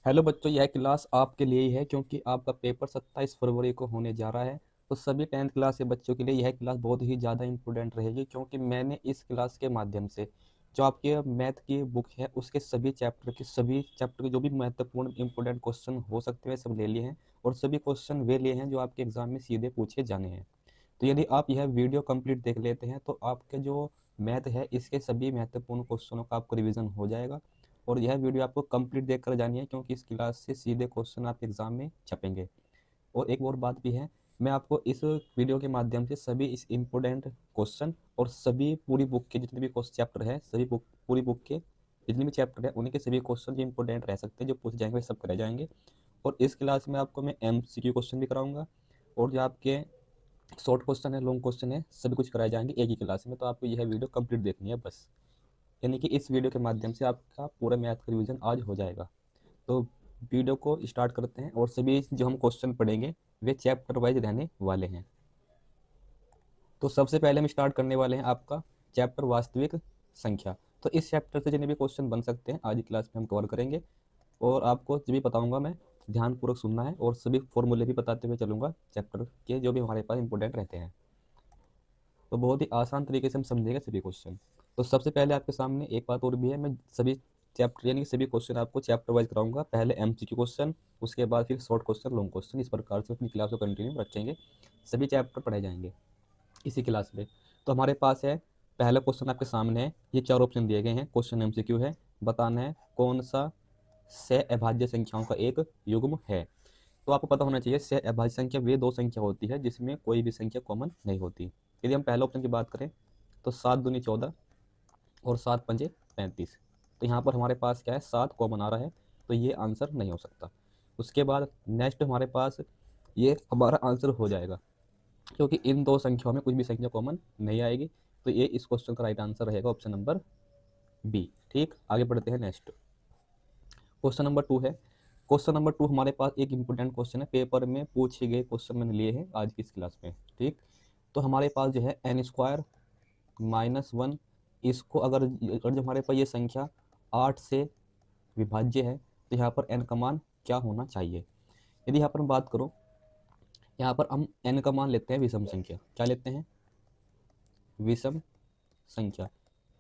Hello बच्चों, यह class आपके लिए ही है क्योंकि आपका पेपर 27 फरवरी को होने जा रहा है। तो सभी 10th क्लास के बच्चों के लिए यह क्लास बहुत ही ज़्यादा इंपॉर्टेंट रहेगी क्योंकि मैंने इस क्लास के माध्यम से जो आपके मैथ की बुक है उसके सभी चैप्टर के जो भी महत्वपूर्ण इंपॉर्टेंट क्वेश्चन हो सकते हैं सब ले लिए हैं। और सभी क्वेश्चन वे लिए हैं जो आपके एग्जाम में सीधे पूछे जाने हैं। तो यदि आप यह वीडियो कंप्लीट देख लेते हैं तो आपके जो मैथ है इसके सभी महत्वपूर्ण क्वेश्चनों का आपको रिवीजन हो जाएगा। और यह वीडियो आपको कंप्लीट देख कर जानी है क्योंकि इस क्लास से सीधे क्वेश्चन आपके एग्जाम में छपेंगे। और एक और बात भी है, मैं आपको इस वीडियो के माध्यम से सभी इस इम्पोर्टेंट क्वेश्चन और सभी पूरी बुक के जितने भी क्वेश्चन चैप्टर है सभी बुक पूरी बुक के जितने भी चैप्टर है उनके सभी क्वेश्चन जो इंपॉर्टेंट रह सकते हैं जो पूछे जाएंगे वे सब कराए जाएंगे। और इस क्लास में आपको मैं MCQ क्वेश्चन भी कराऊंगा और जो आपके शॉर्ट क्वेश्चन है लॉन्ग क्वेश्चन है सभी कुछ कराए जाएंगे एक ही क्लास में। तो आपको यह वीडियो कंप्लीट देखनी है बस, यानी कि इस वीडियो के माध्यम से आपका पूरा मैथ का रिवीजन आज हो जाएगा। तो वीडियो को स्टार्ट करते हैं और सभी जो हम क्वेश्चन पढ़ेंगे वे चैप्टर वाइज रहने वाले हैं। तो सबसे पहले हम स्टार्ट करने वाले हैं आपका चैप्टर वास्तविक संख्या। तो इस चैप्टर से जितने भी क्वेश्चन बन सकते हैं आज की क्लास में हम कवर करेंगे। और आपको जो भी बताऊंगा मैं ध्यानपूर्वक सुनना है और सभी फॉर्मूले भी बताते हुए चलूंगा चैप्टर के जो भी हमारे पास इंपॉर्टेंट रहते हैं। तो बहुत ही आसान तरीके से हम समझेंगे सभी क्वेश्चन। तो सबसे पहले आपके सामने एक बात और भी है, मैं सभी चैप्टर यानी कि सभी क्वेश्चन आपको चैप्टर वाइज कराऊंगा। पहले MCQ क्वेश्चन, उसके बाद फिर शॉर्ट क्वेश्चन लॉन्ग क्वेश्चन, इस प्रकार से अपनी क्लास को कंटिन्यू रखेंगे। सभी चैप्टर पढ़े जाएंगे इसी क्लास में। तो हमारे पास है पहला क्वेश्चन आपके सामने है, ये 4 ऑप्शन दिए गए हैं। क्वेश्चन MCQ है, बताना है कौन सा सह अभाज्य संख्याओं का एक युग्म है। तो आपको पता होना चाहिए सह अभाज्य संख्या वे दो संख्या होती है जिसमें कोई भी संख्या कॉमन नहीं होती। यदि हम पहले ऑप्शन की बात करें तो 7 दूनी 14 और 7 पंजे 35। तो यहाँ पर हमारे पास क्या है, 7 कॉमन आ रहा है तो ये आंसर नहीं हो सकता। उसके बाद नेक्स्ट हमारे पास ये हमारा आंसर हो जाएगा क्योंकि इन दो संख्याओं में कुछ भी संख्या कॉमन नहीं आएगी। तो ये इस क्वेश्चन का राइट आंसर रहेगा ऑप्शन नंबर बी। ठीक, आगे बढ़ते हैं। नेक्स्ट क्वेश्चन नंबर 2 है। क्वेश्चन नंबर 2 हमारे पास एक इंपॉर्टेंट क्वेश्चन है, पेपर में पूछे गए क्वेश्चन मैंने लिए हैं आज की इस क्लास में। ठीक, तो हमारे पास जो है n² - 1, इसको अगर जो हमारे पास ये संख्या 8 से विभाज्य है तो यहाँ पर n का मान क्या होना चाहिए। यदि यहाँ पर हम बात करो, यहाँ पर हम n का मान लेते हैं विषम संख्या। क्या लेते हैं? विषम संख्या।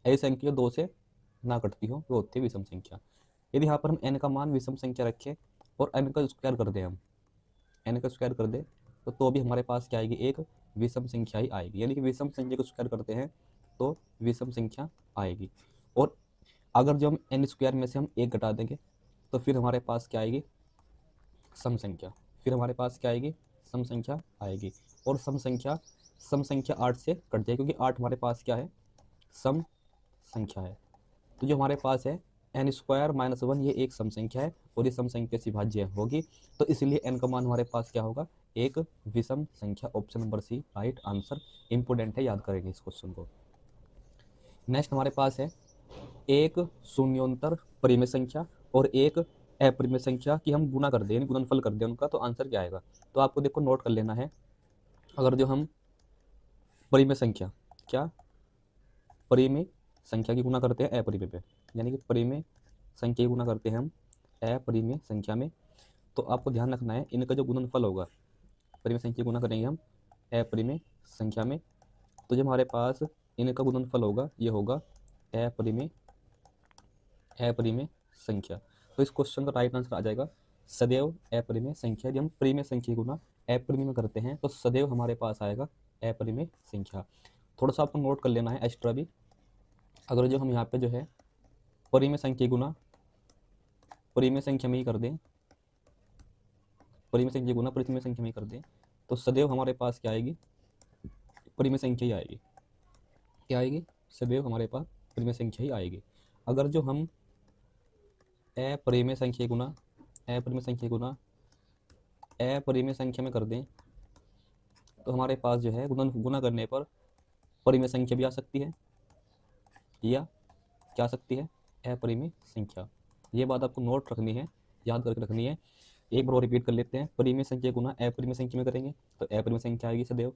ऐसी संख्या जो 2 से ना कटती हो वो होती है विषम संख्या। यदि यहाँ पर हम n का मान विषम संख्या रखें और n का स्क्वायर कर दें, हम n का स्क्वायर कर दें तो भी हमारे पास क्या आएगी, एक विषम संख्या ही आएगी। यानी कि विषम संख्या को स्क्वायर करते हैं तो विषम संख्या आएगी। और अगर जो हम n स्क्वायर में से हम एक घटा देंगे तो फिर हमारे पास क्या आएगी, सम संख्या। फिर हमारे पास क्या आएगी, सम संख्या आएगी। और सम संख्या 8 से कट जाएगी क्योंकि 8 हमारे पास क्या है, सम संख्या है। तो जो हमारे पास है n² - 1 ये एक सम संख्या है और ये सम संख्या से भाज्य होगी। तो इसलिए n का मान हमारे पास क्या होगा, एक विषम संख्या। Option number C right answer. Important है, याद करेंगे इस क्वेश्चन को। नेक्स्ट हमारे पास है एक शून्योत्तर परिमेय संख्या और एक अपरिमेय संख्या की हम गुणा कर दें यानी गुणनफल कर दें उनका, तो आंसर क्या आएगा। तो आपको देखो नोट कर लेना है, अगर जो हम परिमेय संख्या क्या परिमेय संख्या की गुणा करते हैं अपरिमेय पे, यानी कि परिमेय संख्या की गुणा करते हैं हम अपरिमेय संख्या में, तो आपको ध्यान रखना है इनका जो गुणनफल होगा, परिमेय संख्या गुणा करेंगे हम अपरिमेय संख्या में, तो जो हमारे पास इनका गुणनफल होगा ये होगा अपरिमेय अपरिमेय संख्या। तो इस क्वेश्चन का राइट आंसर आ जाएगा सदैव अपरिमेय संख्या। जब हम परिमेय संख्या गुणा अपरिमेय में करते हैं तो सदैव हमारे पास आएगा अपरिमेय संख्या। थोड़ा सा आपको नोट कर लेना है एक्स्ट्रा भी, अगर जो हम यहाँ पे जो है परिमेय संख्या गुणा परिमेय संख्या में ही कर दें, परिमेय संख्या गुणा परिमेय संख्या में ही कर दें तो सदैव हमारे पास क्या आएगी, परिमेय संख्या ही आएगी। क्या आएगी, सदैव हमारे पास परिमेय संख्या ही आएगी। अगर जो हम अपरिमेय संख्या गुणा अपरिमेय संख्या गुणा अपरिमेय संख्या में कर दें तो हमारे पास जो है गुणा करने पर परिमेय संख्या भी आ सकती है या क्या आ सकती है, अपरिमेय संख्या। ये बात आपको नोट रखनी है, याद करके रखनी है। एक बार रिपीट कर लेते हैं, परिमेय संख्या गुणा अपरिमेय संख्या में करेंगे तो अपरिमेय संख्या आएगी सदैव।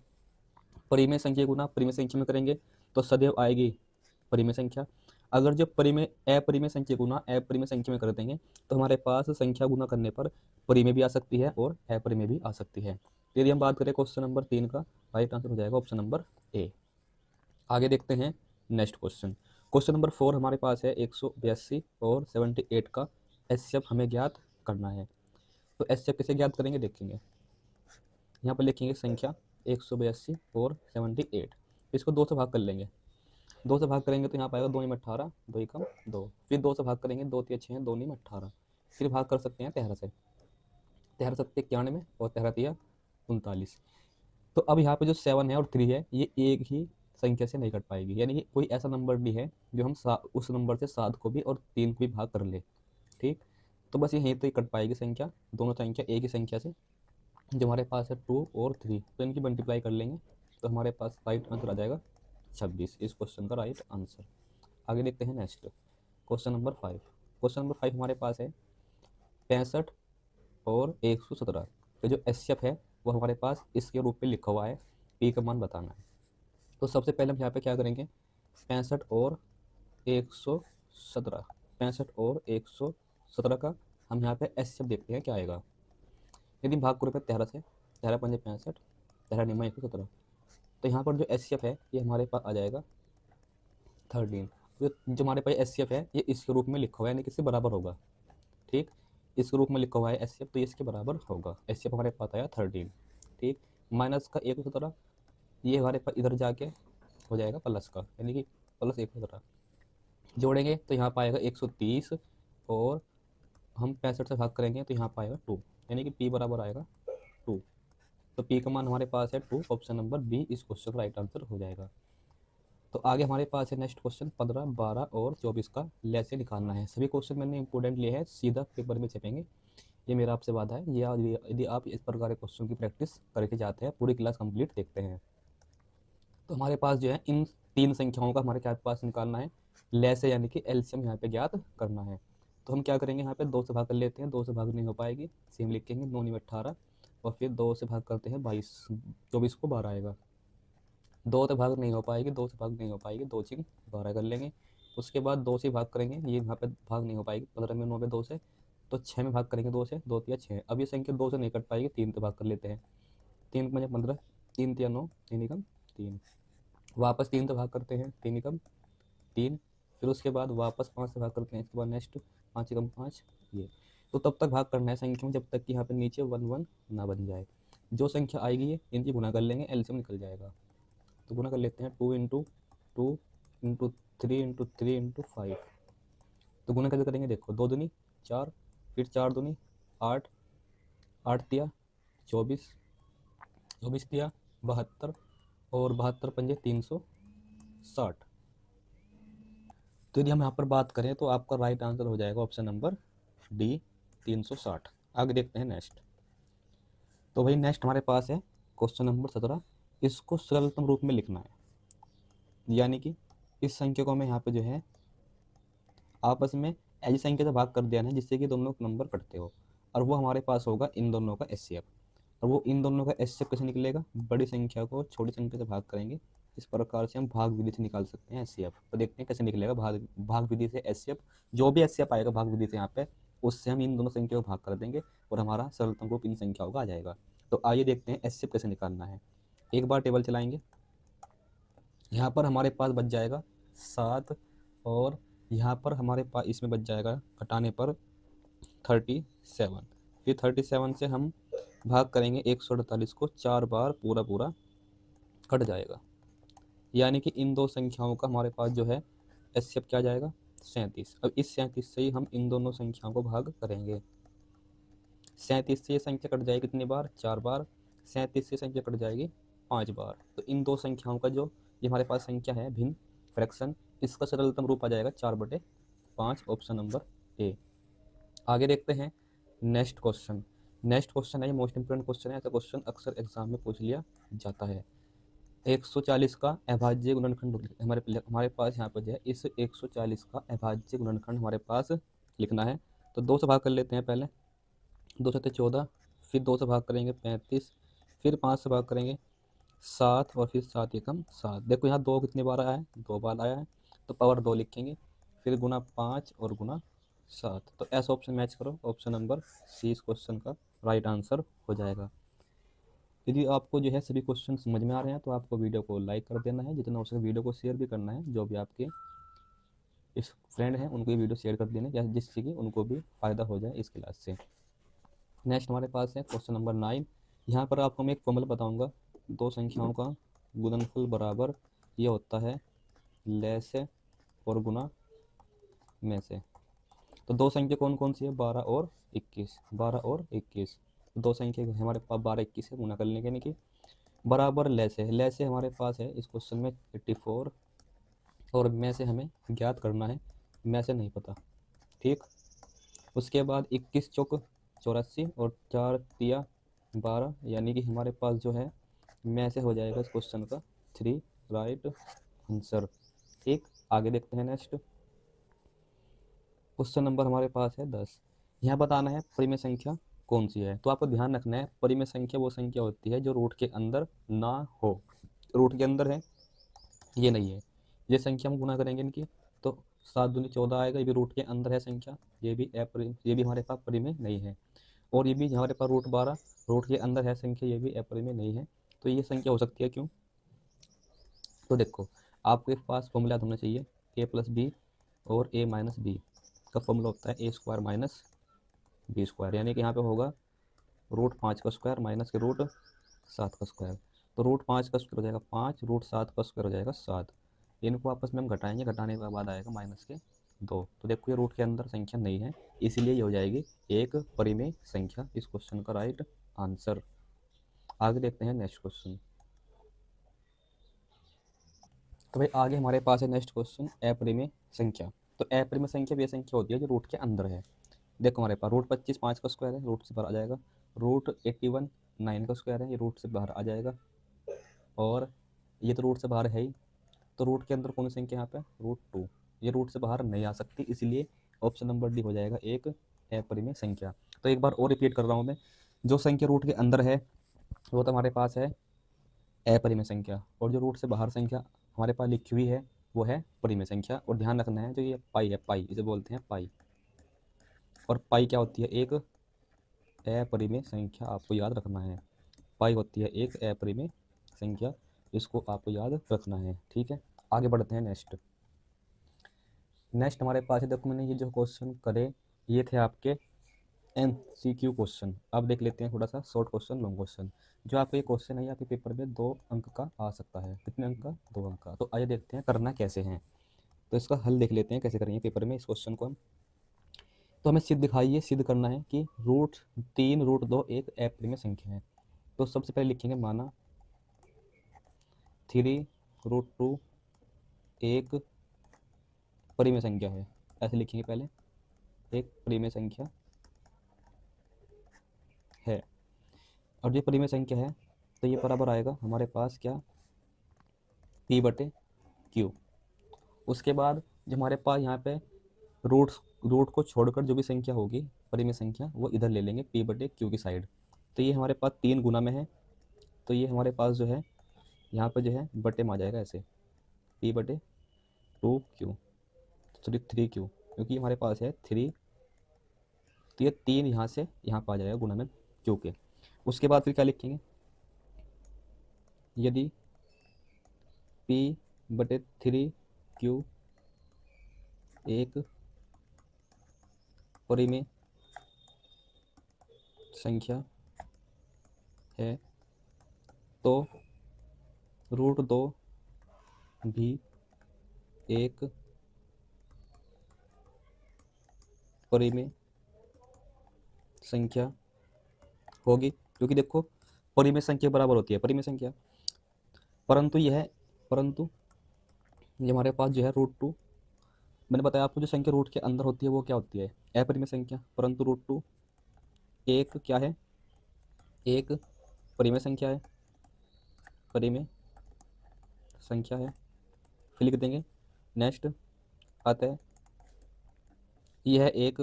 परिमेय संख्या गुणा परिमेय संख्या में करेंगे तो सदैव आएगी परिमेय संख्या। अगर जो परिमेय अपरिमेय संख्या गुना अपरिमेय संख्या में कर देंगे तो हमारे पास संख्या गुना करने पर परिमेय भी आ सकती है और अपरिमेय भी आ सकती है। तो यदि हम बात करें क्वेश्चन नंबर 3 का, राइट आंसर हो जाएगा ऑप्शन नंबर ए। आगे देखते हैं नेक्स्ट क्वेश्चन। क्वेश्चन नंबर 4 हमारे पास है 182 और 78 का एचसीएफ हमें ज्ञात करना है। तो एचसीएफ कैसे ज्ञात करेंगे देखेंगे। यहाँ पर लिखेंगे संख्या 182 और 78, इसको 2 से भाग कर लेंगे। 2 से भाग करेंगे तो यहाँ पाएगा 2 में 18, 2 कम 2, फिर 2 से भाग करेंगे, 2 3 6 2 में 18, फिर भाग कर सकते हैं 13 से, 13 7 91 और 13 3 39। तो अब यहाँ पे जो 7 है और 3 है ये एक ही संख्या से नहीं कट पाएगी, यानी कि कोई ऐसा नंबर भी है जो हम उस नंबर से 7 को भी और 3 को भी भाग कर ले, ठीक। तो बस यहीं तो ही कट पाएगी संख्या, दोनों संख्या एक ही संख्या से, जो हमारे पास है 2 और 3, तो इनकी मल्टीप्लाई कर लेंगे तो हमारे पास राइट आंसर आ जाएगा 26, इस क्वेश्चन का राइट आंसर। आगे देखते हैं next question number 5। Question number 5 हमारे पास है 65 और 117, तो जो एचसीएफ है वो हमारे पास इसके रूप में लिखा हुआ है, पी का मान बताना है। तो सबसे पहले हम यहाँ पे क्या करेंगे, 65 और 117, 65 और 117 का हम यहाँ पे एचसीएफ देखते हैं क्या आएगा। यदि भाग करो पे 13 से, 13 पंजे 65, 13 निमा 117, तो यहाँ पर जो एचसीएफ है ये हमारे पास आ जाएगा 13। जो हमारे पास एचसीएफ है ये इसके रूप में लिखा हुआ है, यानी कि इसके बराबर होगा, ठीक। इस रूप में लिखा हुआ है एचसीएफ, तो ये इसके बराबर होगा। एचसीएफ हमारे पास आया 13, ठीक। माइनस का 117 ये हमारे पास इधर जाके हो जाएगा प्लस का, यानी कि प्लस 117 जोड़ेंगे तो यहाँ पाएगा 130 और हम 65 से भाग करेंगे तो यहाँ पाएगा 2, यानी कि पी बराबर आएगा 2। तो पी का मान हमारे पास है 2, ऑप्शन नंबर बी इस क्वेश्चन का राइट आंसर हो जाएगा। तो आगे हमारे पास है नेक्स्ट क्वेश्चन 15, 12 और 24 का लेसे निकालना है। सभी क्वेश्चन मैंने इंपोर्टेंट लिए हैं, सीधा पेपर में छपेंगे, ये मेरा आपसे वादा है। यदि आप इस प्रकार के क्वेश्चन की प्रैक्टिस करके जाते हैं, पूरी क्लास कंप्लीट देखते हैं, तो हमारे पास जो है इन 3 संख्याओं का हमारे क्या पास निकालना है लेसे, यानी कि एलसीएम यहाँ पे ज्ञात करना है। तो हम क्या करेंगे, यहाँ पे 2 से भाग कर लेते हैं, 2 से भाग नहीं हो पाएगी, सेम लिखेंगे 9 में 18 और फिर 2 से भाग करते हैं 22, 24 को 12 आएगा। 2 से भाग नहीं हो पाएगी, 2 से भाग नहीं हो पाएगी, 2 चिंग 12 कर लेंगे। उसके बाद 2 से भाग करेंगे, ये यहाँ पे भाग नहीं हो पाएगी, 15 में 9 पे 2 से, तो 6 में भाग करेंगे 2 से, 2 3 6। अब ये संख्या 2 से नहीं कट पाएगी, 3 से भाग कर लेते हैं, 3 5 15, 3 3 9, 3 एकम 3, वापस 3 से भाग करते हैं, 3 एकम 3, फिर उसके बाद वापस 5 से भाग करते हैं, इसके बाद नेक्स्ट 5 एकम 5 ये। तो तब तक भाग करना है संख्या में जब तक कि यहाँ पे नीचे 1 1 ना बन जाए। जो संख्या आएगी ये इनकी गुना कर लेंगे, एलसीएम निकल जाएगा। तो गुना कर लेते हैं 2 इंटू 2 इंटू 3 इंटू 3 इंटू 5। तो गुना कैसे करेंगे, देखो 2 दूनी 4, फिर 4 दूनी 8, 8 दिया 24, 24 दिया 72 और 72 पंजे 360। तो यदि हम यहाँ पर बात करें तो आपका राइट आंसर हो जाएगा ऑप्शन नंबर डी 360। आगे देखते हैं नेक्स्ट। तो भाई नेक्स्ट हमारे पास है क्वेश्चन नंबर 17, इसको सरलतम रूप में लिखना है, यानी कि इस संख्या को हमें यहाँ पे जो है आपस में ऐसी संख्या से भाग कर देना है जिससे कि दोनों नंबर कटते हो, और वो हमारे पास होगा इन दोनों का एचसीएफ। और वो इन दोनों का एचसीएफ कैसे निकलेगा, बड़ी संख्या को छोटी संख्या से भाग करेंगे, इस प्रकार से हम भाग विधि से निकाल सकते हैं एचसीएफ। तो देखते हैं कैसे निकलेगा भाग विधि से एचसीएफ। जो भी एचसीएफ आएगा भाग विधि से यहाँ पे, उससे हम इन दोनों संख्या को भाग कर देंगे और हमारा सरलतम रूप इन संख्याओं का आ जाएगा। तो आइए देखते हैं एचसीएफ कैसे निकालना है। एक बार टेबल चलाएंगे, यहाँ पर हमारे पास बच जाएगा 7 और यहाँ पर हमारे पास इसमें बच जाएगा घटाने पर 37। फिर 37 से हम भाग करेंगे 148 को 4 बार, पूरा पूरा कट जाएगा, यानी कि इन दो संख्याओं का हमारे पास जो है एचसीएफ क्या जाएगा 37। अब इस 37 से ही हम इन दोनों संख्याओं को भाग करेंगे। 37 से ये संख्या कट जाएगी कितनी बार, 4 बार। 37 से संख्या कट जाएगी 5 बार। तो इन दो संख्याओं का जो ये हमारे पास संख्या है भिन्न फ्रैक्शन, इसका सरलतम रूप आ जाएगा 4/5, ऑप्शन नंबर ए। आगे देखते हैं नेक्स्ट क्वेश्चन। नेक्स्ट क्वेश्चन है ये मोस्ट इंपोर्टेंट क्वेश्चन है, ऐसा क्वेश्चन अक्सर एग्जाम में पूछ लिया जाता है। 140 का अभाज्य गुणनखंड हमारे पास यहाँ पर जो है, इस 140 का अभाज्य गुणनखंड हमारे पास लिखना है। तो 2 से भाग कर लेते हैं पहले, 2 से 14, फिर 2 से भाग करेंगे 35, फिर 5 से भाग करेंगे 7 और फिर 7 एकम 7। देखो यहाँ 2 कितनी बार आया है, 2 बार आया है, तो पावर 2 लिखेंगे। फिर गुना 5 और गुना 7। तो ऐसा ऑप्शन मैच करो, ऑप्शन नंबर सी इस क्वेश्चन का राइट आंसर हो जाएगा। यदि आपको जो है सभी क्वेश्चन समझ में आ रहे हैं तो आपको वीडियो को लाइक कर देना है, जितना हो सके वीडियो को शेयर भी करना है। जो भी आपके इस फ्रेंड हैं उनको ये वीडियो शेयर कर देना है, जिससे कि उनको भी फ़ायदा हो जाए इस क्लास से। नेक्स्ट हमारे पास है क्वेश्चन नंबर 9। यहाँ पर आपको मैं एक फॉर्मूला बताऊंगा। दो संख्याओं का गुणनफल बराबर ये होता है ले से और गुना में से। तो दो संख्या कौन कौन सी है? 12 और 21। 12 और 21 दो संख्या हमारे पास 12 21 से गुना कर लेंगे, यानी कि बराबर ले से। ले से हमारे पास है इस क्वेश्चन में 84 और में से हमें ज्ञात करना है, में से नहीं पता। ठीक, उसके बाद 21 चौक 84 और 4 तिया 12, यानी कि हमारे पास जो है में से हो जाएगा इस क्वेश्चन का 3 राइट आंसर। ठीक, आगे देखते हैं नेक्स्ट क्वेश्चन नंबर हमारे पास है 10। यहाँ बताना है परिमेय संख्या कौन सी है। तो आपको ध्यान रखना है परिमेय संख्या वो संख्या होती है जो रूट के अंदर ना हो। रूट के अंदर है ये नहीं है, ये संख्या हम गुना करेंगे इनकी तो 7 दूनी 14 आएगा। ये भी रूट के अंदर है संख्या, ये भी ये भी हमारे पास परिमेय नहीं है। और ये भी हमारे पास रूट 12 रूट के अंदर है संख्या, ये भी अपरिमेय नहीं है। तो ये संख्या हो सकती है क्यों? तो देखो आपके पास फॉर्मूला होना चाहिए ए प्लस बी और ए माइनस बी का फॉर्मूला होता है ए स्क्वायर माइनस बी स्क्वायर, यानी कि यहाँ पे होगा रूट 5 का स्क्वायर माइनस के रूट 7 का स्क्वायर। तो रूट 5 का स्क्वायर हो जाएगा 5, रूट 7 का स्क्वायर हो जाएगा 7। इनको आपस में हम घटाएंगे, घटाने के बाद आएगा माइनस के 2। तो देखो ये रूट के अंदर संख्या नहीं है, इसीलिए ये हो जाएगी एक परिमेय संख्या इस क्वेश्चन का राइट आंसर। आगे देखते हैं नेक्स्ट क्वेश्चन। तो भाई आगे हमारे पास है नेक्स्ट क्वेश्चन अपरिमेय संख्या। तो अपरिमेय संख्या वे संख्या होती है जो रूट के अंदर है। देखो हमारे पास रूट 25 5 का स्क्वायर है, रूट से बाहर आ जाएगा। रूट 81 9 का स्क्वायर है, ये रूट से बाहर आ जाएगा। और ये तो रूट से बाहर है ही, तो रूट के अंदर कौन सी संख्या यहाँ पे? रूट 2। ये रूट से बाहर नहीं आ सकती, इसलिए ऑप्शन नंबर डी हो जाएगा एक अपरिमेय संख्या। तो एक बार और रिपीट कर रहा हूँ मैं, जो संख्या रूट के अंदर है वो तो हमारे पास है अपरिमेय संख्या, और जो रूट से बाहर संख्या हमारे पास लिखी हुई है वो है परिमेय संख्या। और ध्यान रखना है जो ये पाई है, पाई इसे बोलते हैं पाई। और पाई क्या होती है? एक अपरिमेय संख्या, आपको याद रखना है। पाई होती है एक अपरिमेय संख्या, इसको आपको याद रखना है। ठीक है, आगे बढ़ते हैं नेक्स्ट। नेक्स्ट हमारे पास है, देखो मैंने ये जो क्वेश्चन करे ये थे आपके MCQ क्वेश्चन। अब देख लेते हैं थोड़ा सा शॉर्ट क्वेश्चन लॉन्ग क्वेश्चन। जो आपका ये क्वेश्चन है आपके पेपर में 2 अंक का आ सकता है। कितने अंक का? 2 अंक का। तो आइए देखते हैं करना कैसे है। तो इसका हल देख लेते हैं कैसे करेंगे पेपर में इस क्वेश्चन को हम। तो हमें सिद्ध दिखाइए, सिद्ध करना है कि रूट 3 रूट 2 एक अपरिमेय संख्या है। तो सबसे पहले लिखेंगे माना 3 रूट 2 एक परिमेय संख्या है। ऐसे लिखेंगे पहले, एक परिमेय संख्या है। और ये परिमेय संख्या है तो ये बराबर आएगा हमारे पास क्या? P/Q। उसके बाद जो हमारे पास यहाँ पे रूट रूट को छोड़कर जो भी संख्या होगी परिमेय संख्या वो इधर ले लेंगे P/Q की साइड। तो ये हमारे पास 3 गुना में है, तो ये हमारे पास जो है यहाँ पर जो है बटे में आ जाएगा ऐसे P/2Q, सॉरी 3Q, क्योंकि हमारे पास है 3। तो ये 3 यहाँ से यहाँ पर आ जाएगा गुना में Q के। उसके बाद फिर क्या लिखेंगे? यदि P/3Q एक परिमेय संख्या है तो रूट 2 भी एक परिमेय संख्या होगी। क्योंकि देखो परिमेय संख्या बराबर होती है परिमेय संख्या, परंतु यह परंतु ये हमारे पास जो है रूट 2, मैंने बताया आपको जो संख्या रूट के अंदर होती है वो क्या होती है? अपरिमेय संख्या। परंतु रूट 2 एक क्या है? एक परिमेय संख्या है, परिमेय संख्या है। फिर लिख देंगे नेक्स्ट, अतः यह एक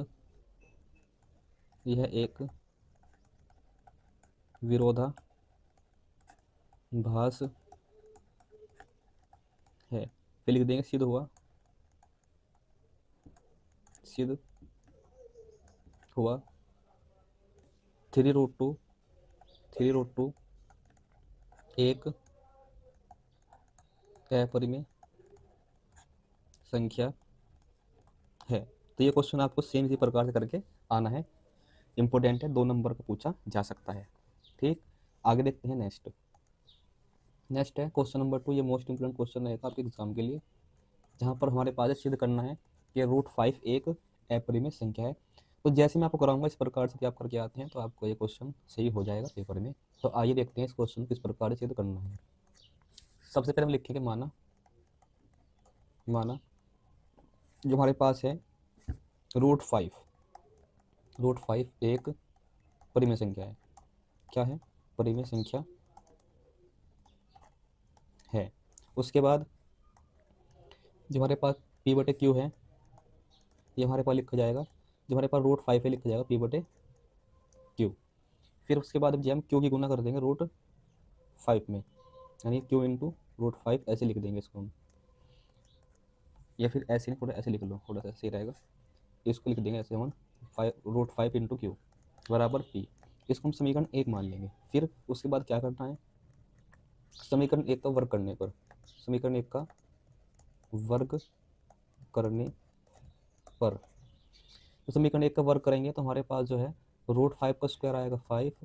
विरोधाभास है। फिर लिख देंगे सिद्ध हुआ सिद्ध हुआ 3√2 एक अपरिमेय संख्या है। तो ये क्वेश्चन आपको सेम इसी प्रकार से करके आना है, इंपॉर्टेंट है, 2 नंबर का पूछा जा सकता है। ठीक, आगे देखते हैं नेक्स्ट है क्वेश्चन नंबर 2। ये मोस्ट इंपोर्टेंट क्वेश्चन रहेगा आपके एग्जाम के लिए, जहाँ पर हमारे पास सिद्ध करना है कि √5 एक अपरिमेय संख्या है। तो जैसे मैं आपको कराऊंगा इस प्रकार से कि आप करके आते हैं तो आपको ये क्वेश्चन सही हो जाएगा पेपर में। तो आइए देखते हैं इस क्वेश्चन को किस प्रकार से सिद्ध करना है। सबसे पहले हम लिखेंगे माना जो हमारे पास है √5 एक परिमेय संख्या है। क्या है? परिमेय संख्या है। उसके बाद जो हमारे पास P/Q है, ये हमारे पास लिखा जाएगा, जो हमारे पास √5 है लिखा जाएगा P/Q। फिर उसके बाद जब हम Q की गुना कर देंगे √5 में, यानी Q इंटू √5 ऐसे लिख देंगे इसको हम, या फिर ऐसे नहीं, थोड़ा ऐसे लिख लो, थोड़ा सा सही रहेगा। इसको लिख देंगे ऐसे हम, √5 इंटू Q बराबर P। इसको हम समीकरण 1 मान लेंगे। फिर उसके बाद क्या करना है, समीकरण 1 का वर्ग करने पर, समीकरण 1 का वर्ग करने पर, तो समीकरण 1 का वर्ग करेंगे तो हमारे पास जो है √5 का स्क्वायर आएगा 5,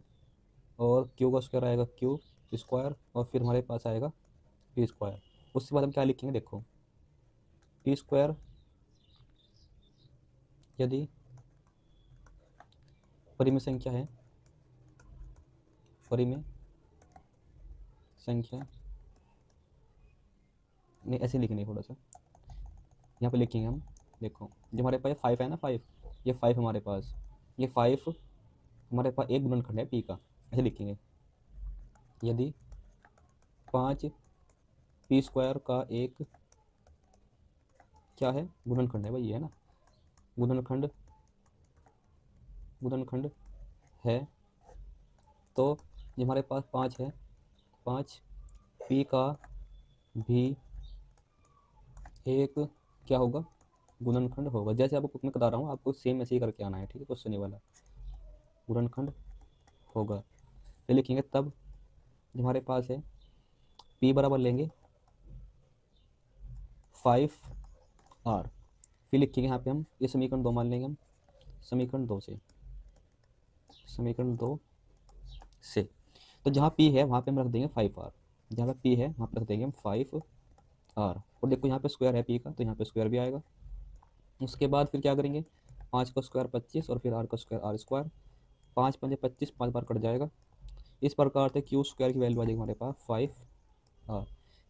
और Q का स्क्वायर आएगा Q स्क्वायर, और फिर हमारे पास आएगा P स्क्वायर। उसके बाद हम क्या लिखेंगे, देखो P स्क्वायर यदि परिमेय संख्या है, परिमेय संख्या नहीं, ऐसे लिखने थोड़ा सा, यहाँ पे लिखेंगे हम, देखो जो हमारे पास 5 है ना, 5, ये 5 हमारे पास, ये 5 हमारे पास एक गुणनखंड है P का, ऐसे लिखेंगे। यदि 5 P स्क्वायर का एक क्या है, गुणनखंड है भाई, ये है ना, गुणनखंड है, तो ये हमारे पास 5 है, 5 P का भी एक क्या होगा, गुणनखंड होगा। जैसे आपको मैं बता रहा हूँ, आपको सेम ऐसे ही करके आना है, ठीक है, क्वेश्चन ये वाला, गुणनखंड होगा। फिर लिखेंगे तब जो हमारे पास है P बराबर लेंगे 5R। फिर लिखेंगे यहाँ पे हम, ये समीकरण 2 मान लेंगे हम, समीकरण 2 से तो जहाँ P है वहाँ पे हम रख देंगे 5R, जहाँ पे P है वहाँ पे रख देंगे हम 5R। और देखो यहाँ पे स्क्वायर है P का, तो यहाँ पे स्क्वायर भी आएगा। उसके बाद फिर क्या करेंगे, 5 का स्क्वायर 25, और फिर R का स्क्वायर R स्क्वायर, 5 5 25, 5 बार कट जाएगा। इस प्रकार से Q स्क्वायर की वैल्यू आ जाएगी हमारे पास 5R।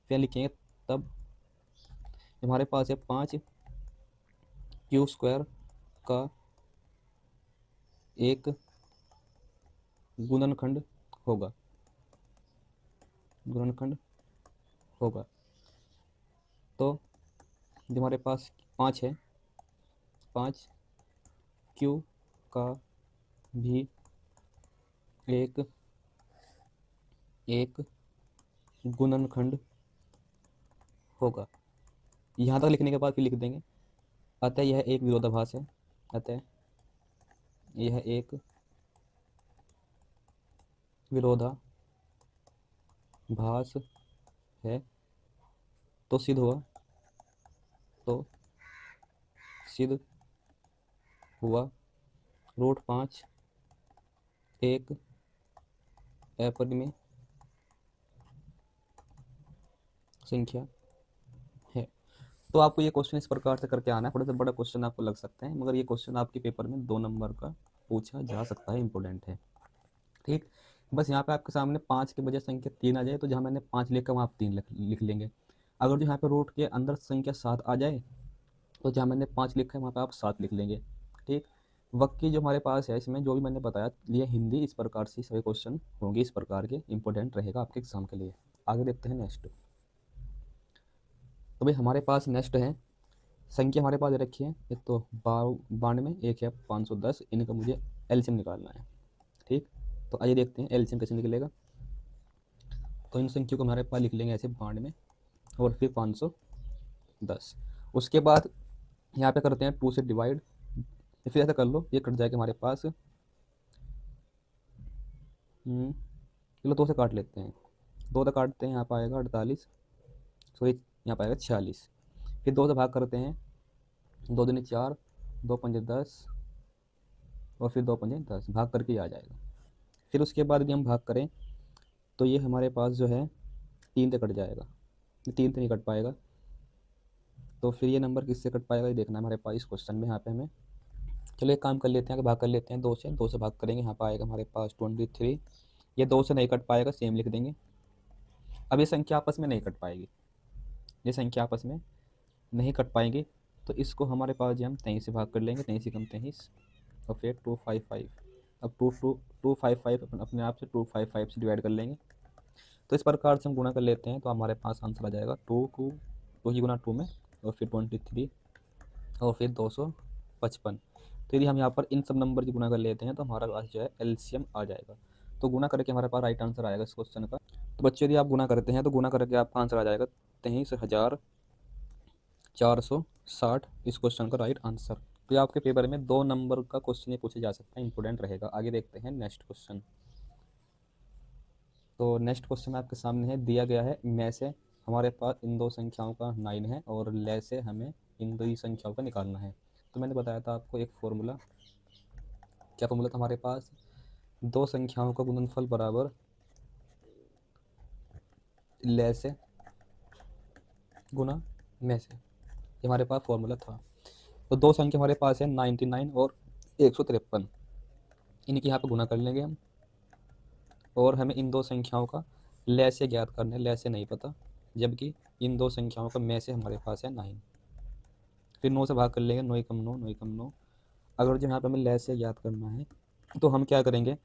फिर लिखेंगे तब हमारे पास है 5 Q स्क्वायर का एक गुणनखंड होगा, तो जो हमारे पास 5 है, 5 Q का भी एक गुणनखंड होगा। यहाँ तक लिखने के बाद फिर लिख देंगे अतः यह एक विरोधाभास है, अतः यह एक विरोधाभास है। तो सिद्ध हुआ √5 एक अपरिमेय संख्या है। तो आपको ये क्वेश्चन इस प्रकार से करके आना है। थोड़ा सा बड़ा क्वेश्चन आपको लग सकता है, मगर ये क्वेश्चन आपके पेपर में 2 नंबर का पूछा जा सकता है, इंपॉर्टेंट है। ठीक, बस यहाँ पे आपके सामने 5 के बजाय संख्या 3 आ जाए तो जहाँ मैंने 5 लिखा वहाँ आप 3 लिख लेंगे। अगर जो यहाँ पे रूट के अंदर संख्या 7 आ जाए तो जहाँ मैंने 5 लिखा है वहाँ पे आप 7 लिख लेंगे। ठीक, वक्त की जो हमारे पास है, इसमें जो भी मैंने बताया ये हिंदी, इस प्रकार से सभी क्वेश्चन होंगे, इस प्रकार के इंपॉर्टेंट रहेगा आपके एग्जाम के लिए। आगे देखते हैं नेक्स्ट। तो भाई हमारे पास नेक्स्ट है, संख्या हमारे पास रखी है, एक तो 92, एक है 510, इनका मुझे एलसीएम निकालना है। ठीक, तो आइए देखते हैं एलसीएम कैसे निकलेगा। तो इन संख्याओं को हमारे पास लिख लेंगे ऐसे 92 और फिर 510। उसके बाद यहाँ पे करते हैं 2 से डिवाइड, तो फिर ऐसा कर लो, ये कट जाएगा हमारे पास। चलो दो से काट लेते हैं, दो से काटते हैं, यहाँ पर आएगा 48, सॉरी यहाँ पर आएगा 46। फिर दो से भाग करते हैं, दो दूनी 4, दो पंजे 10, और फिर दो पंजे 10, भाग करके ये आ जाएगा। फिर उसके बाद यदि हम भाग करें तो ये हमारे पास जो है 3 से कट जाएगा, 3 से नहीं कट पाएगा। तो फिर ये नंबर किससे कट पाएगा ये देखना है हमारे पास इस क्वेश्चन में, यहाँ पे हमें। चलो एक काम कर लेते हैं कि भाग कर लेते हैं, दो से भाग करेंगे, यहाँ पर आएगा हमारे पास 23। ये दो से नहीं कट पाएगा, सेम लिख देंगे। अब ये संख्या आपस में नहीं कट पाएगी, ये संख्या आपस में नहीं कट पाएंगे, तो इसको हमारे पास जो हम 23 से भाग कर लेंगे, 23 कम 23, और फिर 255। अब 255 अपने आप से 255 से डिवाइड कर लेंगे। तो इस प्रकार से हम गुणा कर लेते हैं, तो हमारे पास आंसर आ जाएगा 2 की गुना 2 में, और फिर 23, और फिर 255। तो यदि हम यहाँ पर इन सब नंबर की गुणा कर लेते हैं तो हमारा पास जो है एलसीएम आ जाएगा। तो गुणा करके हमारे पास राइट आंसर आएगा इस क्वेश्चन का। तो बच्चों यदि आप गुणा करते हैं तो गुणा करके आपका आंसर आ जाएगा 23,460, इस क्वेश्चन का राइट आंसर। तो आपके पेपर में 2 नंबर का क्वेश्चन ये पूछा जा सकता है, इंपॉर्टेंट रहेगा। आगे देखते हैं नेक्स्ट क्वेश्चन। तो नेक्स्ट क्वेश्चन आपके सामने है, दिया गया है में से हमारे पास इन दो संख्याओं का 9 है और ले से हमें इन दो ही संख्याओं का निकालना है। तो मैंने बताया था आपको एक फॉर्मूला, क्या फॉर्मूला था हमारे पास, दो संख्याओं का गुणनफल बराबर ले से गुना में से, ये हमारे पास फॉर्मूला था। तो दो संख्या हमारे पास है 99 और 153, इनकी यहाँ पे गुना कर लेंगे हम, और हमें इन दो संख्याओं का ले से ज्ञात करना है, ले से नहीं पता, जबकि इन दो संख्याओं का में से हमारे पास है 9। फिर 9 से भाग कर लेंगे, 9 कम 9, 9 कम 9। अगर जो यहाँ पे हमें ले से याद करना है तो हम क्या करेंगे,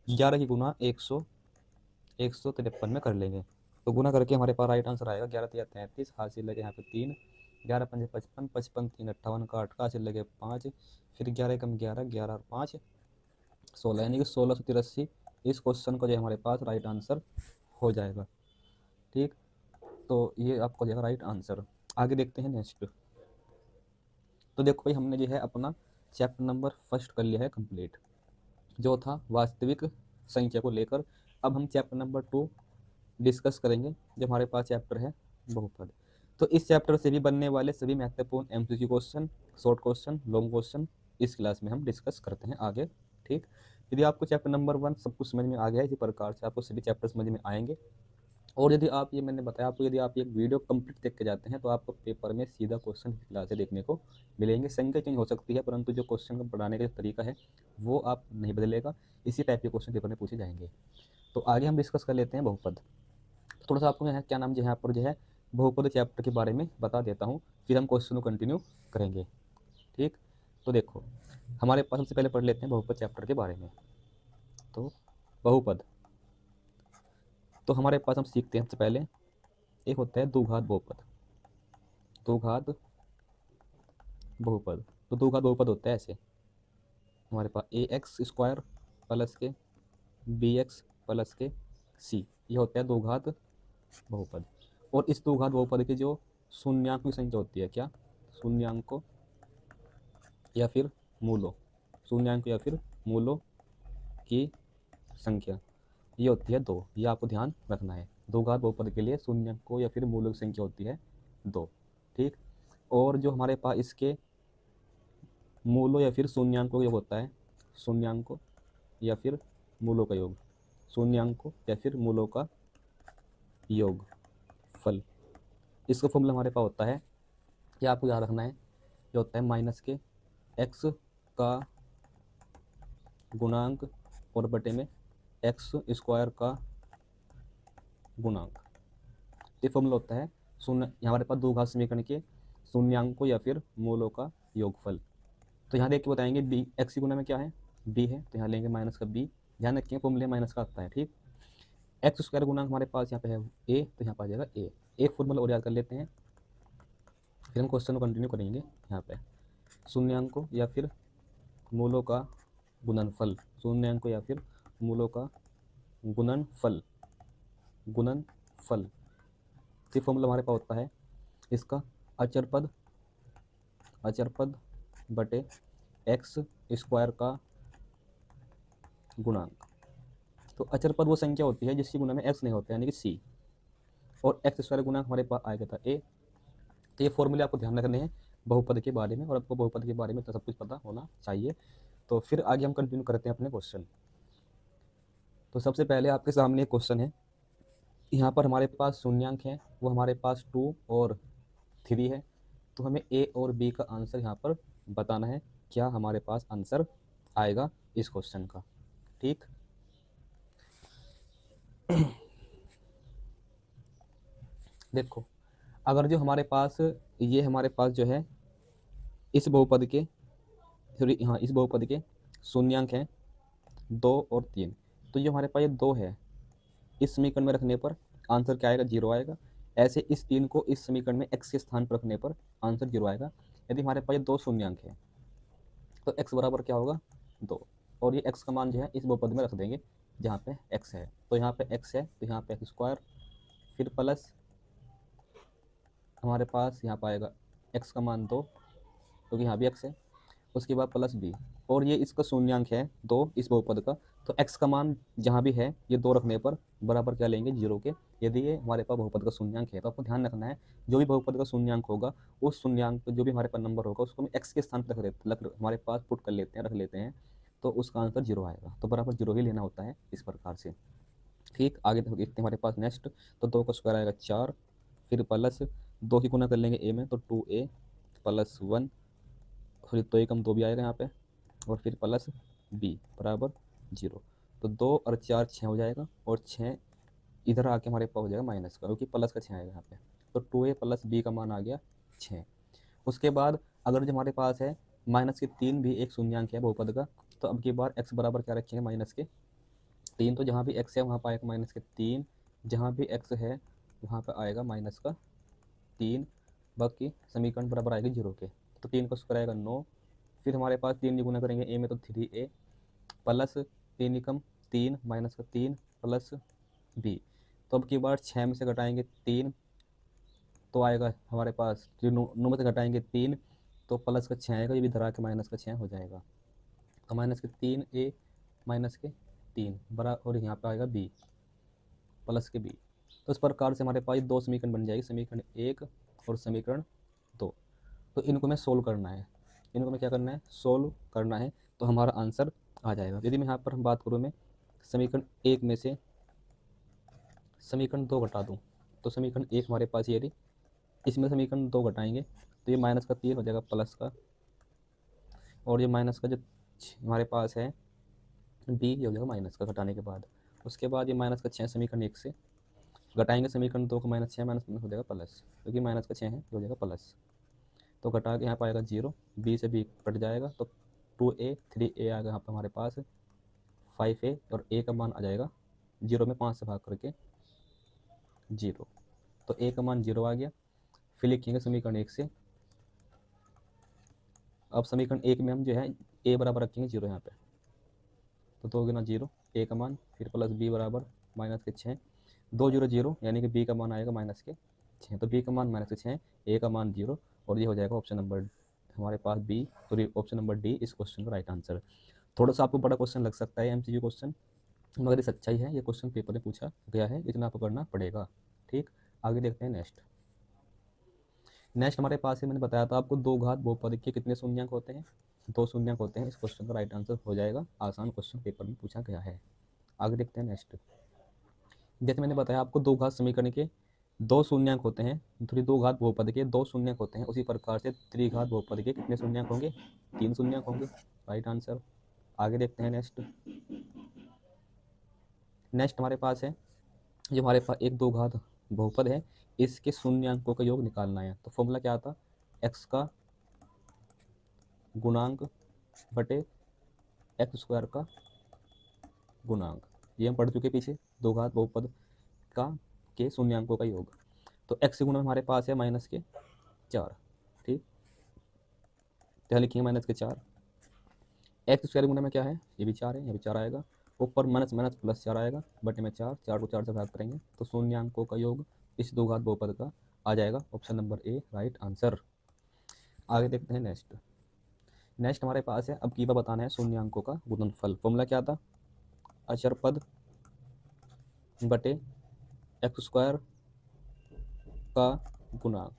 11 की गुना 153 में कर लेंगे। तो गुना करके हमारे पास राइट आंसर आएगा 11 तिया 33, हासिल लगे यहाँ पे 3, 11 पंजे 55, 55 3 58 का 8 का हासिल लगे 5, फिर 11 कम 11, 11 और 5 16, यानी कि 1683 इस क्वेश्चन का जो हमारे पास राइट आंसर हो जाएगा। ठीक, तो ये आपको जाएगा राइट आंसर। आगे देखते हैं नेक्स्ट। तो देखो भाई, हमने जो है अपना चैप्टर नंबर फर्स्ट कर लिया है कंप्लीट, जो था वास्तविक संख्या को लेकर। अब हम चैप्टर नंबर 2 डिस्कस करेंगे, जो हमारे पास चैप्टर है बहुपद। तो इस चैप्टर से भी बनने वाले सभी महत्वपूर्ण MCQ question, short question, long question इस क्लास में हम डिस्कस करते हैं आगे। ठीक, यदि आपको चैप्टर नंबर 1 सब कुछ समझ में आ गया है, इसी प्रकार से आपको सभी चैप्टर समझ में आएंगे। और यदि आप, ये मैंने बताया आपको, यदि आप ये वीडियो कंप्लीट देख के जाते हैं तो आपको पेपर में सीधा क्वेश्चन की क्लास से देखने को मिलेंगे। संख्या चेंज हो सकती है, परंतु जो क्वेश्चन का पढ़ाने का तरीका है वो आप नहीं बदलेगा, इसी टाइप के क्वेश्चन पेपर में पूछे जाएंगे। तो आगे हम डिस्कस कर लेते हैं बहुपद। थोड़ा सा आपको यहाँ क्या नाम जो है यहाँ पर जो है बहुपद चैप्टर के बारे में बता देता हूँ, फिर हम क्वेश्चन को कंटिन्यू करेंगे। ठीक, तो देखो हमारे पास सबसे पहले पढ़ लेते हैं बहुपद चैप्टर के बारे में। तो बहुपद, तो हमारे पास हम सीखते हैं सबसे पहले, एक होता है द्विघात बहुपद। द्विघात बहुपद, तो द्विघात बहुपद होता है ऐसे, हमारे पास ax² प्लस के bx प्लस के c, ये होता है द्विघात बहुपद। और इस द्विघात बहुपद के जो शून्यांकों की संख्या होती है, क्या, शून्यांकों या फिर मूलों, शून्यांकों या फिर मूलों की संख्या, ये होती है 2। ये आपको ध्यान रखना है, द्विघात बहुपद के लिए शून्यांकों या फिर मूलों की संख्या होती है 2। ठीक, और जो हमारे पास इसके मूलों या फिर शून्यांकों का योग होता है, शून्यांकों या फिर मूलों का योग, शून्यांकों या फिर मूलों का योग फल, इसका फॉर्मूला हमारे पास होता है, ये आपको याद रखना है, ये होता है माइनस के x का गुणांक और बटे में x² का गुणांक। ये फॉर्मूला होता है शून्य, हमारे पास द्विघात समीकरण के शून्यांकों या फिर मूलों का योगफल। तो यहाँ देख के बताएंगे बी, एक्स की गुना में क्या है, बी है, तो यहाँ लेंगे माइनस का बी, ध्यान रखिए फॉर्मूले माइनस का आता है। ठीक, x² गुणांक हमारे पास यहाँ पे है ए, तो यहाँ पर आ जाएगा ए। एक फॉर्मूला और याद कर लेते हैं, फिर हम क्वेश्चन को कंटिन्यू करेंगे। यहाँ पे शून्यांकों या फिर मूलों का गुणनफल, शून्यांकों या फिर मूलों का गुणनफल, गुणनफल ये फॉर्मूला हमारे पास होता है, इसका अचर पद बटे एक्स स्क्वायर का गुणांक। तो अचर पद वो संख्या होती है जिसकी गुणा में एक्स नहीं होता, यानी कि सी, और एक्स स्क्वायर गुणांक हमारे पास आएगा था ए। तो ये फॉर्मूले आपको ध्यान रखने हैं बहुपद के बारे में, और आपको बहुपद के बारे में तो सब कुछ पता होना चाहिए। तो फिर आगे हम कंटिन्यू करते हैं अपने क्वेश्चन। तो सबसे पहले आपके सामने एक क्वेश्चन है, यहाँ पर हमारे पास शून्यांक है, वो हमारे पास 2 और 3 है। तो हमें ए और बी का आंसर यहाँ पर बताना है, क्या हमारे पास आंसर आएगा इस क्वेश्चन का। ठीक, देखो, अगर जो हमारे पास ये हमारे पास जो है इस बहुपद के, सॉरी हाँ, इस बहुपद के शून्यांक हैं 2 और 3, तो जो हमारे पास ये 2 है, इस समीकरण में रखने पर आंसर क्या आएगा, 0 आएगा। ऐसे इस 3 को इस समीकरण में x के स्थान पर रखने पर आंसर 0 आएगा। यदि हमारे पास ये 2 शून्यांक है तो x बराबर क्या होगा, 2, और ये x का मान जो है इस बहुपद में रख देंगे जहाँ पे x है। तो यहाँ पे x है तो यहाँ पे एक्स स्क्वायर, फिर प्लस हमारे पास यहाँ पर आएगा x का मान 2, क्योंकि यहाँ भी x है, उसके बाद प्लस b, और ये इसका शून्यांक है 2 इस बहुपद का। तो x का मान जहाँ भी है ये 2 रखने पर बराबर क्या लेंगे, 0 के। यदि ये हमारे पास बहुपद का शून्यांक है तो आपको ध्यान रखना है, जो भी बहुपद का शून्यांक होगा उस शून्यांक पे जो भी हमारे पास नंबर होगा उसको हम x के स्थान पर हमारे पास पुट कर लेते हैं, रख लेते हैं, तो उसका आंसर 0 आएगा। तो बराबर 0 ही लेना होता है इस प्रकार से। ठीक, आगे देखते हैं हमारे पास नेक्स्ट। तो 2 का स्क्वायर आएगा 4, फिर प्लस 2 की गुना कर लेंगे a में, तो 2a प्लस 1, फिर तो एक हम 2 भी आएगा यहाँ पे, और फिर प्लस b बराबर 0। तो 2 और 4 6 हो जाएगा, और 6 इधर आके हमारे पास हो जाएगा माइनस का, क्योंकि प्लस का 6 आएगा यहाँ पे। तो 2a प्लस b का मान आ गया 6। उसके बाद अगर जो हमारे पास है माइनस के 3 भी एक शून्यांक है बहुपद का, तो अब की बार x बराबर क्या रखेंगे, माइनस के 3। तो जहाँ भी x है वहाँ पर आएगा माइनस के 3, जहाँ भी x है वहाँ पर आएगा माइनस का 3। बाकी समीकरण बराबर आएगी 0 के। तो 3 का स्क्वायर आएगा 9, फिर हमारे पास 3 गुना करेंगे a में, तो 3a प्लस 3 कम 3 माइनस का 3 प्लस b। तो अब की बार 6 में से घटाएंगे 3, तो आएगा हमारे पास 9 में से घटाएंगे 3, तो प्लस का 6 आएगा, ये भी धरा के माइनस का 6 हो जाएगा। तो माइनस के 3a माइनस के 3 बरा, और यहाँ पे आएगा b प्लस के b। तो इस प्रकार से हमारे पास 2 समीकरण बन जाएगी, समीकरण 1 और समीकरण 2। तो इनको मैं सोल्व करना है, इनको मैं क्या करना है, सोल्व करना है, तो हमारा आंसर आ जाएगा। यदि मैं यहाँ पर हम बात करूँ, मैं समीकरण 1 में से समीकरण 2 घटा दूँ, तो समीकरण 1 हमारे पास ये रही, इसमें समीकरण 2 घटाएंगे तो ये माइनस का 3 हो जाएगा प्लस का, और ये माइनस का जो हमारे पास है b ये हो जाएगा माइनस का घटाने के बाद। उसके बाद ये माइनस का 6 समीकरण 1 से घटाएंगे समीकरण 2 को, माइनस 6 माइनस हो जाएगा प्लस, क्योंकि माइनस का 6 है, ये हो जाएगा प्लस। तो घटा के यहाँ पर आएगा 0, b से b कट जाएगा, तो 2a 3a आएगा यहाँ पर हमारे पास 5a, और a का मान आ जाएगा 0 में 5 से भाग करके 0। तो a का मान 0 आ गया। फिर लिखेंगे समीकरण 1 से, अब समीकरण 1 में हम जो है a बराबर रखेंगे 0 यहाँ पे, तो 2 गुना 0 a का मान, फिर प्लस b बराबर माइनस के 6, 2 0 0, यानी कि b का मान आएगा माइनस के 6। तो b का मान माइनस के 6, a का मान 0, और ये हो जाएगा ऑप्शन नंबर हमारे पास b, तो ऑप्शन नंबर डी इस क्वेश्चन का राइट आंसर। थोड़ा सा आपको बड़ा क्वेश्चन लग सकता है एमसीक्यू क्वेश्चन, मगर ये सच्चाई है, ये क्वेश्चन पेपर में पूछा गया है, इतना आपको करना पड़ेगा। ठीक, आगे देखते हैं नेक्स्ट। नेक्स्ट हमारे पास है, मैंने बताया था आपको 2 घात बहुपद के कितने शून्यांक होते हैं, 2 शून्यांक होते हैं। इस क्वेश्चन का राइट आंसर हो जाएगा, आसान क्वेश्चन पेपर में पूछा गया है। आगे देखते हैं नेक्स्ट। जैसे मैंने बताया आपको 2 घात समीकरण के 2 शून्यांक होते हैं, 2 घात बहुपद के 2 शून्यांक होते हैं, उसी प्रकार से त्रिघात बहुपद के कितने शून्यांक होंगे, 3 शून्यांक होंगे, राइट आंसर। आगे देखते हैं नेक्स्ट। नेक्स्ट हमारे पास है, जो हमारे पास एक 2 घात बहुपद है, इसके शून्यांकों का योग निकालना है। तो फॉर्मूला क्या आता, x का गुणांक बटे एक्स स्क्वायर का गुणांक। ये हम पढ़ चुके पीछे, 2 घात बहुपद का के शून्यांकों का योग। तो x गुणा हमारे पास है माइनस के 4। ठीक, तो लिखेंगे माइनस के 4, एक्स स्क्वायर गुणा में क्या है, ये भी 4 है, ये भी 4 आएगा, ऊपर माइनस माइनस प्लस 4 आएगा, बटे में 4, 4 को 4 से भाग करेंगे तो शून्यांकों का योग इस 2 घात बहुपद का आ जाएगा, option number A right answer. आगे देखते हैं नेक्स्ट। नेक्स्ट हमारे पास है, अब की बार बताना है शून्यांकों का गुणनफल। फॉर्मूला क्या था, अचर पद बटे एक्स स्क्वायर का गुणा।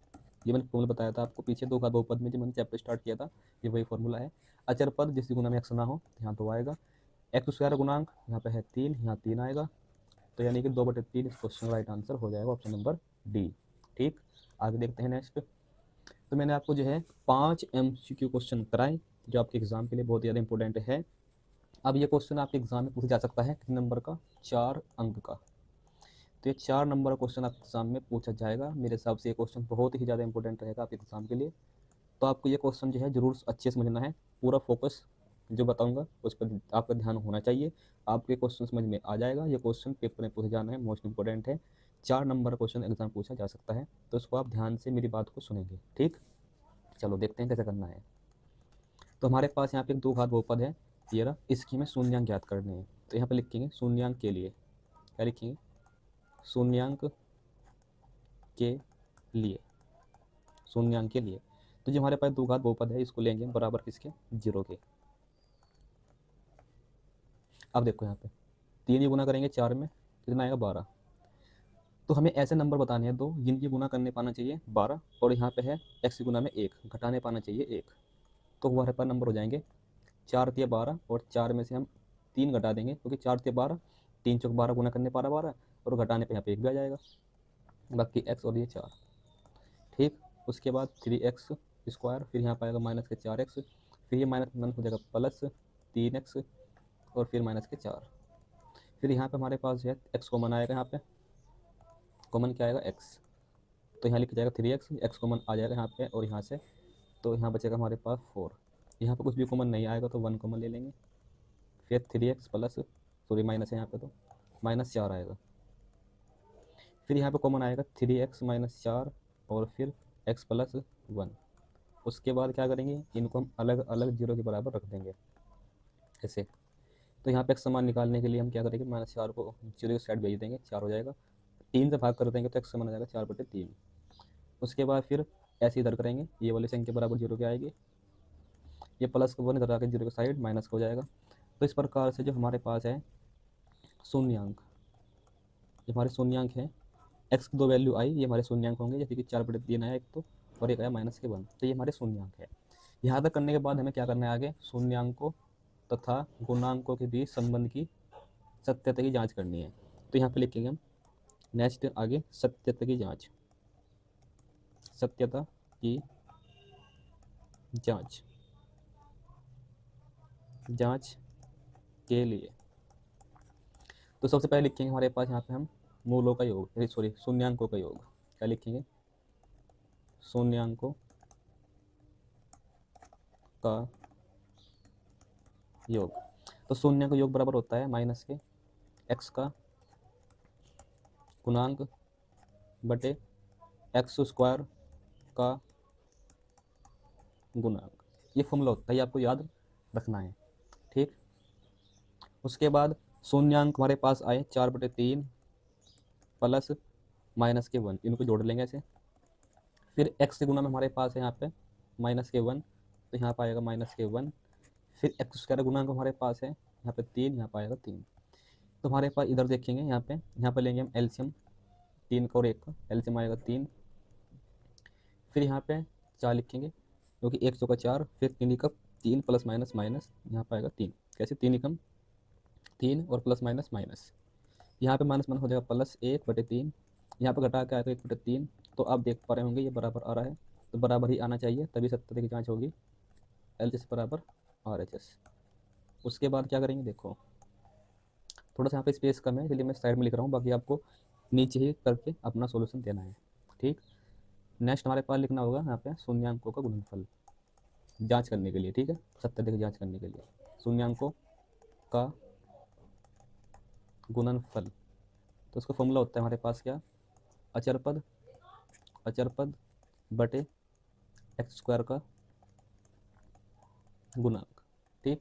ये मैंने फॉर्मूला बताया था आपको पीछे दो का बहुपद में, जब मैंने चैप्टर स्टार्ट किया था, ये वही फॉर्मूला है। अचर पद जिसकी गुणा में एक्स ना हो, यहाँ तो आएगा एक्स स्क्वायर गुणांक, यहाँ पे है 3, यहाँ 3 आएगा, तो यानी कि 2/3 इस क्वेश्चन का राइट आंसर हो जाएगा ऑप्शन नंबर डी। ठीक, आगे देखते हैं नेक्स्ट। तो मैंने आपको जो है 5 MCQ क्वेश्चन कराए जो आपके एग्जाम के लिए बहुत ज़्यादा इंपॉर्टेंट है। अब ये क्वेश्चन आपके एग्जाम में पूछा जा सकता है कितने नंबर का, 4 अंक का। तो ये 4 नंबर का क्वेश्चन आपके एग्जाम में पूछा जाएगा। मेरे हिसाब से ये क्वेश्चन बहुत ही ज़्यादा इंपॉर्टेंट रहेगा आपके एग्जाम के लिए। तो आपको ये क्वेश्चन जो है जरूर अच्छे से समझना है, पूरा फोकस जो बताऊंगा उस पर आपका ध्यान होना चाहिए, आपके क्वेश्चन समझ में आ जाएगा। ये क्वेश्चन पेपर में पूछे जाना है, मोस्ट इंपॉर्टेंट है, 4 नंबर का क्वेश्चन एग्जाम पूछा जा सकता है, तो इसको आप ध्यान से मेरी बात को सुनेंगे। ठीक, चलो देखते हैं कैसे करना है। तो हमारे पास यहाँ पे एक दो घात बहुपद है, ये रहा, इसकी हमें शून्यांक ज्ञात करने हैं। तो यहाँ पे लिखेंगे शून्यांक के लिए, क्या लिखेंगे, शून्यांक के लिए, शून्यांक के लिए। तो जो हमारे पास दो घात बहुपद है, इसको लेंगे बराबर किसके, 0 के। अब देखो यहाँ पे 3 ये गुना करेंगे 4 में, कितना आएगा 12। तो हमें ऐसे नंबर बताने हैं दो जिनकी गुना करने पाना चाहिए 12, और यहाँ पे है एक्स की गुना में 1, घटाने पाना चाहिए 1। तो हमारे पास नंबर हो जाएंगे 4 तिया 12, और 4 में से हम 3 घटा देंगे, क्योंकि 4 तिया 12, 3 चौक 12, गुना करने 12 12, और घटाने पे यहाँ पे 1 भी आ जाएगा, बाकी एक्स और ये 4। ठीक, उसके बाद 3x स्क्वायर, फिर यहाँ पाएगा माइनस के 4x, फिर ये माइनस माइनस हो जाएगा प्लस 3x, और फिर माइनस के 4। फिर यहाँ पे हमारे पास है x कॉमन आएगा, यहाँ पे कॉमन क्या आएगा x, तो यहाँ लिखा जाएगा 3x, x कॉमन आ जाएगा यहाँ पे और यहाँ से, तो यहाँ बचेगा हमारे पास 4। यहाँ पे कुछ भी कॉमन नहीं आएगा तो 1 कॉमन ले लेंगे, फिर 3x प्लस, सॉरी माइनस है यहाँ पे, तो माइनस 4 आएगा। फिर यहाँ पे कॉमन आएगा 3x माइनस 4, और फिर x प्लस 1। उसके बाद क्या करेंगे, इनको हम अलग अलग 0 के बराबर रख देंगे ऐसे। तो यहाँ पे एक समान निकालने के लिए हम क्या करेंगे, -4 को 0 की साइड भेज देंगे, 4 हो जाएगा। 3 से भाग कर देंगे तो एक समान आ जाएगा 4/3। उसके बाद फिर ऐसे इधर करेंगे, ये वाली संख्या बराबर 0 के आएगी, ये प्लस को 1 इधर आके 0 की साइड माइनस हो जाएगा। तो इस प्रकार से जो हमारे पास है शून्यांक, जो हमारे शून्यांक हैं, एक्स की दो वैल्यू आई, ये हमारे शून्यांक होंगे, जैसे कि 4/3 आया एक तो, और एक आया -1, तो ये हमारे शून्यांक है। यहाँ तक करने के बाद हमें क्या करना है, आगे शून्यांकों तथा गुणांकों के बीच संबंध की सत्यता की जांच करनी है। तो यहाँ पे लिखेंगे हम नेक्स्ट आगे सत्यता की जांच, सत्यता की जांच, जांच के लिए। तो सबसे पहले लिखेंगे हमारे पास यहाँ पे हम मूलों का योग, सॉरी शून्यांकों का योग। क्या लिखेंगे, शून्यांकों का योग। तो शून्य का योग बराबर होता है माइनस के एक्स का गुणांक बटे एक्स स्क्वायर का गुणांक। ये फॉर्मूला होता है, ये आपको याद रखना है। ठीक, उसके बाद शून्यांक हमारे पास आए 4/3 प्लस -1, इनको जोड़ लेंगे ऐसे। फिर x के गुना में हमारे पास है यहाँ पे -1, तो यहाँ पाएगा -1। फिर एक्स स्क्वायर गुणांक हमारे पास है यहाँ पे 3, यहाँ पाएगा 3। तो हमारे पास इधर देखेंगे, यहाँ पे लेंगे हम एलसीएम, 3 का और 1 का एलसीएम आएगा 3। फिर यहाँ पे 4 लिखेंगे, क्योंकि 1 चौका 4, फिर 3 एकम 3 प्लस माइनस माइनस, यहाँ पाएगा 3, कैसे 3 एकम 3 और प्लस माइनस माइनस, यहाँ पे माइनस माइनस हो जाएगा +1/3, यहाँ पे घटा के आएगा 1/3। तो आप देख पा रहे होंगे ये बराबर आ रहा है, तो बराबर ही आना चाहिए, तभी सत्यता की जांच होगी, LHS बराबर RHS। उसके बाद क्या करेंगे, देखो थोड़ा सा यहाँ पे स्पेस कम है, इसलिए मैं साइड में लिख रहा हूँ, बाकी आपको नीचे ही करके अपना सॉल्यूशन देना है। ठीक, नेक्स्ट हमारे पास लिखना होगा यहाँ पे शून्यांकों का गुणनफल जांच करने के लिए। ठीक है, सत्यता की जांच करने के लिए शून्यांकों का गुणनफल। तो उसका फॉर्मूला होता है हमारे पास क्या, अचर पद बटे एक्स स्क्वायर का गुणांक। ठीक,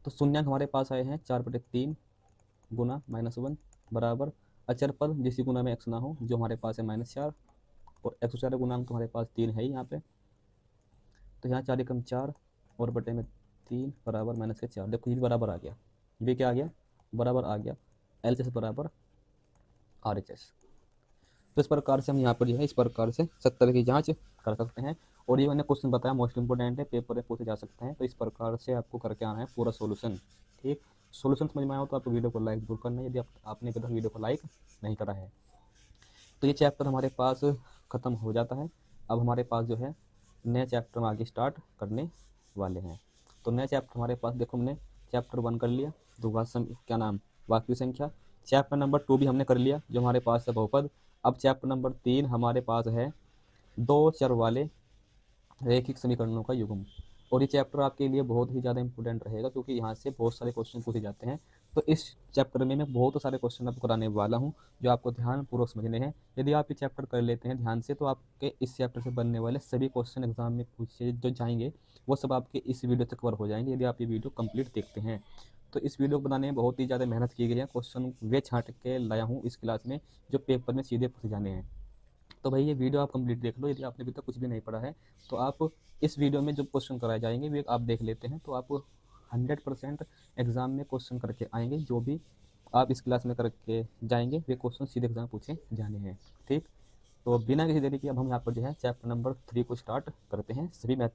तो शून्यांक हमारे पास आए हैं 4/3 गुना -1 बराबर अचर पद जिसकी गुना में एक्स ना हो, जो हमारे पास है -4, और एक्स स्क्वायर गुणांक तो हमारे पास 3 है ही यहाँ पे, तो यहाँ 4 एकम 4 और बटे में 3 बराबर माइनस के 4, देखो ये भी बराबर आ गया, ये क्या आ गया, बराबर आ गया, LHS बराबर RHS। तो इस प्रकार से हम यहाँ पर जो है इस प्रकार से 70 की जांच कर सकते हैं। और ये मैंने क्वेश्चन बताया मोस्ट इंपोर्टेंट है, पेपर में पूछे जा सकते हैं। तो इस प्रकार से आपको करके आना है पूरा सोल्यूशन। ठीक, सोल्यूशन समझ में आया हो तो आपको वीडियो को लाइक जरूर करना है, यदि आपने अभी तक वीडियो को लाइक नहीं करा है। तो ये चैप्टर हमारे पास ख़त्म हो जाता है। अब हमारे पास जो है नए चैप्टर में आगे स्टार्ट करने वाले हैं। तो नए चैप्टर हमारे पास देखो, हमने चैप्टर 1 कर लिया, द्विघात क्या नाम, वास्तविक संख्या। चैप्टर नंबर 2 भी हमने कर लिया, जो हमारे पास है बहुपद। अब चैप्टर नंबर 3 हमारे पास है दो चर वाले रैखिक समीकरणों का युग्म। और ये चैप्टर आपके लिए बहुत ही ज़्यादा इंपॉर्टेंट रहेगा, क्योंकि यहाँ से बहुत सारे क्वेश्चन पूछे जाते हैं। तो इस चैप्टर में मैं बहुत सारे क्वेश्चन आपको कराने वाला हूँ, जो आपको ध्यानपूर्वक समझने हैं। यदि आप ये चैप्टर कर लेते हैं ध्यान से, तो आपके इस चैप्टर से बनने वाले सभी क्वेश्चन एग्जाम में पूछे जो जाएंगे, वो सब आपके इस वीडियो से कवर हो जाएंगे, यदि आप ये वीडियो कंप्लीट देखते हैं। तो इस वीडियो को बनाने में बहुत ही ज़्यादा मेहनत की गई है, क्वेश्चन वे छांट के लाया हूँ इस क्लास में, जो पेपर में सीधे पूछे जाने हैं। तो भाई ये वीडियो आप कंप्लीट देख लो, यदि आपने अभी तक कुछ भी नहीं पढ़ा है तो आप इस वीडियो में जो क्वेश्चन कराए जाएंगे वे आप देख लेते हैं, तो आप 100% एग्ज़ाम में क्वेश्चन करके आएंगे। जो भी आप इस क्लास में करके जाएंगे वे क्वेश्चन सीधे एग्जाम पूछे जाने हैं। ठीक, तो बिना किसी देरी के अब हम यहाँ पर जो है चैप्टर नंबर 3 को स्टार्ट करते हैं। सभी मैथ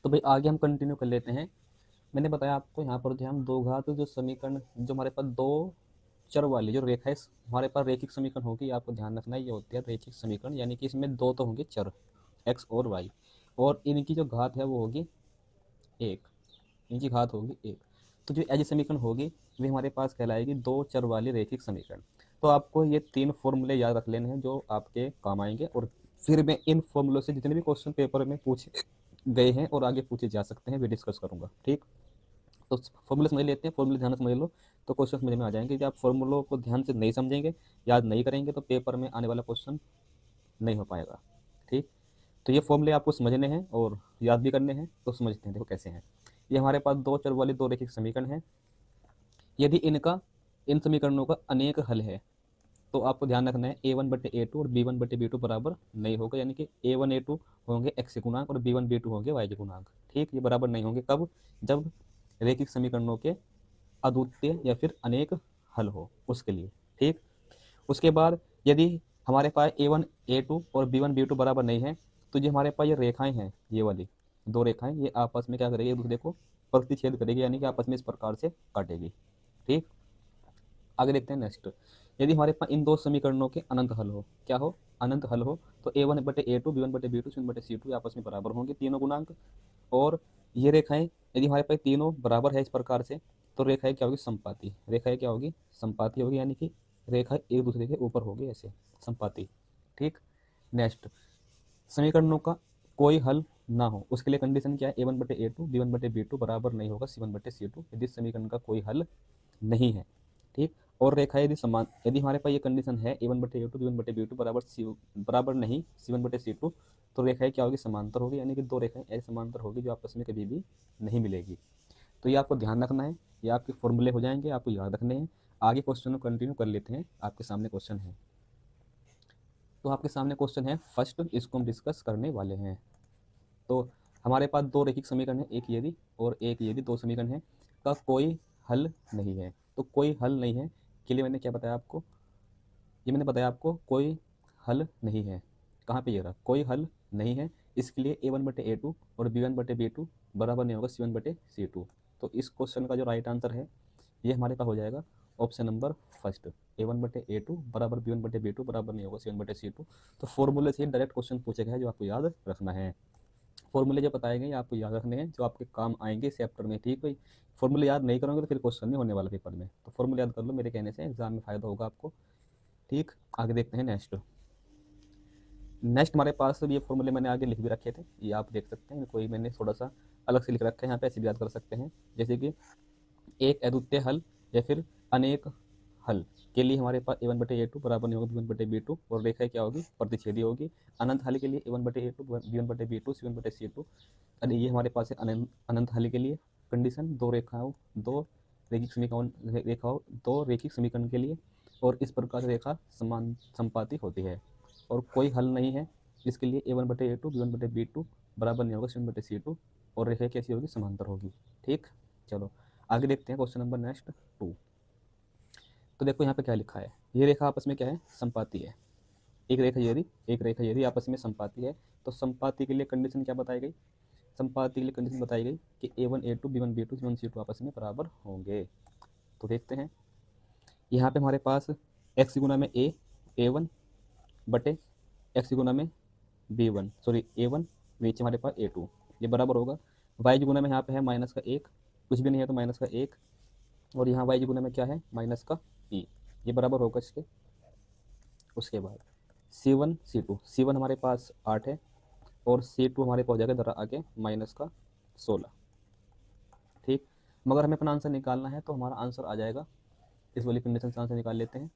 तो भाई आगे हम कंटिन्यू कर लेते हैं। मैंने बताया आपको यहाँ पर जो हम दो घात जो समीकरण, जो हमारे पास दो चर वाली जो रेखा है, हमारे पास रैखिक समीकरण होगी, आपको ध्यान रखना है ये होती है रैखिक समीकरण, यानी कि इसमें दो तो होंगे चर x और y, और इनकी जो घात है वो होगी 1, इनकी घात होगी 1। तो जो ऐसी समीकरण होगी वे हमारे पास कहलाएगी दो चर वाली रैखिक समीकरण। तो आपको ये 3 फॉर्मूले याद रख लेने हैं जो आपके काम आएंगे, और फिर मैं इन फॉर्मूलों से जितने भी क्वेश्चन पेपर में पूछे गए हैं और आगे पूछे जा सकते हैं वे डिस्कस करूंगा। ठीक, तो फॉर्मूले समझ लेते हैं, फॉर्मूले ध्यान से समझ लो तो क्वेश्चन समझ में आ जाएंगे। जब आप फॉर्मूलों को ध्यान से नहीं समझेंगे, याद नहीं करेंगे, तो पेपर में आने वाला क्वेश्चन नहीं हो पाएगा। ठीक, तो ये फॉर्मूले आपको समझने हैं और याद भी करने हैं। तो समझते हैं, देखो कैसे हैं। ये हमारे पास दो चर वाली दो रैखिक समीकरण है। यदि इन समीकरणों का अनेक हल है, तो आपको ध्यान रखना है a1/a2 और b1/b2 बराबर नहीं होगा, यानी कि a1 a2 होंगे x के गुणांक और b1 b2 होंगे y के गुणांक। ठीक, ये बराबर नहीं होंगे कब, जब रैखिक समीकरणों के अद्वितीय या फिर अनेक हल हो उसके लिए। ठीक, उसके बाद यदि हमारे पास a1 a2 और b1 b2 बराबर नहीं है, तो जो हमारे पास ये रेखाएं हैं, ये वाली दो रेखाएं, ये आपस में क्या करेगी, एक दूसरे को प्रतिच्छेद करेगी, यानी कि आपस में इस प्रकार से काटेगी। ठीक, आगे देखते हैं नेक्स्ट। यदि हमारे पास इन दो समीकरणों के अनंत हल हो, क्या हो, अनंत हल हो, तो a1/a2 b1/b2 c1/c2 आपस में बराबर होंगे तीनों गुणांक। और ये रेखाएं यदि हमारे पास तीनों बराबर है इस प्रकार से, तो रेखाएं क्या होगी, समपाती। रेखाएं क्या होगी, समपाती होगी, यानी कि रेखा एक दूसरे के ऊपर होगी ऐसे, समपाती। ठीक, नेक्स्ट, समीकरणों का कोई हल ना हो, उसके लिए कंडीशन क्या है, a1/a2 b1/b2 बराबर नहीं होगा c1/c2, यदि समीकरण का कोई हल नहीं है। ठीक, और रेखा यदि समान, यदि हमारे पास ये कंडीशन है a1/a2 b1/b2 बराबर नहीं c1/c2, तो रेखाएं क्या होगी, समांतर होगी, यानी कि दो रेखाएं ऐसी समांतर होगी जो आपस में कभी भी नहीं मिलेगी। तो ये आपको ध्यान रखना है, ये आपके फॉर्मूले हो जाएंगे, आपको याद रखने हैं। आगे क्वेश्चन को कंटिन्यू कर लेते हैं। आपके सामने क्वेश्चन है, तो आपके सामने क्वेश्चन है फर्स्ट, इसको हम डिस्कस करने वाले हैं। तो हमारे पास दो रैखिक समीकरण है, एक यदि और एक यदि, दो समीकरण है का कोई हल नहीं है। तो कोई हल नहीं है के लिए मैंने क्या बताया आपको, ये मैंने बताया आपको कोई हल नहीं है। कहाँ पे ये रहा, कोई हल नहीं है, इसके लिए a1/a2 और b1/b2 बराबर नहीं होगा c1/c2। तो इस क्वेश्चन का जो राइट आंसर है ये हमारे पास हो जाएगा ऑप्शन नंबर फर्स्ट, a1/a2 बराबर b1/b2 बराबर नहीं होगा c1/c2। तो फॉर्मूले से डायरेक्ट क्वेश्चन पूछे गए हैं जो आपको याद रखना है। फॉर्मूले जो बताए गए आपको याद रखने हैं, जो आपके काम आएंगे इस चैप्टर में। ठीक भाई, फॉर्मूले याद नहीं करोगे तो फिर क्वेश्चन नहीं होने वाला पेपर में, तो फॉर्मूले याद कर लो, मेरे कहने से एग्जाम में फायदा होगा आपको। ठीक, आगे देखते हैं नेक्स्ट। नेक्स्ट हमारे पास ये फॉर्मूले मैंने आगे लिख भी रखे थे, ये आप देख सकते हैं, कोई मैंने थोड़ा सा अलग से लिख रखा है यहाँ पे, ऐसे भी याद कर सकते हैं। जैसे कि एक अद्वितीय हल या फिर अनेक हल के लिए हमारे पास a1/a2 बराबर नहीं होगा b1/b2 और रेखा क्या होगी, प्रतिच्छेदी होगी। अनंत हल के लिए a1/a2 b1/b2 c1/c2। अरे ये हमारे पास है अनंत हल के लिए कंडीशन, दो रेखिक समीकरण के लिए, और इस प्रकार से रेखा समान संपाती होती है। और कोई हल नहीं है जिसके लिए a1/a2 b1/b2 बराबर नहीं होगा c1/c2 और रेखा कैसी होगी, समांतर होगी। ठीक, चलो आगे देखते हैं क्वेश्चन नंबर नेक्स्ट 2। तो देखो यहाँ पे क्या लिखा है, ये रेखा आपस में क्या है, संपाती है। एक रेखा यदि आपस में संपाती है तो संपाती के लिए कंडीशन क्या बताई गई, संपाती के लिए कंडीशन बताई गई कि a1a2 b1b2 c1c2 आपस में बराबर होंगे। तो देखते हैं यहाँ पे हमारे पास x गुना में a1 बटे x गुना में b1 सॉरी a1 नीचे हमारे पास a2, ये बराबर होगा y गुना में यहाँ पे है माइनस का 1, कुछ भी नहीं है तो माइनस का 1, और यहाँ y गुना में क्या है, माइनस का e, ये बराबर होगा इसके। उसके बाद c1 हमारे पास 8 है और c2 हमारे पास हो जाएगा जरा आगे माइनस का 16। ठीक, मगर हमें अपना आंसर निकालना है तो हमारा आंसर आ जाएगा, इस वाली कंडीशन से आंसर निकाल लेते हैं,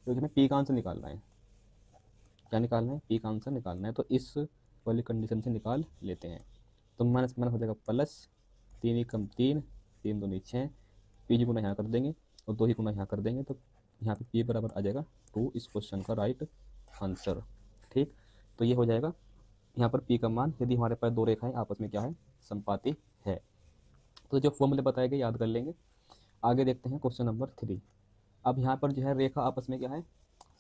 क्योंकि हमें पी का आंसर निकालना है। क्या निकालना है, पी का आंसर निकालना है, तो इस वाली कंडीशन से निकाल लेते हैं। तो माइनस माइनस हो जाएगा प्लस, 3 ही कम 3, 3 दूनी 6, पी जी गुना यहाँ कर देंगे और 2 ही गुना यहाँ कर देंगे, तो यहाँ पे पी बराबर आ जाएगा 2, इस क्वेश्चन का राइट आंसर। ठीक, तो ये हो जाएगा यहाँ पर पी का मान, यदि हमारे पास दो रेखाएं आपस में क्या है, संपाती है। तो जो फॉर्मूले बताए गए याद कर लेंगे। आगे देखते हैं क्वेश्चन नंबर 3। अब यहाँ पर जो है रेखा आपस में क्या है,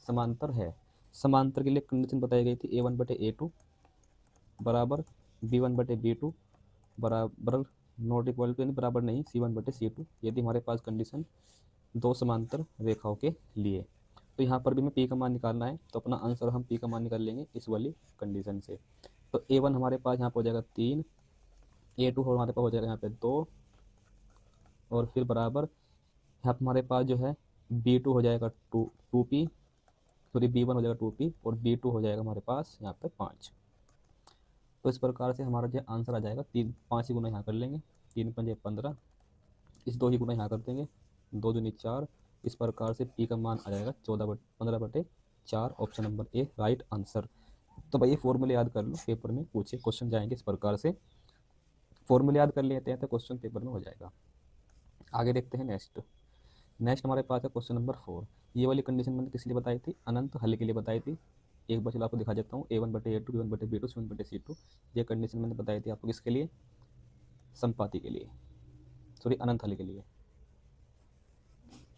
समांतर है। समांतर के लिए कंडीशन बताई गई थी a1/a2 बराबर b1/b2 बराबर नॉट इक्वल टू, यानी बराबर नहीं, c1/c2, यदि हमारे पास कंडीशन दो समांतर रेखाओं के लिए। तो यहाँ पर भी हमें p का मान निकालना है, तो अपना आंसर हम p का मान निकाल लेंगे इस वाली कंडीशन से। तो a1 हमारे पास यहाँ पर हो जाएगा 3, a2 हमारे पास हो जाएगा यहाँ पे 2, और फिर बराबर यहाँ पर हमारे पास जो है b2 हो जाएगा 2p, सॉरी b1 हो जाएगा 2p और b2 हो जाएगा हमारे पास यहाँ पे 5। तो इस प्रकार से हमारा जो आंसर आ जाएगा, 5 ही गुना यहाँ कर लेंगे, 3 पंजे 15, इस 2 ही गुना यहाँ कर देंगे, 2 दूनी 4, इस प्रकार से पी का मान आ जाएगा 15/4, option number A right answer. तो भाई ये फॉर्मूले याद कर लो, पेपर में पूछे क्वेश्चन जाएंगे इस प्रकार से, फॉर्मूले याद कर लेते हैं तो क्वेश्चन पेपर में हो जाएगा। आगे देखते हैं नेक्स्ट हमारे पास है क्वेश्चन नंबर 4। ये वाली कंडीशन मैंने किस लिए बताई थी, अनंत हल के लिए बताई थी। एक बार चलो आपको दिखा देता हूँ, a1/a2 b1/b2 c1/c2, ये कंडीशन मैंने बताई थी आपको किसके लिए, संपाती के लिए, सॉरी अनंत हल के लिए,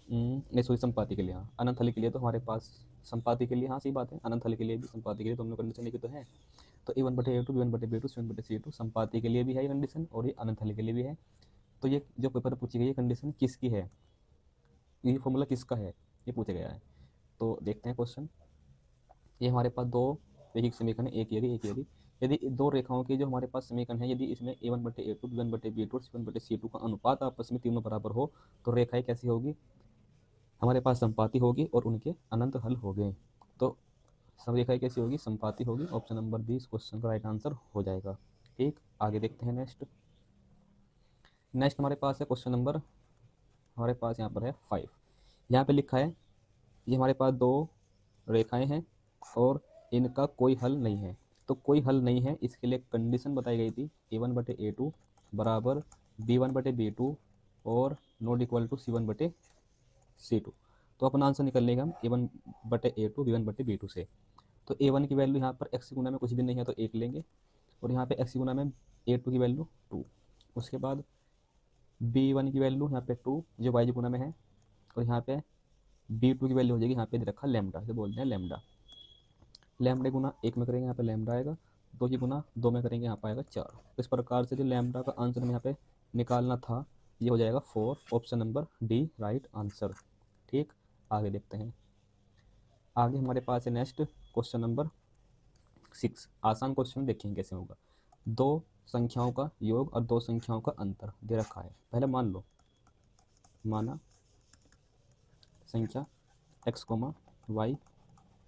नहीं सॉरी संपाती के लिए, हाँ अनंत हल के लिए तो हमारे पास, संपाती के लिए हाँ सही बात है, अनंत हल के लिए भी संपाती के लिए तो हमने कंडीशन लिखी तो है। तो a1/a2 b1/b2 c1/c2 संपाती के लिए भी है कंडीशन और ये अनंत हल के लिए भी है। तो ये जो पेपर पूछी गई है कंडीशन किसकी है, ये फॉर्मूला किसका है, ये पूछा गया है। तो देखते हैं क्वेश्चन। ये हमारे पास दो रैखिक समीकरण है, एक यदि दो रेखाओं के जो हमारे पास समीकरण है, यदि इसमें a1/a2 b1/b2 c1/c2 का अनुपात आपस में तीनों बराबर हो तो रेखाएं कैसी होगी, हमारे पास संपाती होगी और उनके अनंत हल हो गए। तो सब रेखाएं कैसी होगी, संपाती होगी, ऑप्शन नंबर 20 क्वेश्चन का राइट आंसर हो जाएगा। ठीक, आगे देखते हैं नेक्स्ट हमारे पास है क्वेश्चन नंबर, हमारे पास यहाँ पर है 5। यहाँ पे लिखा है ये हमारे पास दो रेखाएं हैं और इनका कोई हल नहीं है। तो कोई हल नहीं है, इसके लिए कंडीशन बताई गई थी a1/a2 बराबर b1/b2 और नॉट इक्वल टू c1/c2। तो अपना आंसर निकल लेगा हम a1/a2 b1/b2 से। तो a1 की वैल्यू यहाँ पर x गुना में कुछ भी नहीं है तो 1 लेंगे, और यहाँ पे x गुना में a2 की वैल्यू 2, उसके बाद b1 की वैल्यू यहाँ पे 2 जो y गुना में है, और यहाँ पे b2 की वैल्यू हो जाएगी, यहाँ पे दे रखा लैम्डा, जो बोलते हैं लैम्डा। लैम्डा गुना 1 में करेंगे यहाँ पे लैम्डा आएगा, 2 की गुना 2 में करेंगे यहाँ पर आएगा 4। इस प्रकार से जो लैम्डा का आंसर हमें यहाँ पे निकालना था ये हो जाएगा 4, option number D right answer. ठीक, आगे देखते हैं। आगे हमारे पास है नेक्स्ट क्वेश्चन नंबर 6। आसान क्वेश्चन देखेंगे कैसे होगा। दो संख्याओं का योग और दो संख्याओं का अंतर दे रखा है। पहले मान लो, माना संख्या x, y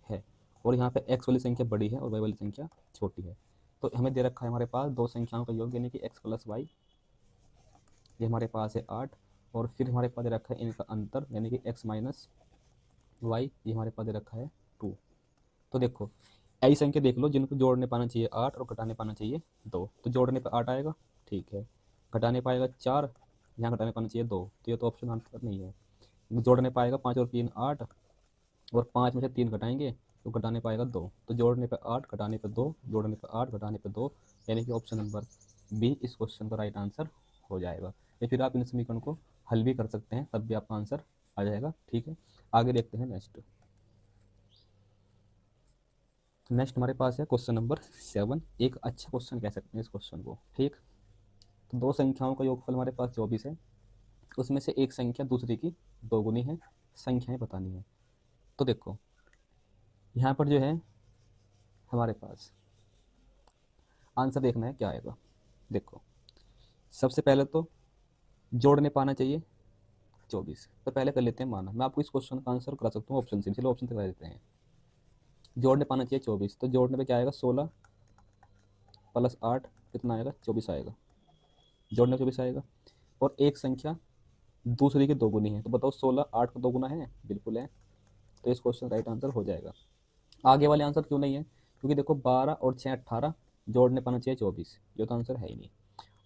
है और यहाँ पे x वाली संख्या बड़ी है और y वाली संख्या छोटी है। तो हमें दे रखा है हमारे पास दो संख्याओं का योग यानी कि x प्लस y, ये हमारे पास है 8, और फिर हमारे पास दे रखा है इनका अंतर यानी कि x माइनस वाई ये हमारे पास दे रखा है 2। तो देखो ऐसी संख्या देख लो जिनको जोड़ने पाना चाहिए 8 और घटाने पाना चाहिए 2, तो जोड़ने पर 8 आएगा, ठीक है। घटाने पाएगा 4, यहाँ घटाने पाना चाहिए 2, तो ये तो ऑप्शन आंसर नहीं है। जोड़ने पाएगा 5 और 3 8, और 5 में से 3 घटाएंगे तो घटाने पाएगा 2, तो जोड़ने पर 8 घटाने पर 2, जोड़ने पर 8 घटाने पर 2, यानी कि ऑप्शन नंबर बी इस क्वेश्चन का राइट आंसर हो जाएगा। या फिर आप इन समीकरण को हल भी कर सकते हैं, तब भी आपका आंसर आ जाएगा, ठीक है। आगे देखते हैं नेक्स्ट। नेक्स्ट हमारे पास है क्वेश्चन नंबर 7। एक अच्छा क्वेश्चन कह सकते हैं इस क्वेश्चन को, ठीक। तो दो संख्याओं का योगफल हमारे पास 24 है, उसमें से एक संख्या दूसरी की दोगुनी है, संख्याएं बतानी है। तो देखो यहाँ पर जो है हमारे पास आंसर देखना है क्या आएगा। देखो सबसे पहले तो जोड़ने पाना चाहिए 24, तो पहले कर लेते हैं माना। मैं आपको इस क्वेश्चन का आंसर करा सकता हूँ ऑप्शन से, चलो ऑप्शन से करा देते हैं। जोड़ने पाना चाहिए 24, तो जोड़ने पे क्या आएगा 16 प्लस 8 कितना आएगा 24 आएगा, जोड़ने 24 आएगा। और एक संख्या दूसरी की दोगुनी है, तो बताओ 16 8 का दोगुना है, बिल्कुल है, तो इस क्वेश्चन राइट आंसर हो जाएगा। आगे वाले आंसर क्यों नहीं है, क्योंकि देखो 12 और 6 18, जोड़ने पाना चाहिए 24, ये तो आंसर है ही नहीं।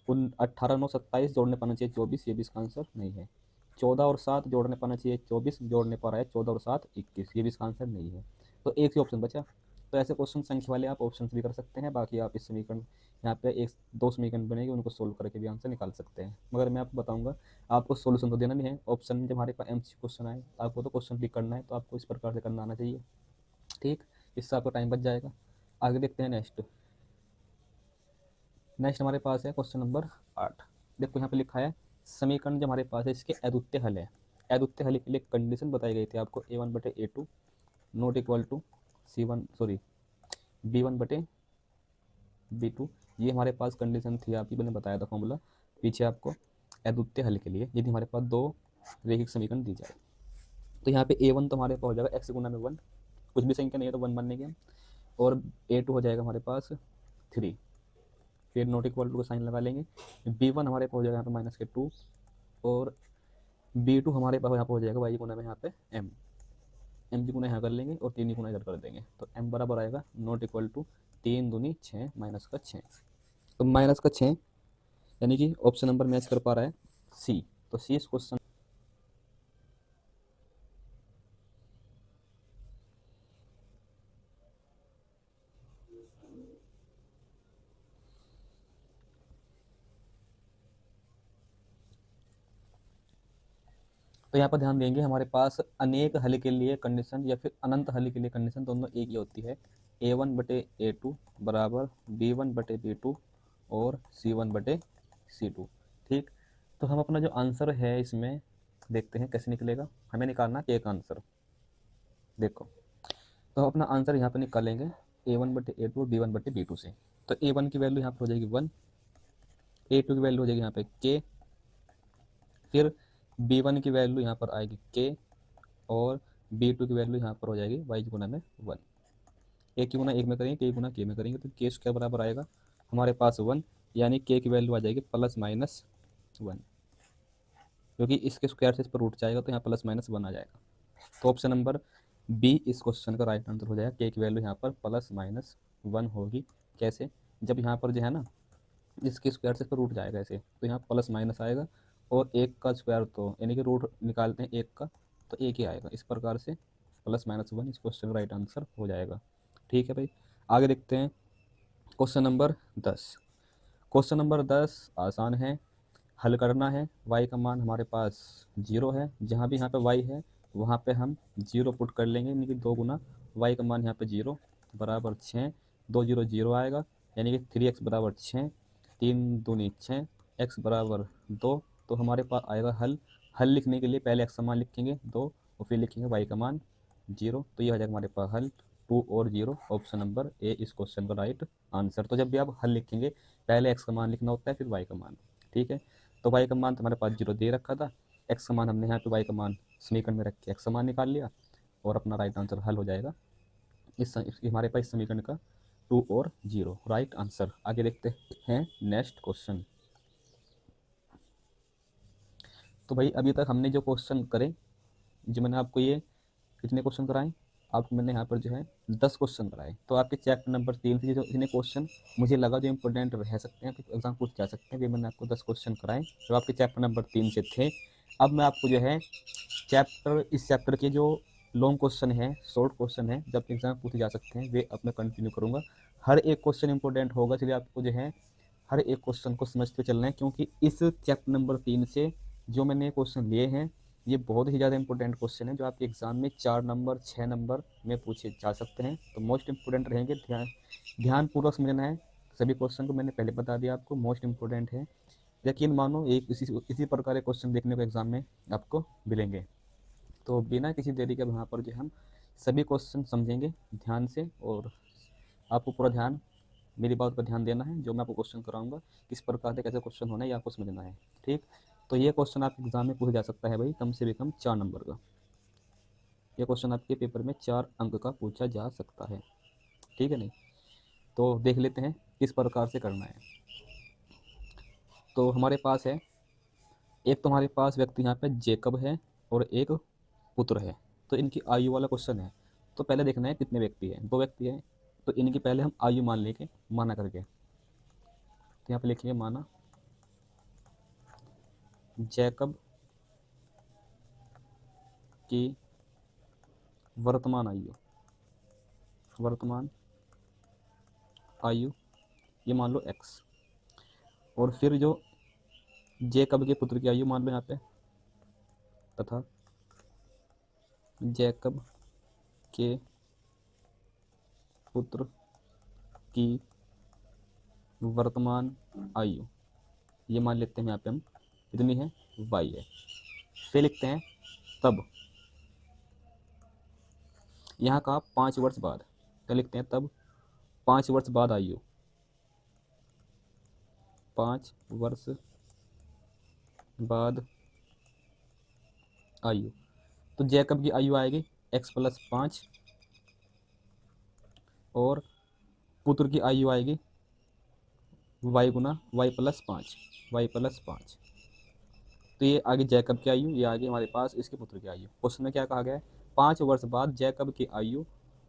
उन 18 9 27, जोड़ने पाना चाहिए 24, ये भी इसका आंसर नहीं है। 14 और 7 जोड़ने पाना चाहिए 24, जोड़ने पर आया 14 और 7 21, ये भी इसका आंसर नहीं है। तो एक ही ऑप्शन बचा। तो ऐसे क्वेश्चन संख्या वाले आप ऑप्शन भी कर सकते हैं, बाकी आप इस समीकरण यहाँ पे एक दो समीकरण बनेगी, उनको सोल्व करके भी आंसर निकाल सकते हैं। मगर मैं आपको बताऊंगा, आपको सोल्यूशन तो देना नहीं है। ऑप्शन जब हमारे पास एमसी क्वेश्चन आए तो आपको तो क्वेश्चन भी करना है, तो आपको इस प्रकार से करना आना चाहिए, ठीक। इससे आपका टाइम बच जाएगा। आगे देखते हैं नेक्स्ट। नेक्स्ट हमारे पास है क्वेश्चन नंबर 8। देखो यहाँ पे लिखा है समीकरण जो हमारे पास है इसके अद्वितीय हल है। अद्वितीय हल के लिए कंडीशन बताई गई थी आपको a1/a2 not equal to c1 sorry b1/b2। ये हमारे पास कंडीशन थी, आपकी मैंने बताया था फॉर्मूला पीछे आपको। अद्वितीय हल के लिए यदि हमारे पास दो रेखिक समीकरण दी जाए, तो यहाँ पे a1 तो हमारे पास हो जाएगा x गुना में 1, कुछ भी संख्या नहीं है तो 1 मानेंगे हम। और a2 हो जाएगा हमारे पास 3, फिर नॉट इक्वल टू का साइन लगा लेंगे। b1 हमारे पास हो जाएगा यहाँ पे माइनस के 2, और b2 हमारे पास यहाँ पे हो जाएगा y गुना में यहाँ पे m की गुना यहाँ कर लेंगे और 3 की गुना इधर कर देंगे, तो m बराबर आएगा नॉट इक्वल टू 3 दूनी 6 माइनस का 6। तो माइनस का 6 यानी कि ऑप्शन नंबर मैच कर पा रहा है सी, तो सी इस क्वेश्चन। तो यहाँ पर ध्यान देंगे हमारे पास अनेक हल के लिए कंडीशन या फिर अनंत हल के लिए कंडीशन दोनों एक ही होती है। a1/a2 बराबर b1/b2 और c1/c2, ठीक। तो हम अपना जो आंसर है इसमें देखते हैं कैसे निकलेगा। हमें निकालना के का आंसर। देखो तो हम अपना आंसर यहाँ पर निकालेंगे a1/a2 और b1/b2 से। तो a1 की वैल्यू यहाँ पर हो जाएगी 1, a2 की वैल्यू हो जाएगी यहाँ पे k, फिर b1 की वैल्यू यहाँ पर आएगी k, और b2 की वैल्यू यहाँ पर हो जाएगी y की गुना में 1। a की गुना 1 में करेंगे, k गुना k में करेंगे, तो k स्क्वायर बराबर आएगा हमारे पास 1, यानी k की वैल्यू आ जाएगी +-1, क्योंकि इसके स्क्वायर से इस पर रूट जाएगा तो यहाँ +-1 आ जाएगा। तो ऑप्शन नंबर बी इस क्वेश्चन का राइट आंसर हो जाएगा। k की वैल्यू यहाँ पर +-1 होगी। कैसे, जब यहाँ पर जो है ना इसके स्क्वायर से इस पर रूट जाएगा ऐसे, तो यहाँ +- आएगा, और एक का स्क्वायर तो यानी कि रूट निकालते हैं एक का, तो एक ही आएगा। इस प्रकार से +-1 इस क्वेश्चन का राइट आंसर हो जाएगा, ठीक है भाई। आगे देखते हैं क्वेश्चन नंबर 10। क्वेश्चन नंबर 10 आसान है, हल करना है। y का मान हमारे पास 0 है, जहाँ भी यहाँ पे y है वहाँ पे हम 0 पुट कर लेंगे, यानी कि 2 गुना y का मान यहाँ पे 0 बराबर 6, 2 0 0 आएगा, यानी कि 3x बराबर 6, 3 दूनी 6, x बराबर 2। तो हमारे पास आएगा हल। हल लिखने के लिए पहले x का मान लिखेंगे 2 और फिर लिखेंगे y का मान 0, तो ये आ जाएगा हमारे पास हल 2 और 0, ऑप्शन नंबर ए इस क्वेश्चन का राइट आंसर। तो जब भी आप हल लिखेंगे पहले x का मान लिखना होता है, फिर y का मान, ठीक है। तो y का मान तो हमारे पास 0 दे रखा था, x का मान हमने यहाँ पे y का मान समीकरण में रख के x का मान निकाल लिया, और अपना राइट आंसर हल हो जाएगा हमारे पास इस समीकरण का 2 और 0 राइट आंसर। आगे देखते हैं नेक्स्ट क्वेश्चन। तो भाई अभी तक हमने जो क्वेश्चन करे, जो मैंने आपको ये कितने क्वेश्चन कराएं? आपको मैंने यहाँ पर जो है 10 क्वेश्चन कराए। तो आपके चैप्टर नंबर 3 से जो इतने क्वेश्चन मुझे लगा जो इंपॉर्टेंट रह सकते हैं, तो एग्जाम पूछ जा सकते हैं, वे मैंने आपको 10 क्वेश्चन कराए जो आपके चैप्टर नंबर 3 से थे। अब मैं आपको जो है इस चैप्टर के जो लॉन्ग क्वेश्चन है, शॉर्ट क्वेश्चन है, जब एग्जाम पूछे जा सकते हैं, वे अब मैं कंटिन्यू करूँगा। हर एक क्वेश्चन इंपॉर्टेंट होगा, इसलिए आपको जो है हर एक क्वेश्चन को समझते चलना है, क्योंकि इस चैप्टर नंबर 3 से जो मैंने क्वेश्चन लिए हैं ये बहुत ही ज़्यादा इंपॉर्टेंट क्वेश्चन है, जो आपके एग्जाम में 4 नंबर 6 नंबर में पूछे जा सकते हैं। तो मोस्ट इंपॉर्टेंट रहेंगे, ध्यानपूर्वक समझना है। सभी क्वेश्चन को मैंने पहले बता दिया आपको, मोस्ट इंपॉर्टेंट है। यकीन मानो एक इसी प्रकार के क्वेश्चन देखने को एग्जाम में आपको मिलेंगे। तो बिना किसी देरी के यहाँ पर जो हम सभी क्वेश्चन समझेंगे ध्यान से, और आपको पूरा ध्यान मेरी बात पर ध्यान देना है। जो मैं आपको क्वेश्चन कराऊंगा किस प्रकार से कैसे क्वेश्चन होना है ये आपको समझना है, ठीक। तो ये क्वेश्चन आपके एग्जाम में पूछा जा सकता है भाई, कम से भी कम 4 नंबर का। ये क्वेश्चन आपके पेपर में 4 अंक का पूछा जा सकता है, ठीक है नहीं। तो देख लेते हैं किस प्रकार से करना है। तो हमारे पास है एक, तो हमारे पास व्यक्ति यहाँ पे जेकब है और एक पुत्र है। तो इनकी आयु वाला क्वेश्चन है। तो पहले देखना है कितने व्यक्ति हैं, 2 व्यक्ति हैं। तो इनकी पहले हम आयु मान लेंगे, माना करके। तो यहाँ पे लिखेंगे माना जैकब की वर्तमान आयु ये मान लो x, और फिर जो जैकब के पुत्र की आयु मान लो यहाँ पे, तथा जैकब के पुत्र की वर्तमान आयु ये मान लेते हैं यहाँ पे हम कितनी है, y है। फिर लिखते हैं तब, यहाँ का 5 वर्ष बाद, क्या लिखते हैं तब 5 वर्ष बाद आयु, 5 वर्ष बाद आयु। तो जैकब की आयु आएगी x + 5, और पुत्र की आयु आएगी y गुना y + 5। तो ये आगे जैकब की आयु, ये आगे हमारे पास इसके पुत्र की आयु। क्वेश्चन में क्या कहा गया है, 5 वर्ष बाद जैकब की आयु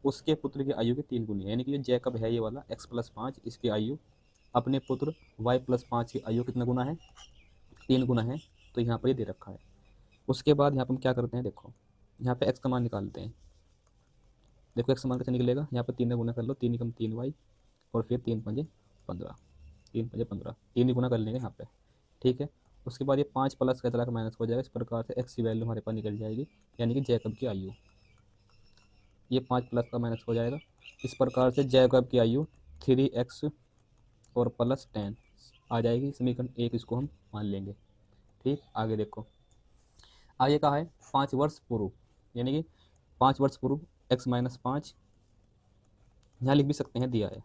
उसके पुत्र की आयु के 3 गुनी है। यानी कि जो जैकब है ये वाला x + 5, इसकी आयु अपने पुत्र y + 5 की आयु कितना गुना है, 3 गुना है। तो यहाँ पर ये दे रखा है। उसके बाद यहाँ पर हम क्या करते हैं, देखो यहाँ पे x का मान निकालते हैं। देखो x का मान कैसे निकलेगा, यहाँ पर 3 का गुना कर लो, 3 × 3y, और फिर 3 × 5 = 15, 3 × 5 = 15, 3 ही गुना कर लेंगे यहाँ पे, ठीक है। उसके बाद ये 5 प्लस का तरह का माइनस हो जाएगा। इस प्रकार से x की वैल्यू हमारे पास निकल जाएगी, यानी कि जैकब की आयु, ये 5 प्लस का माइनस हो जाएगा। इस प्रकार से जैकब की आयु 3x और +10 आ जाएगी। समीकरण 1 इसको हम मान लेंगे, ठीक। आगे देखो, आगे कहा है 5 वर्ष पूर्व, यानी कि 5 वर्ष पूर्व x - 5, यहाँ लिख भी सकते हैं दिया है,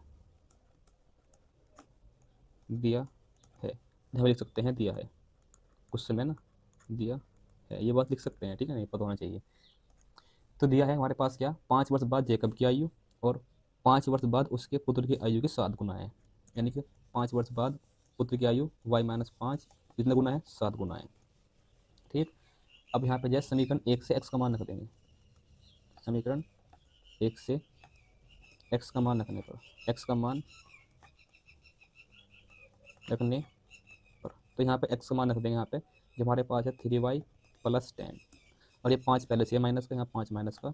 यहाँ लिख सकते हैं दिया है, क्वेश्चन में ना दिया है, ये बात लिख सकते हैं, ठीक है, नहीं पता होना चाहिए। तो दिया है हमारे पास क्या, 5 वर्ष बाद जैकब की आयु और 5 वर्ष बाद उसके पुत्र की आयु के 7 गुना है। यानी कि 5 वर्ष बाद पुत्र की आयु y - 5 कितना गुना है, 7 गुना है, ठीक। अब यहाँ पे जैसे समीकरण 1 से x का मान रख देंगे, समीकरण 1 से x का मान रखने पर, x का मान रखने पर, तो यहाँ पे x का मान रख देंगे। यहाँ पे जो हमारे पास है 3y + 10, और ये 5 पहले से माइनस का, यहाँ 5 माइनस का,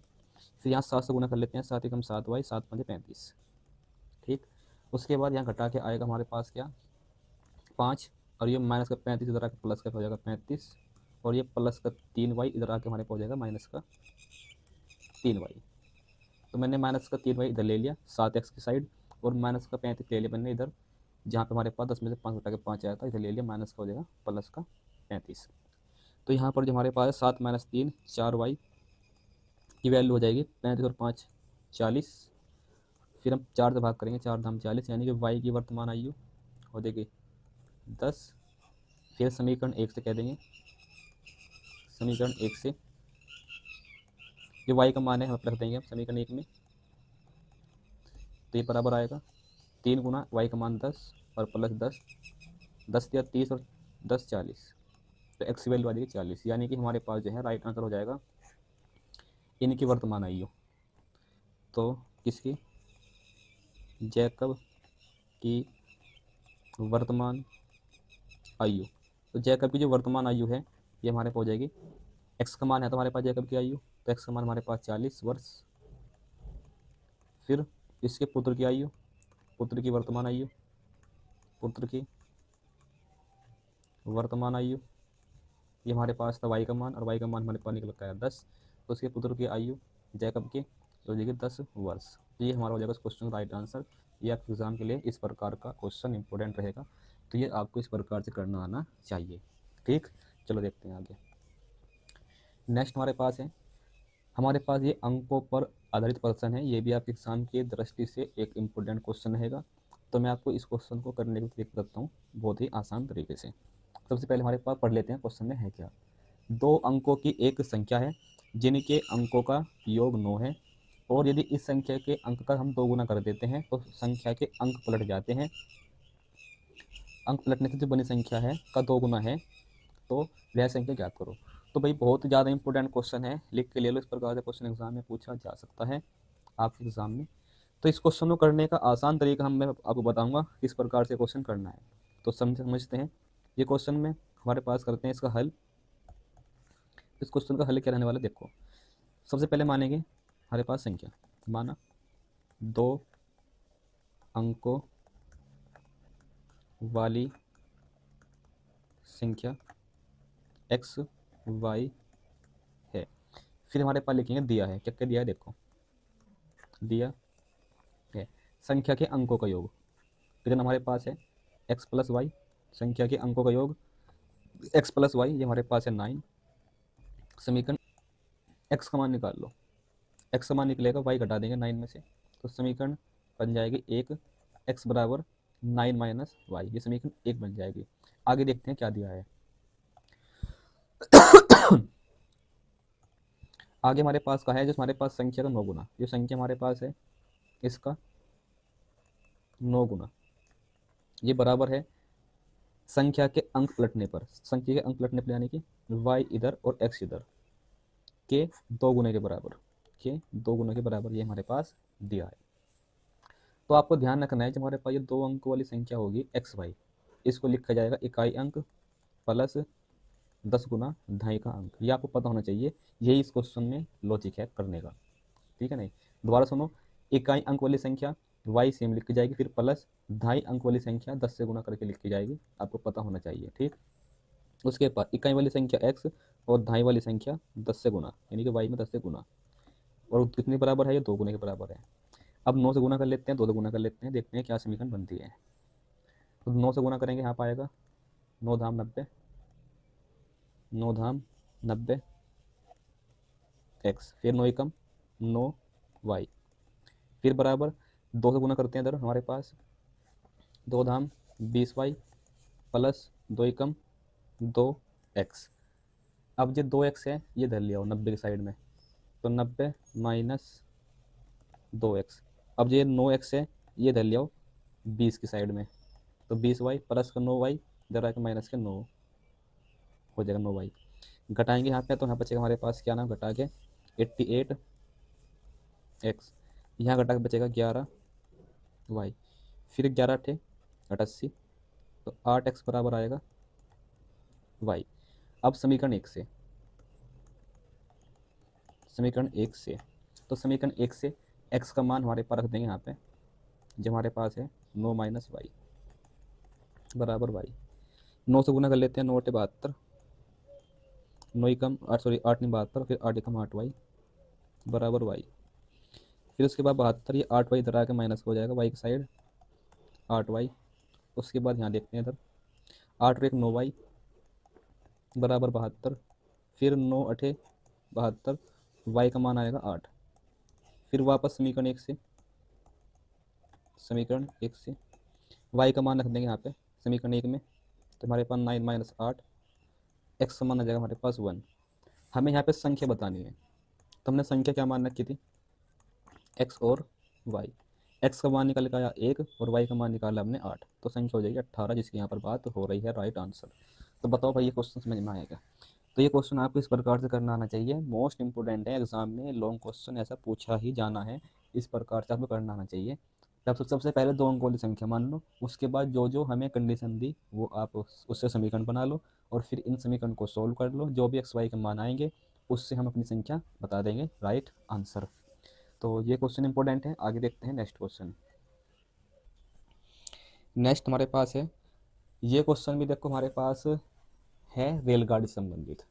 फिर यहाँ 7 से गुना कर लेते हैं, 7 × 7y, 7 × 5 = 35, ठीक। उसके बाद यहाँ घटा के आएगा हमारे पास क्या, 5, और ये माइनस का 35 इधर आके प्लस का हो जाएगा 35, और ये प्लस का 3y इधर आके हमारे पास हो जाएगा माइनस का 3y। तो मैंने माइनस का 3y इधर ले लिया 7x की साइड, और माइनस का 35 ले लिया मैंने इधर, जहाँ पे हमारे पास 10 में से 5 घटा के 5 आया था, इधर ले लिया, माइनस का हो जाएगा प्लस का 35। तो यहाँ पर जो हमारे पास है 7 - 3 4y की वैल्यू हो जाएगी 35 और 5 40। फिर हम 4 से भाग करेंगे, 4 दाम 40, यानी कि y की वर्तमान आयु हो जाएगी 10। फिर समीकरण 1 से कह देंगे, समीकरण 1 से जो y का मान है हम रख देंगे समीकरण 1 में। तो ये बराबर आएगा 3 गुना y का मान 10 और प्लस 10, 10 या 30 और 10 40, तो x की वैल्यू आ जाएगी 40। यानी कि हमारे पास जो है राइट आंसर हो जाएगा इनकी वर्तमान आयु, तो किसकी, जैकब की वर्तमान आयु। तो जैकब की जो वर्तमान आयु है ये हमारे पास हो जाएगी, एक्स का मान है तो हमारे पास जैकब की आयु, तो एक्स का मान हमारे पास 40 वर्ष। फिर इसके पुत्र की आयु, पुत्र की वर्तमान आयु, पुत्र की वर्तमान आयु, ये हमारे पास था वाई का मान, और वाई का मान हमारे पास निकल कर आया 10। तो उसके पुत्र की आयु जैकब की तो देखिए 10 वर्ष। तो ये हमारा हो जाएगा इस क्वेश्चन का राइट आंसर। ये आपके एग्जाम के लिए इस प्रकार का क्वेश्चन इंपॉर्टेंट रहेगा, तो ये आपको इस प्रकार से करना आना चाहिए। ठीक, चलो देखते हैं आगे। नेक्स्ट हमारे पास है, हमारे पास ये अंकों पर आधारित प्रश्न है, ये भी आपके एग्जाम की दृष्टि से एक इम्पोर्टेंट क्वेश्चन रहेगा। तो मैं आपको इस क्वेश्चन को करने की तरीका बताता हूँ बहुत ही आसान तरीके से। सबसे पहले हमारे पास पढ़ लेते हैं क्वेश्चन में है क्या। 2 अंकों की एक संख्या है जिनके अंकों का योग 9 है, और यदि इस संख्या के अंक का हम 2 गुना कर देते हैं तो संख्या के अंक पलट जाते हैं। अंक पलटने से जो बनी संख्या है का 2 गुना है, तो वह संख्या ज्ञात करो। तो भाई बहुत ज़्यादा इंपॉर्टेंट क्वेश्चन है, लिख के ले लो, इस प्रकार से क्वेश्चन एग्जाम में पूछा जा सकता है आपके एग्जाम में। तो इस क्वेश्चन को करने का आसान तरीका मैं आपको बताऊंगा किस प्रकार से क्वेश्चन करना है। तो समझते हैं ये क्वेश्चन में हमारे पास करते हैं इसका हल। इस क्वेश्चन का हल क्या रहने वाला देखो। सबसे पहले मानेंगे हमारे पास संख्या, माना 2 अंकों वाली संख्या एक्स वाई है। फिर हमारे पास लिखेंगे दिया है, क्या क्या दिया है देखो, दिया है संख्या के अंकों का योग। फिर हमारे पास है एक्स प्लस वाई, संख्या के अंकों का योग एक्स प्लस वाई, ये हमारे पास है 9। समीकरण एक्स का मान निकाल लो, एक्स का मान निकलेगा वाई घटा देंगे 9 में से, तो समीकरण बन जाएगी 1 एक्स बराबर 9 माइनस वाई, ये समीकरण 1 बन जाएगी। आगे देखते हैं क्या दिया है। आगे हमारे पास का है जो हमारे पास संख्या का 9 गुना, जो संख्या हमारे पास है इसका 9 गुना, ये बराबर है संख्या के अंक पलटने पर, संख्या के अंक पलटने पर यानी कि वाई इधर और एक्स इधर के 2 गुने के बराबर, के 2 गुने के बराबर ये हमारे पास दिया है। तो आपको ध्यान रखना है जब हमारे पास ये 2 अंक वाली संख्या होगी एक्स वाई, इसको लिखा जाएगा इकाई अंक प्लस 10 गुना ढाई का अंक। ये आपको पता होना चाहिए, यही इस क्वेश्चन में लॉजिक है करने का, ठीक है नहीं। दोबारा सुनो, इकाई अंक वाली संख्या वाई सेम लिखी जाएगी, फिर प्लस ढाई अंक वाली संख्या 10 से गुना करके लिखी जाएगी, आपको पता होना चाहिए, ठीक। उसके बाद इकाई वाली संख्या एक्स और ढाई वाली संख्या 10 से गुना, यानी कि वाई में 10 से गुना, और कितने बराबर है, ये 2 गुने के बराबर है। अब 9 से गुना कर लेते हैं, 2 से गुना कर लेते हैं, देखते हैं क्या समीकरण बनती है। तो 9 से गुना करेंगे, यहाँ पाएगा 9 धाम 90, 9 धाम 90 एक्स, फिर 9 एकम 9 वाई, फिर बराबर 2 से गुना करते हैं इधर हमारे पास 2 धाम 20 वाई प्लस 2 एकम 2 एक्स। अब जो 2 एक्स है ये धर लिया हो 90 की साइड में, तो 90 माइनस 2 एक्स। अब ये 9 एक्स है ये धर लिया हो 20 की साइड में, तो 20 वाई प्लस का 9 वाई इधर आके माइनस के 9 हो जाएगा, 9 वाई घटाएंगे यहाँ पे, तो यहाँ बचेगा हमारे पास क्या नाम घटा के 88 एक्स, यहाँ घटा के बचेगा 11 वाई, फिर 11 थे 88, तो 8 एक्स बराबर आएगा वाई। अब समीकरण 1 से, समीकरण 1 से, तो समीकरण 1 से एक्स का मान हमारे पास रख देंगे यहाँ पे, जो हमारे पास है 9 माइनस वाई बराबर वाई। 9 से गुना कर लेते हैं, 9 8 72, 9 एकम 8 सॉरी 8 नहीं 72, फिर 8 एकम 8 वाई बराबर वाई। फिर उसके बाद 72, ये 8 वाई इधर आके माइनस हो जाएगा वाई की साइड 8 वाई। उसके बाद यहाँ देखते हैं इधर 8 और 1 9 वाई बराबर 72, फिर 9 8 72, वाई का मान आएगा 8। फिर वापस समीकरण 1 से, समीकरण 1 से वाई का मान रख देंगे यहाँ पे समीकरण 1 में, तो हमारे पास 9 माइनस 8 एक्स का मान आ जाएगा हमारे पास 1। हमें यहाँ पे संख्या बतानी है, तो हमने संख्या क्या मान रखी थी एक्स और वाई, एक्स का मान निकाल के आया 1 और वाई का मान निकाला हमने 8, तो संख्या हो जाएगी 18, जिसकी यहाँ पर बात हो रही है राइट आंसर। तो बताओ भाई ये क्वेश्चन समझ में आएगा। तो ये क्वेश्चन आपको इस प्रकार से करना आना चाहिए, मोस्ट इंपोर्टेंट है, एग्जाम में लॉन्ग क्वेश्चन ऐसा पूछा ही जाना है, इस प्रकार से आपको करना आना चाहिए। सबसे पहले 2 अंकों वाली संख्या मान लो, उसके बाद जो जो हमें कंडीशन दी वो आप उससे समीकरण बना लो, और फिर इन समीकरण को सोल्व कर लो, जो भी एक्स वाई के मान आएंगे उससे हम अपनी संख्या बता देंगे राइट आंसर। तो ये क्वेश्चन इंपॉर्टेंट है। आगे देखते हैं नेक्स्ट क्वेश्चन। नेक्स्ट हमारे पास है, ये क्वेश्चन भी देखो हमारे पास है रेलगाड़ी से संबंधित।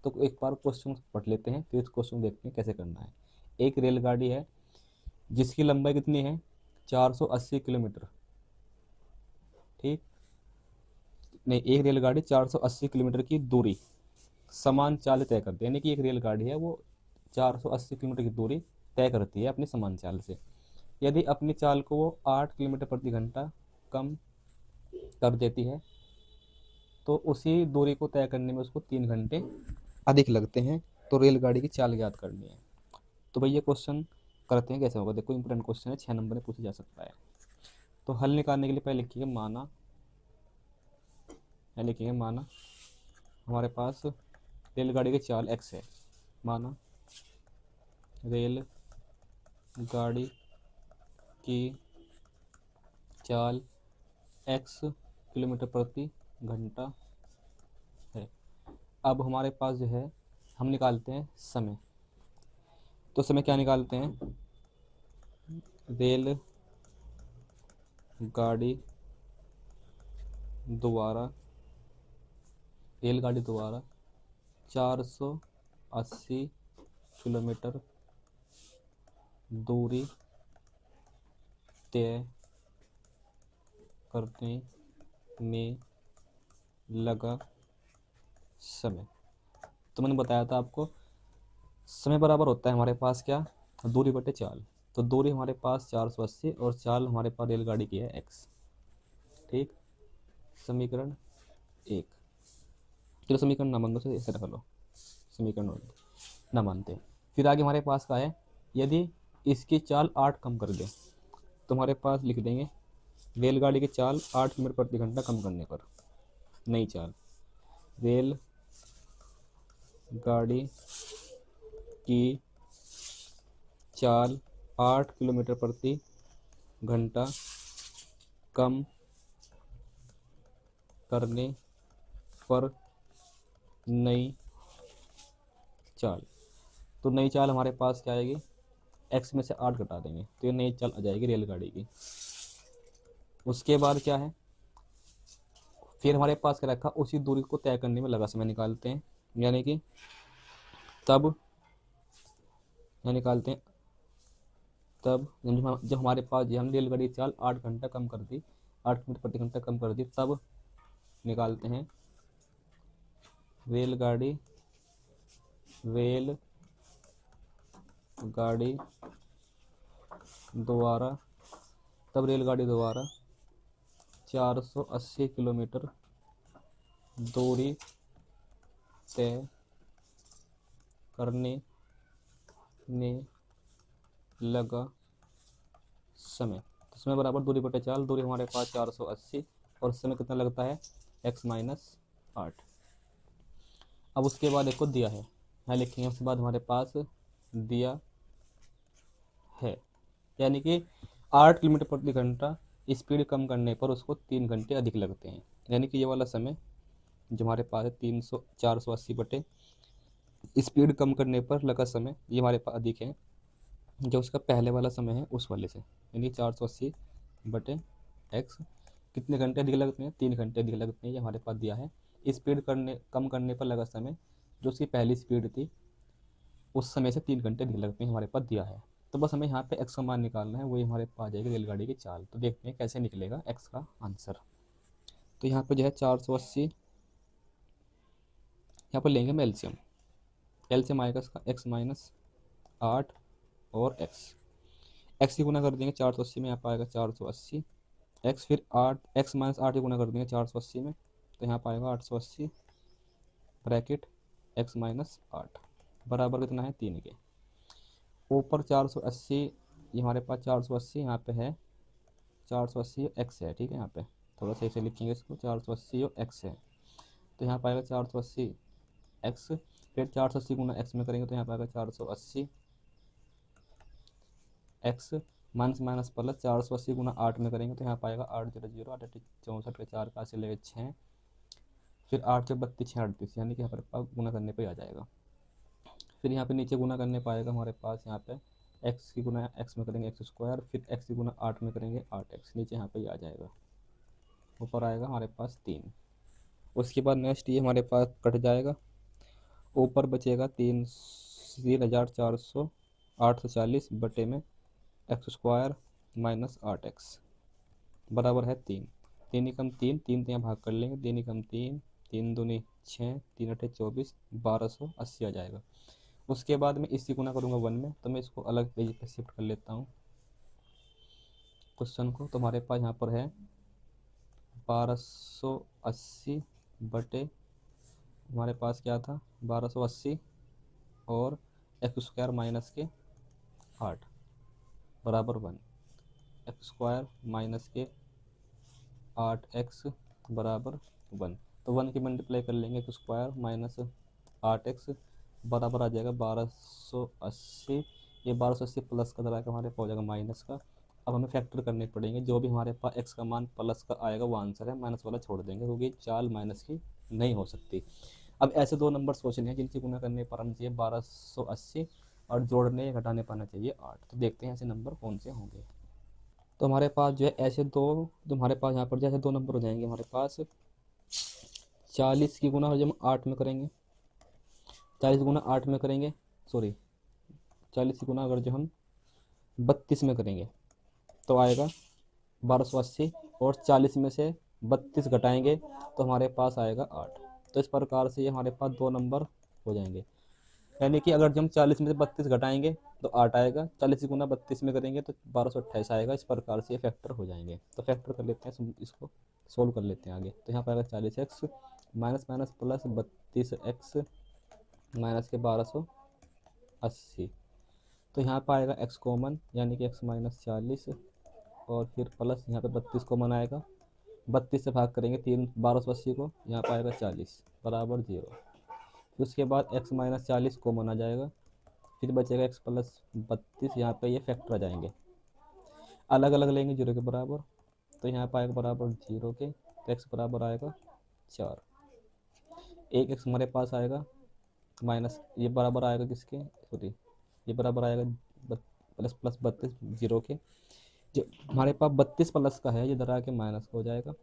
तो एक बार क्वेश्चन पढ़ लेते हैं, फिर इस क्वेश्चन देखते हैं कैसे करना है। एक रेलगाड़ी है जिसकी लंबाई कितनी है, 480 किलोमीटर। ठीक नहीं, एक रेलगाड़ी 480 किलोमीटर की दूरी समान चाल तय करती है, यानी कि एक रेलगाड़ी है वो 480 किलोमीटर की दूरी तय करती है अपनी समान चाल से। यदि अपनी चाल को वो 8 किलोमीटर प्रति घंटा कम कर देती है तो उसी दूरी को तय करने में उसको 3 घंटे अधिक लगते हैं। तो रेलगाड़ी की चाल ज्ञात करनी है। तो भाई ये क्वेश्चन करते हैं कैसे होगा, देखो इंपोर्टेंट क्वेश्चन है, 6 नंबर में पूछा जा सकता है। तो हल निकालने के लिए पहले लिखिए माना, लिखिए माना हमारे पास रेलगाड़ी की चाल x है। माना रेल गाड़ी की चाल x किलोमीटर प्रति घंटा है। अब हमारे पास जो है हम निकालते हैं समय। तो समय क्या निकालते हैं, रेल गाड़ी द्वारा 480 किलोमीटर दूरी तय करने में लगा समय। तो मैंने बताया था आपको समय बराबर होता है हमारे पास क्या, दूरी बटे चाल। तो दूरी हमारे पास 480 और चाल हमारे पास रेलगाड़ी की है x। ठीक, समीकरण 1। चलो समीकरण ना मानो तो ऐसे रख लो, समीकरण ना मानते। फिर आगे हमारे पास का है, यदि इसकी चाल 8 कम कर दे तो हमारे पास लिख देंगे रेलगाड़ी की चाल 8 किलोमीटर प्रति घंटा कम करने पर नई चाल, रेल गाड़ी की चाल 8 किलोमीटर प्रति घंटा कम करने पर नई चाल। तो नई चाल हमारे पास क्या आएगी, x में से 8 घटा देंगे तो ये नई चाल आ जाएगी रेलगाड़ी की। उसके बाद क्या है, फिर हमारे पास क्या रखा, उसी दूरी को तय करने में लगा समय निकालते हैं, यानी कि तब यहाँ निकालते हैं तब जब हमारे पास ये हम रेलगाड़ी चाल 8 घंटा कम कर दी, 8 किलोमीटर प्रति घंटा कम कर दी, तब निकालते हैं रेलगाड़ी द्वारा तब रेलगाड़ी द्वारा 480 किलोमीटर दूरी तय करने में लगा समय। तो समय बराबर दूरी बटे चाल, दूरी हमारे पास 480 और समय कितना लगता है x माइनस 8। अब उसके बाद एक को दिया है, यहाँ लिखेंगे उसके बाद हमारे पास दिया है, यानी कि 8 किलोमीटर प्रति घंटा स्पीड कम करने पर उसको 3 घंटे अधिक लगते हैं। यानी कि ये वाला समय जो हमारे पास है 480 बटे स्पीड कम करने पर लगा समय, ये हमारे पास अधिक है जो उसका पहले वाला समय है उस वाले से। यानी 480 बटे x कितने घंटे अधिक लगते हैं, 3 घंटे अधिक लगते हैं, ये हमारे पास दिया है। स्पीड कम करने पर लगा समय जो उसकी पहली स्पीड थी उस समय से 3 घंटे अधिक लगते हैं, हमारे पास दिया है। तो बस हमें यहाँ पे x का मान निकालना है, वही हमारे पास आ जाएगी रेलगाड़ी की चाल। तो देखते हैं कैसे निकलेगा x का आंसर। तो यहाँ पे जो है 480, यहाँ पर लेंगे हम एलसीएम आएगा इसका x माइनस 8 और x की गुना कर देंगे 480 में, यहाँ पर आएगा 480 x, फिर 8 x माइनस 8 की गुना कर देंगे 480 में, तो यहाँ पर आएगा 880 ब्रैकेट x माइनस 8 बराबर कितना है 3 के। ऊपर 480, ये हमारे पास 480 यहाँ पे है, 480 x है, ठीक है। यहाँ पे थोड़ा सही से लिखेंगे इसको, 480 और x है, तो यहाँ पाएगा 480 एक्स, फिर 480 गुना एक्स में करेंगे तो यहाँ पर आएगा 480 एक्स, माइनस माइनस प्लस 480 गुना 8 में करेंगे तो यहाँ पाएगा 800 8 64 के 4 का ले 6, फिर 8 से 32 38, यानी कि यहाँ पर गुना करने पे आ जाएगा। फिर यहाँ पे नीचे गुना करने पाएगा हमारे पास यहाँ पे एक्स की गुना एक्स में करेंगे एक्स स्क्वायर, फिर एक्स की गुना 8 में करेंगे 8x, नीचे यहाँ पे आ जाएगा, ऊपर आएगा हमारे पास 3। उसके बाद नेक्स्ट ये हमारे पास कट जाएगा, ऊपर बचेगा 3,440 बटे में एक्स स्क्वायर माइनस 8x बराबर है 3। 3 एकम 3, 3 तो यहाँ भाग कर लेंगे, 3 एकम 3, 3 दूनी 6, 3 अठे 24, 1280 आ जाएगा। उसके बाद मैं इसी गुना करूँगा 1 में, तो मैं इसको अलग पेज पे शिफ्ट कर लेता हूँ क्वेश्चन को। तो हमारे पास यहाँ पर है 1280 बटे हमारे पास क्या था 1280 और एक्स स्क्वायर माइनस के 8 बराबर 1, एक्स स्क्वायर माइनस के 8x बराबर 1। तो 1 की मल्टीप्लाई कर लेंगे, एक्स स्क्वायर माइनस 8x बराबर आ जाएगा 1280। ये 1280 प्लस का तरह का हमारे पास हो जाएगा माइनस का। अब हमें फैक्टर करने पड़ेंगे, जो भी हमारे पास x का मान प्लस का आएगा वो आंसर है, माइनस वाला छोड़ देंगे क्योंकि चाल माइनस की नहीं हो सकती। अब ऐसे दो नंबर सोचने हैं जिनसे गुना करने पर आना चाहिए 1280 और जोड़ने या घटाने पर आना चाहिए 8। तो देखते हैं ऐसे नंबर कौन से होंगे। तो हमारे पास जो है ऐसे दो, तो हमारे पास यहाँ पर जैसे दो नंबर हो जाएंगे हमारे पास 40 की गुना जब 8 में करेंगे, 40 गुना 8 में करेंगे, सॉरी 40 की गुना अगर जो हम 32 में करेंगे तो आएगा 1280 और 40 में से 32 घटाएंगे तो हमारे पास आएगा 8। तो इस प्रकार से ये हमारे पास दो नंबर हो जाएंगे, यानी कि अगर हम 40 में से 32 घटाएंगे तो 8 आएगा, 40 गुना 32 में करेंगे तो 1228 आएगा। इस प्रकार से ये फैक्टर हो जाएंगे। तो फैक्टर कर लेते हैं, इसको सोल्व कर लेते हैं आगे। तो यहाँ पर आएगा 40x minus minus plus 32x minus के 1280। तो यहाँ पर आएगा x कॉमन, यानी कि x माइनस 40 और फिर प्लस यहाँ पे 32 कॉमन आएगा, 32 से भाग करेंगे 1280 को, यहाँ पर आएगा 40 बराबर 0। फिर उसके बाद x माइनस 40 कॉमन आ जाएगा, फिर बचेगा x प्लस 32, यहाँ पे ये फैक्टर आ जाएंगे, अलग अलग लेंगे 0 के बराबर, तो यहाँ पर आएगा बराबर 0 के, तो x बराबर आएगा 4। एक x हमारे पास आएगा माइनस, ये बराबर आएगा किसके, सॉरी ये बराबर आएगा प्लस प्लस 32 0 के, जो हमारे पास 32 प्लस का है ये इधर आके माइनस हो जाएगा,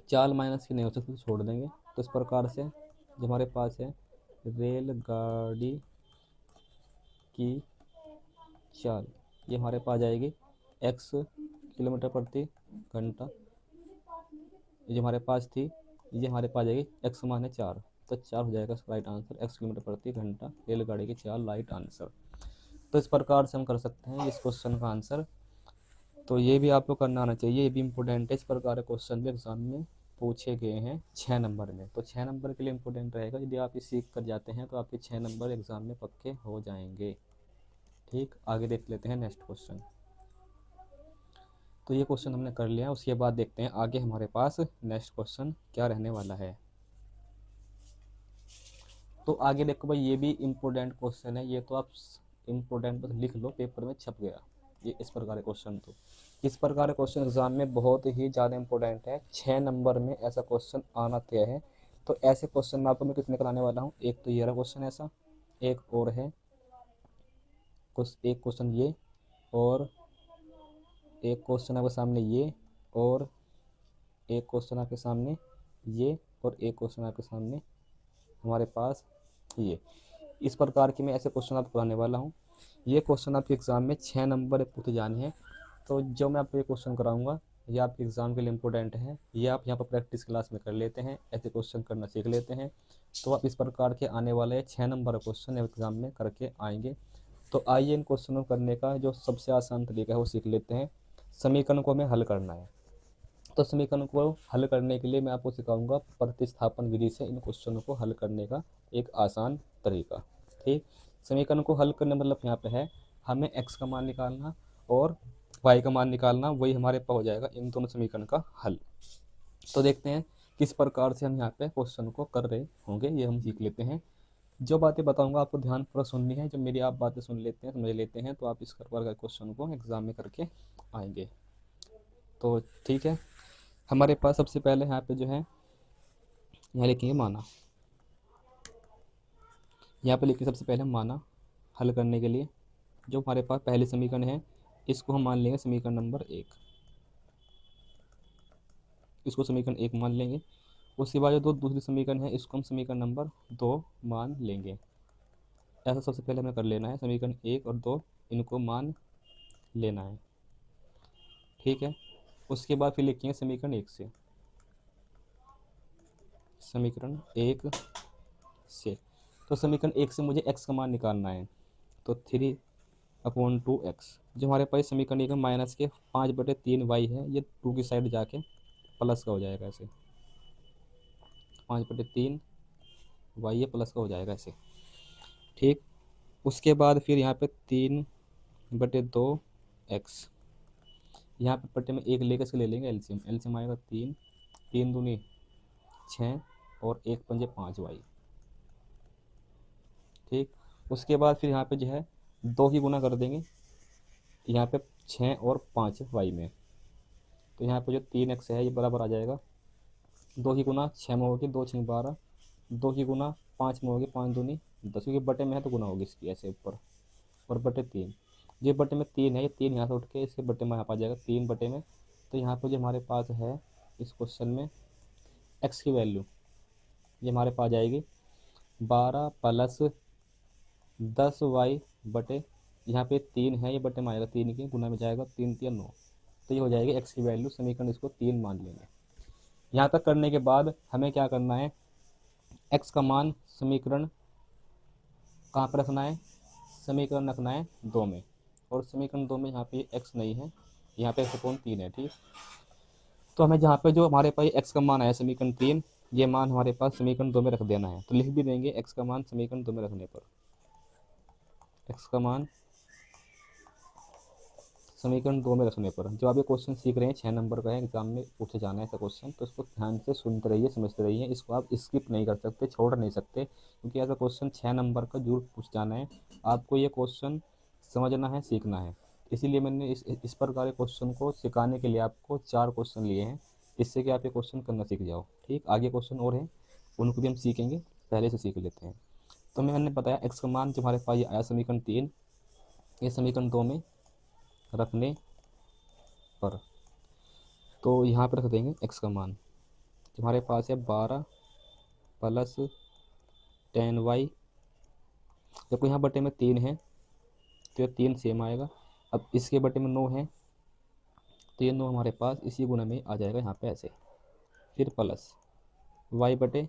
4 माइनस की नहीं हो सकती तो छोड़ देंगे। तो इस प्रकार से जो हमारे पास है रेलगाड़ी की चाल, ये हमारे पास जाएगी x किलोमीटर प्रति घंटा, ये जो हमारे पास थी ये हमारे पास जाएगी x माने 4, तो 4 हो जाएगा राइट आंसर, x किलोमीटर प्रति घंटा रेलगाड़ी की चाल राइट आंसर। तो इस प्रकार से हम कर सकते हैं इस क्वेश्चन का आंसर। तो ये भी आपको करना आना चाहिए, ये भी इम्पोर्टेंट है। इस प्रकार के क्वेश्चन भी एग्जाम में पूछे गए हैं 6 नंबर में, तो 6 नंबर के लिए इम्पोर्टेंट रहेगा। यदि आप ये सीख कर जाते हैं तो आपके 6 नंबर एग्जाम में पक्के हो जाएंगे। ठीक, आगे देख लेते हैं नेक्स्ट क्वेश्चन। तो ये क्वेश्चन हमने कर लिया, उसके बाद देखते हैं आगे हमारे पास नेक्स्ट क्वेश्चन क्या रहने वाला है। तो आगे देखो भाई, ये भी इम्पोर्टेंट क्वेश्चन है, ये तो आप इम्पोर्टेंट बस लिख लो, पेपर में छप गया ये इस प्रकार के क्वेश्चन। तो इस प्रकार के क्वेश्चन एग्जाम में बहुत ही ज़्यादा इंपॉर्टेंट है, 6 नंबर में ऐसा क्वेश्चन आना तय है। तो ऐसे क्वेश्चन में आपको मैं कितने कराने वाला हूँ, एक तो ये रहा क्वेश्चन ऐसा, एक और है एक क्वेश्चन ये, और एक क्वेश्चन आपके सामने ये, और एक क्वेश्चन आपके सामने ये, और एक क्वेश्चन आपके सामने हमारे पास ये। इस प्रकार की मैं ऐसे क्वेश्चन आपको कराने वाला हूँ। ये क्वेश्चन आपके एग्ज़ाम में 6 नंबर पूछे जाने हैं। तो जो मैं आपको ये क्वेश्चन कराऊंगा ये आपके एग्ज़ाम के लिए इम्पोर्टेंट है, ये आप यहाँ पर प्रैक्टिस क्लास में कर लेते हैं, ऐसे क्वेश्चन करना सीख लेते हैं, तो आप इस प्रकार के आने वाले 6 नंबर क्वेश्चन एग्ज़ाम में करके आएंगे। तो आइए इन क्वेश्चनों करने का जो सबसे आसान तरीका है वो सीख लेते हैं। समीकरण को हमें हल करना है, तो समीकरण को हल करने के लिए मैं आपको सिखाऊंगा प्रतिस्थापन विधि से इन क्वेश्चनों को हल करने का एक आसान तरीका। ठीक, समीकरण को हल करने मतलब यहाँ पे है हमें x का मान निकालना और y का मान निकालना, वही हमारे पास हो जाएगा इन दोनों समीकरण का हल। तो देखते हैं किस प्रकार से हम यहाँ पे क्वेश्चन को कर रहे होंगे, ये हम सीख लेते हैं। जो बातें बताऊंगा आपको ध्यानपूर्वक सुननी है। जब मेरी आप बातें सुन लेते हैं, समझ लेते हैं, तो आप इस प्रकार का क्वेश्चन को एग्जाम में करके आएंगे। तो ठीक है, हमारे पास सबसे पहले यहाँ पे जो है, यहाँ लिखेंगे माना। यहाँ पे लिखेंगे सबसे पहले माना। हल करने के लिए जो हमारे पास पहले समीकरण है, इसको हम मान लेंगे समीकरण नंबर 1। इसको समीकरण 1 मान लेंगे। उसके बाद जो दो दूसरी समीकरण है, इसको हम समीकरण नंबर 2 मान लेंगे। ऐसा सबसे पहले हमें कर लेना है, समीकरण 1 और 2 इनको मान लेना है। ठीक है, उसके बाद फिर लिखेंगे समीकरण 1 से, समीकरण 1 से। तो समीकरण 1 से मुझे x का मान निकालना है। तो 3/2x, जो हमारे पास समीकरण 1 में माइनस के 5/3y है, ये 2 की साइड जाके प्लस का हो जाएगा ऐसे। 5/3y ये प्लस का हो जाएगा ऐसे। ठीक, उसके बाद फिर यहाँ पे 3/2x, यहाँ पे पट्टे में 1 लेकर इसको ले लेंगे एलसीएम। एलसीएम आएगा 3, 3 दूनी 6 और 1 पंजे 5y। ठीक, उसके बाद फिर यहाँ पे जो है 2 की गुना कर देंगे यहाँ पे 6 और 5y में। तो यहाँ पे जो 3x है ये बराबर आ जाएगा, 2 की गुना 6 में होगी, 2 6 12, 2 की गुना 5 में होगी, 5 दूनी 10, क्योंकि बटे में है तो गुना होगी इसकी ऐसे ऊपर, और बटे 3। ये बटे में 3 है, ये 3 यहाँ से उठ के इसके बटे में यहाँ आ जाएगा 3 बटे में। तो यहाँ पर जो हमारे पास है इस क्वेश्चन में x की वैल्यू ये हमारे पास आ जाएगी 12 + 10y बटे, यहाँ पे 3 है, ये बटे में आएगा 3 की गुना में जाएगा 3 3 9। तो ये हो जाएगी x की वैल्यू, समीकरण इसको 3 मान लेंगे। यहाँ तक करने के बाद हमें क्या करना है, x का मान समीकरण कहाँ पर रखना है, समीकरण रखना है 2 में। और समीकरण 2 में यहाँ पे x नहीं है, यहाँ पे x 3 है। ठीक, तो हमें जहाँ पे जो हमारे पास x का मान आया समीकरण 3, ये मान हमारे पास समीकरण 2 में रख देना है। तो लिख भी देंगे x का मान समीकरण 2 में रखने पर, x का मान समीकरण 2 में रखने पर। जो आप ये क्वेश्चन सीख रहे हैं 6 नंबर का है, एग्जाम में पूछे जाना है ऐसा क्वेश्चन, तो इसको ध्यान से सुनते रहिए, समझते रहिए। इसको आप स्किप नहीं कर सकते, छोड़ नहीं सकते, क्योंकि ऐसा क्वेश्चन 6 नंबर का जरूर पूछ जाना है। आपको ये क्वेश्चन समझना है, सीखना है। इसीलिए मैंने इस प्रकार के क्वेश्चन को सिखाने के लिए आपको 4 क्वेश्चन लिए हैं, जिससे कि आप ये क्वेश्चन करना सीख जाओ। ठीक, आगे क्वेश्चन और हैं, उनको भी हम सीखेंगे, पहले से सीख लेते हैं। तो मैंने बताया x का मान जो हमारे पास ये आया समीकरण 3, ये समीकरण 2 में रखने पर, तो यहाँ पर रख देंगे x का मान जो हमारे पास है 12 + 10y। जब यहाँ बटे में 3 है तो ये 3 सेम आएगा। अब इसके बटे में 9 है, तो ये 9 हमारे पास इसी गुना में आ जाएगा यहाँ पे ऐसे। फिर प्लस y बटे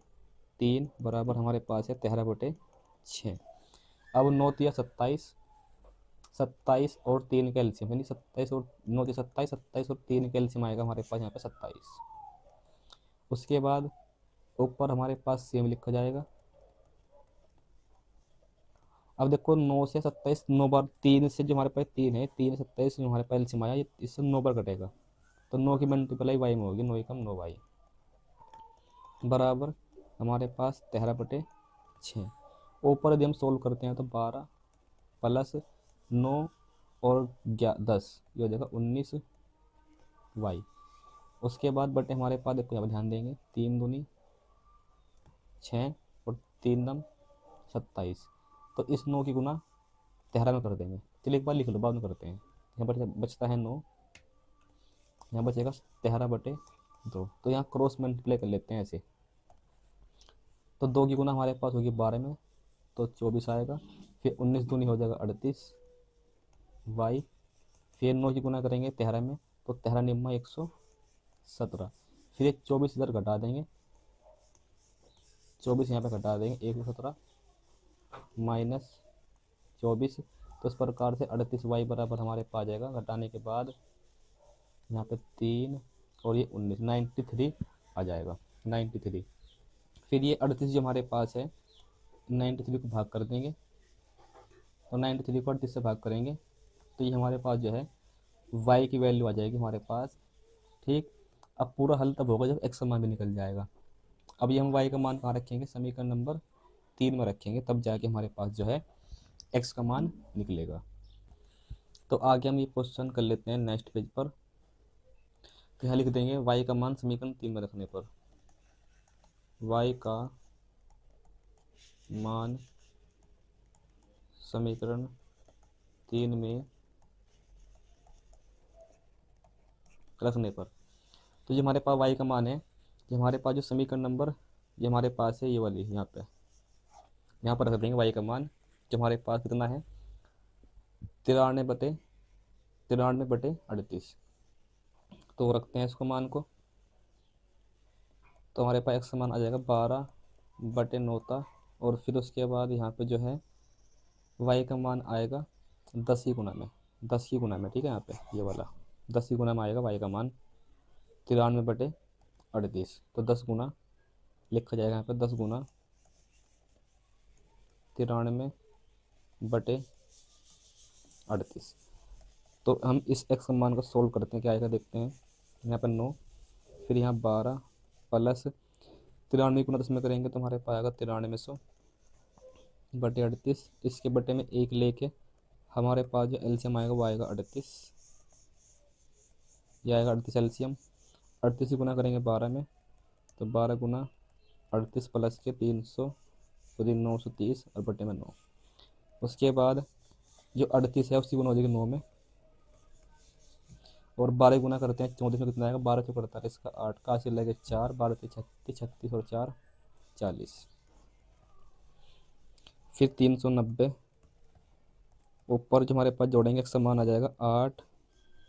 3 बराबर हमारे पास है 13/6। अब 9 तिया 27, 27 और 3 का एलसीएम, यानी 27 और 9 तिया 27, 27 और 3 का एलसीएम आएगा हमारे पास यहाँ पे 27। उसके बाद ऊपर हमारे पास सेम लिखा जाएगा। अब देखो 9 से 27, 9 बार 3 से जो हमारे पास 3 है, 3 27 जो हमारे पास एलसीएम आया, इससे 9 बार कटेगा, तो 9 की मल्टीप्लाई y में होगी, 9 एकम 9y बराबर हमारे पास 13/6। ऊपर यदि हम सोल्व करते हैं तो 12 + 9 और 10, ये हो जाएगा 19y। उसके बाद बटे हमारे पास देखो यहाँ पर ध्यान देंगे, 3 दूनी 6 और 3 दम 27। तो इस 9 की गुना 13 में कर देंगे। चलिए एक बार लिख लो, बाद में करते हैं। यहाँ पर बचता है 9, यहाँ बचेगा 13/2। तो यहाँ क्रॉस मल्टीप्लाई कर लेते हैं ऐसे। तो 2 की गुना हमारे पास होगी 12 में, तो 24 आएगा। फिर 19 दूनी हो जाएगा 38 y। फिर 9 की गुना करेंगे 13 में, तो 13 निम्मा 117। फिर एक 24 इधर घटा देंगे, 24 यहाँ पे घटा देंगे, 117 माइनस 24। तो इस प्रकार से 38y बराबर हमारे पास आ जाएगा। घटाने के बाद यहाँ पे 3 और ये 19, 93 आ जाएगा, 93। फिर ये 38 जो हमारे पास है, 93 को भाग कर देंगे, तो 93 को 38 से भाग करेंगे, तो ये हमारे पास जो है y की वैल्यू आ जाएगी हमारे पास। ठीक, अब पूरा हल तब होगा जब x का मान भी निकल जाएगा। अब ये हम y का मान कहाँ रखेंगे, समीकरण नंबर 3 में रखेंगे तब जाके हमारे पास जो है x का मान निकलेगा। तो आगे हम ये क्वेश्चन कर लेते हैं नेक्स्ट पेज पर। तो यहाँ लिख देंगे y का मान समीकरण 3 में रखने पर y का मान समीकरण 3 में रखने पर, तो ये हमारे पास y का मान है, ये हमारे पास जो समीकरण नंबर ये हमारे पास है, ये वाली यहाँ पर रख देंगे y का मान, जो हमारे पास कितना है 93/38। तो रखते हैं इसको मान को, तो हमारे पास x का मान आ जाएगा 12/9, और फिर उसके बाद यहाँ पे जो है y का मान आएगा 10 ही गुना में, 10 ही गुना में, ठीक है। यहाँ पे ये वाला 10 ही गुना में आएगा y का मान 93/38। तो 10 गुना लिखा जाएगा यहाँ पे, 10 गुना 93/38। तो हम इस x का मान को सोल्व करते हैं, क्या आएगा देखते हैं। यहाँ पर 9, फिर यहाँ 12 प्लस 93 गुना 10 में करेंगे तो हमारे पास आएगा 93/38। इसके बटे में 1 लेके हमारे पास जो एलसीएम आएगा वो आएगा 38, यह आएगा 38 एलसीएम। 38 गुना करेंगे 12 में, तो 12 गुना 38 प्लस के 300 तो 930 और बटे में 9। उसके बाद जो 38 है उसकी गुना हो जाएगी 9 में, और 12 गुना करते हैं 34 में, कितना आएगा 12 चौक 48 का 8 का हासिल लगे 4, 12 36, 36 और 4 40, फिर 390 ऊपर जो हमारे पास जोड़ेंगे एक समान आ जाएगा 8,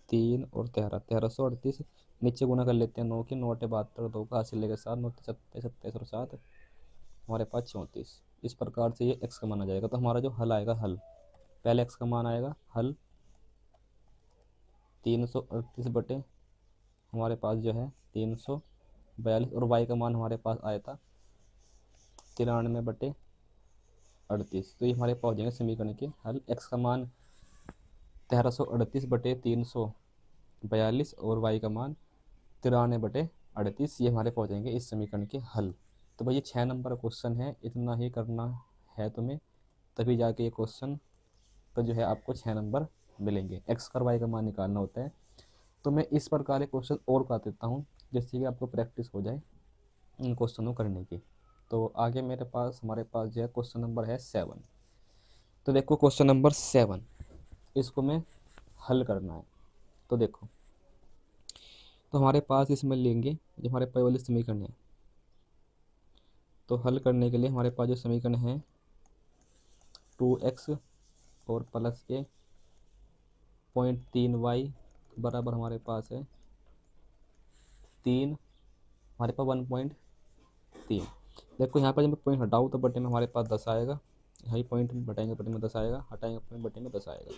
3 और 13, 1338। नीचे गुना कर लेते हैं 9 की, 9 8 72, 2 का हासिल लेके 7, 9 27, 27 और 7 हमारे पास 34। इस प्रकार से ये x का मान आ जाएगा। तो हमारा जो हल आएगा, हल पहले x का मान आएगा, हल 338 हमारे पास जो है 342, और y का मान हमारे पास आया था 93/38। तो ये हमारे पास हो जाएंगे समीकरण के हल। x का मान 1338/342 और y का मान 93/38, ये हमारे पास हो जाएंगे इस समीकरण के हल। तो भाई ये 6 नंबर क्वेश्चन है, इतना ही करना है तुम्हें, तभी जाके ये क्वेश्चन तो जो है आपको 6 नंबर मिलेंगे। x और y का मान निकालना होता है। तो मैं इस प्रकार के क्वेश्चन और कर देता हूँ जिससे कि आपको प्रैक्टिस हो जाए इन क्वेश्चनों करने की। तो आगे हमारे पास जो है क्वेश्चन नंबर है 7। तो देखो क्वेश्चन नंबर 7, इसको मैं हल करना है। तो देखो, तो हमारे पास इसमें लेंगे जो हमारे पास वाले समीकरण है, तो हल करने के लिए हमारे पास जो समीकरण है 2x और प्लस के 0.3y बराबर हमारे पास है 3, हमारे पास 1.3। देखो यहाँ पर जब मैं पॉइंट हटाऊँ तो बटे में हमारे पास 10 आएगा, यही पॉइंट बटेंगे बटे में 10 आएगा, हटाएंगे पॉइंट बटे में 10 आएगा।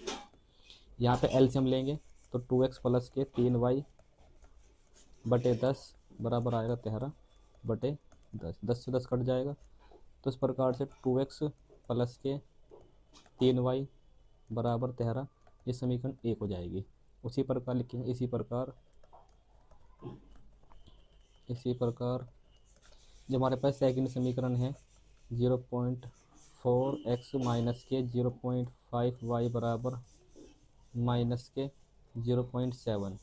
यहाँ पे एलसीएम लेंगे तो 2x प्लस के 3y बटे 10 बराबर आएगा 13/10, 10 से 10 कट जाएगा। तो इस प्रकार से 2x प्लस के 3y बराबर 13, ये समीकरण 1 हो जाएगी। उसी प्रकार लिखेंगे, इसी प्रकार जो हमारे पास सेकंड समीकरण है 0.4x माइनस के 0.5y बराबर माइनस के 0.7।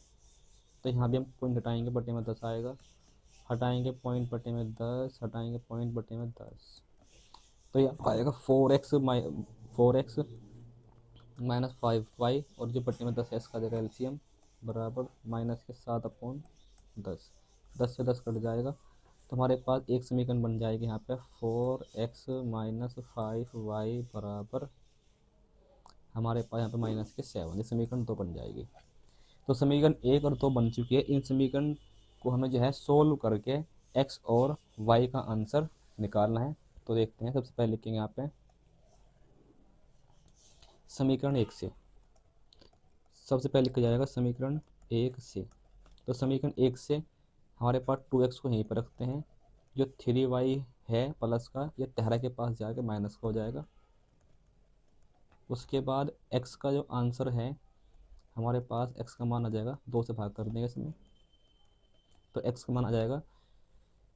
तो यहाँ भी हम पॉइंट हटाएंगे बटे में 10 आएगा, हटाएंगे पॉइंट बटे में 10, हटाएंगे पॉइंट बटे में 10, तो ये आएगा 4x माइनस 5y, और जो बटे में 10 का देगा एलसीएम बराबर माइनस के 7/10, 10 से 10 कट जाएगा। तो हमारे पास एक समीकरण बन जाएगी यहाँ पे 4x माइनस 5y बराबर हमारे पास यहाँ पे माइनस के 7, ये समीकरण 2 बन जाएगी। तो समीकरण 1 और 2 बन चुकी है। इन समीकरण को हमें जो है सोल्व करके x और y का आंसर निकालना है। तो देखते हैं, सबसे पहले लिखेंगे यहाँ पे समीकरण 1 से, सबसे पहले लिखा जाएगा समीकरण 1 से। तो समीकरण 1 से हमारे पास 2x को यहीं पर रखते हैं, जो 3y है प्लस का ये 13 के पास जाके माइनस का हो जाएगा। उसके बाद x का जो आंसर है हमारे पास x का मान आ जाएगा 2 से भाग कर देंगे इसमें, तो x का मान आ जाएगा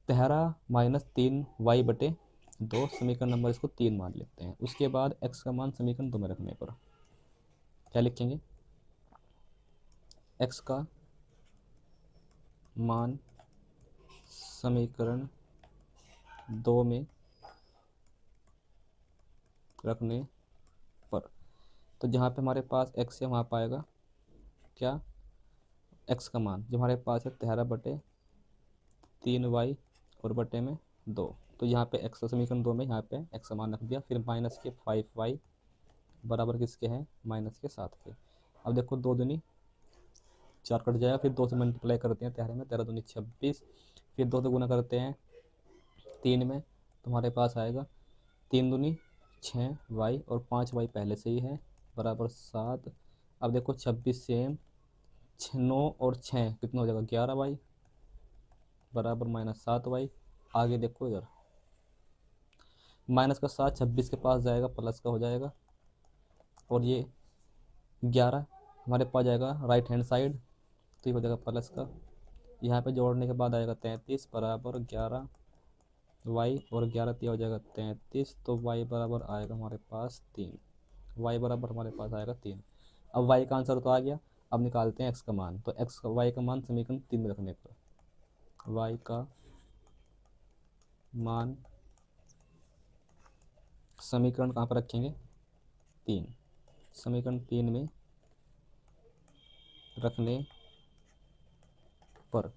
13 माइनस 3y बटे 2, समीकरण नंबर इसको 3 मान लेते हैं। उसके बाद x का मान समीकरण 2 में रखने पर क्या लिखेंगे, x का मान समीकरण 2 में रखने पर, तो जहाँ पे हमारे पास x है वहाँ पाएगा क्या, x का मान जो हमारे पास है 13/3y और बटे में 2, तो यहाँ पे x समीकरण 2 में यहाँ पे x का मान रख दिया। फिर माइनस के 5y बराबर किसके हैं, माइनस के 7 के। अब देखो 2 दूनी 4 कट जाएगा, फिर 2 से मल्टीप्लाई करते हैं 13 में, 13 दूनी 26, फिर 2 से गुना करते हैं 3 में, तो हमारे पास आएगा 3 दूनी 6y और 5y पहले से ही है बराबर 7। अब देखो 26 सेम 9 और 6 कितना हो जाएगा 11y बराबर -7y। आगे देखो इधर माइनस का 7 26 के पास जाएगा प्लस का हो जाएगा, और ये 11 हमारे पास जाएगा राइट हैंड साइड, तो ये हो जाएगा प्लस का। यहाँ पे जोड़ने के बाद आएगा 33 बराबर 11y और 11 हो जाएगा 33, तो y बराबर आएगा हमारे पास 3, y बराबर हमारे पास आएगा 3। अब y का आंसर तो आ गया, अब निकालते हैं x का मान। तो y का मान समीकरण 3 में रखने पर y का मान समीकरण कहाँ पर रखेंगे 3, समीकरण 3 में रखने पर,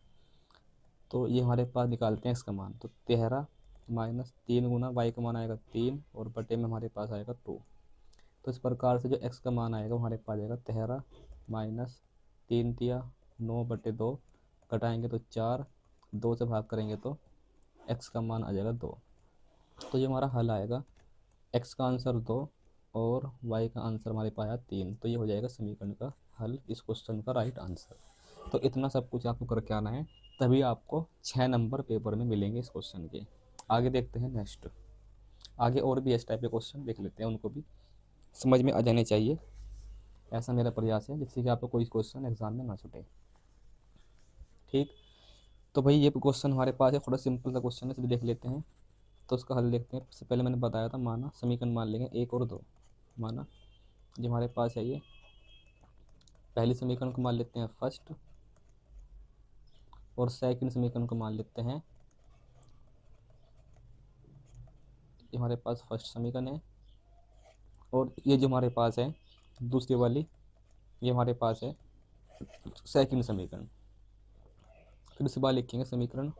तो ये हमारे पास निकालते हैं x का मान। तो 13 माइनस 3 गुना y का मान आएगा 3 और बटे में हमारे पास आएगा 2। तो इस प्रकार से जो x का मान आएगा हमारे पास आएगा 13 माइनस 3 तिया 9/2, घटाएंगे तो 4, 2 से भाग करेंगे तो x का मान आ जाएगा 2। तो ये हमारा हल आएगा, x का आंसर 2 और y का आंसर हमारे पास आया 3, तो ये हो जाएगा समीकरण का हल, इस क्वेश्चन का राइट आंसर। तो इतना सब कुछ आपको करके आना है, तभी आपको 6 नंबर पेपर में मिलेंगे इस क्वेश्चन के। आगे देखते हैं नेक्स्ट, आगे और भी इस टाइप के क्वेश्चन देख लेते हैं, उनको भी समझ में आ जाने चाहिए, ऐसा मेरा प्रयास है जिससे कि आपको कोई क्वेश्चन एग्जाम में ना छूटे। ठीक, तो भाई ये क्वेश्चन हमारे पास है, थोड़ा सिंपल सा क्वेश्चन है, इसलिए देख लेते हैं। तो उसका हल देखते हैं। सबसे पहले मैंने बताया था, माना समीकरण मान लेंगे 1 और 2, माना जो हमारे पास है ये पहली समीकरण को मान लेते हैं फर्स्ट, और सेकंड समीकरण को मान लेते हैं, ये हमारे पास फर्स्ट समीकरण है, और ये जो हमारे पास है दूसरी वाली ये हमारे पास है सेकंड समीकरण। फिर उसके बाद लिखेंगे समीकरण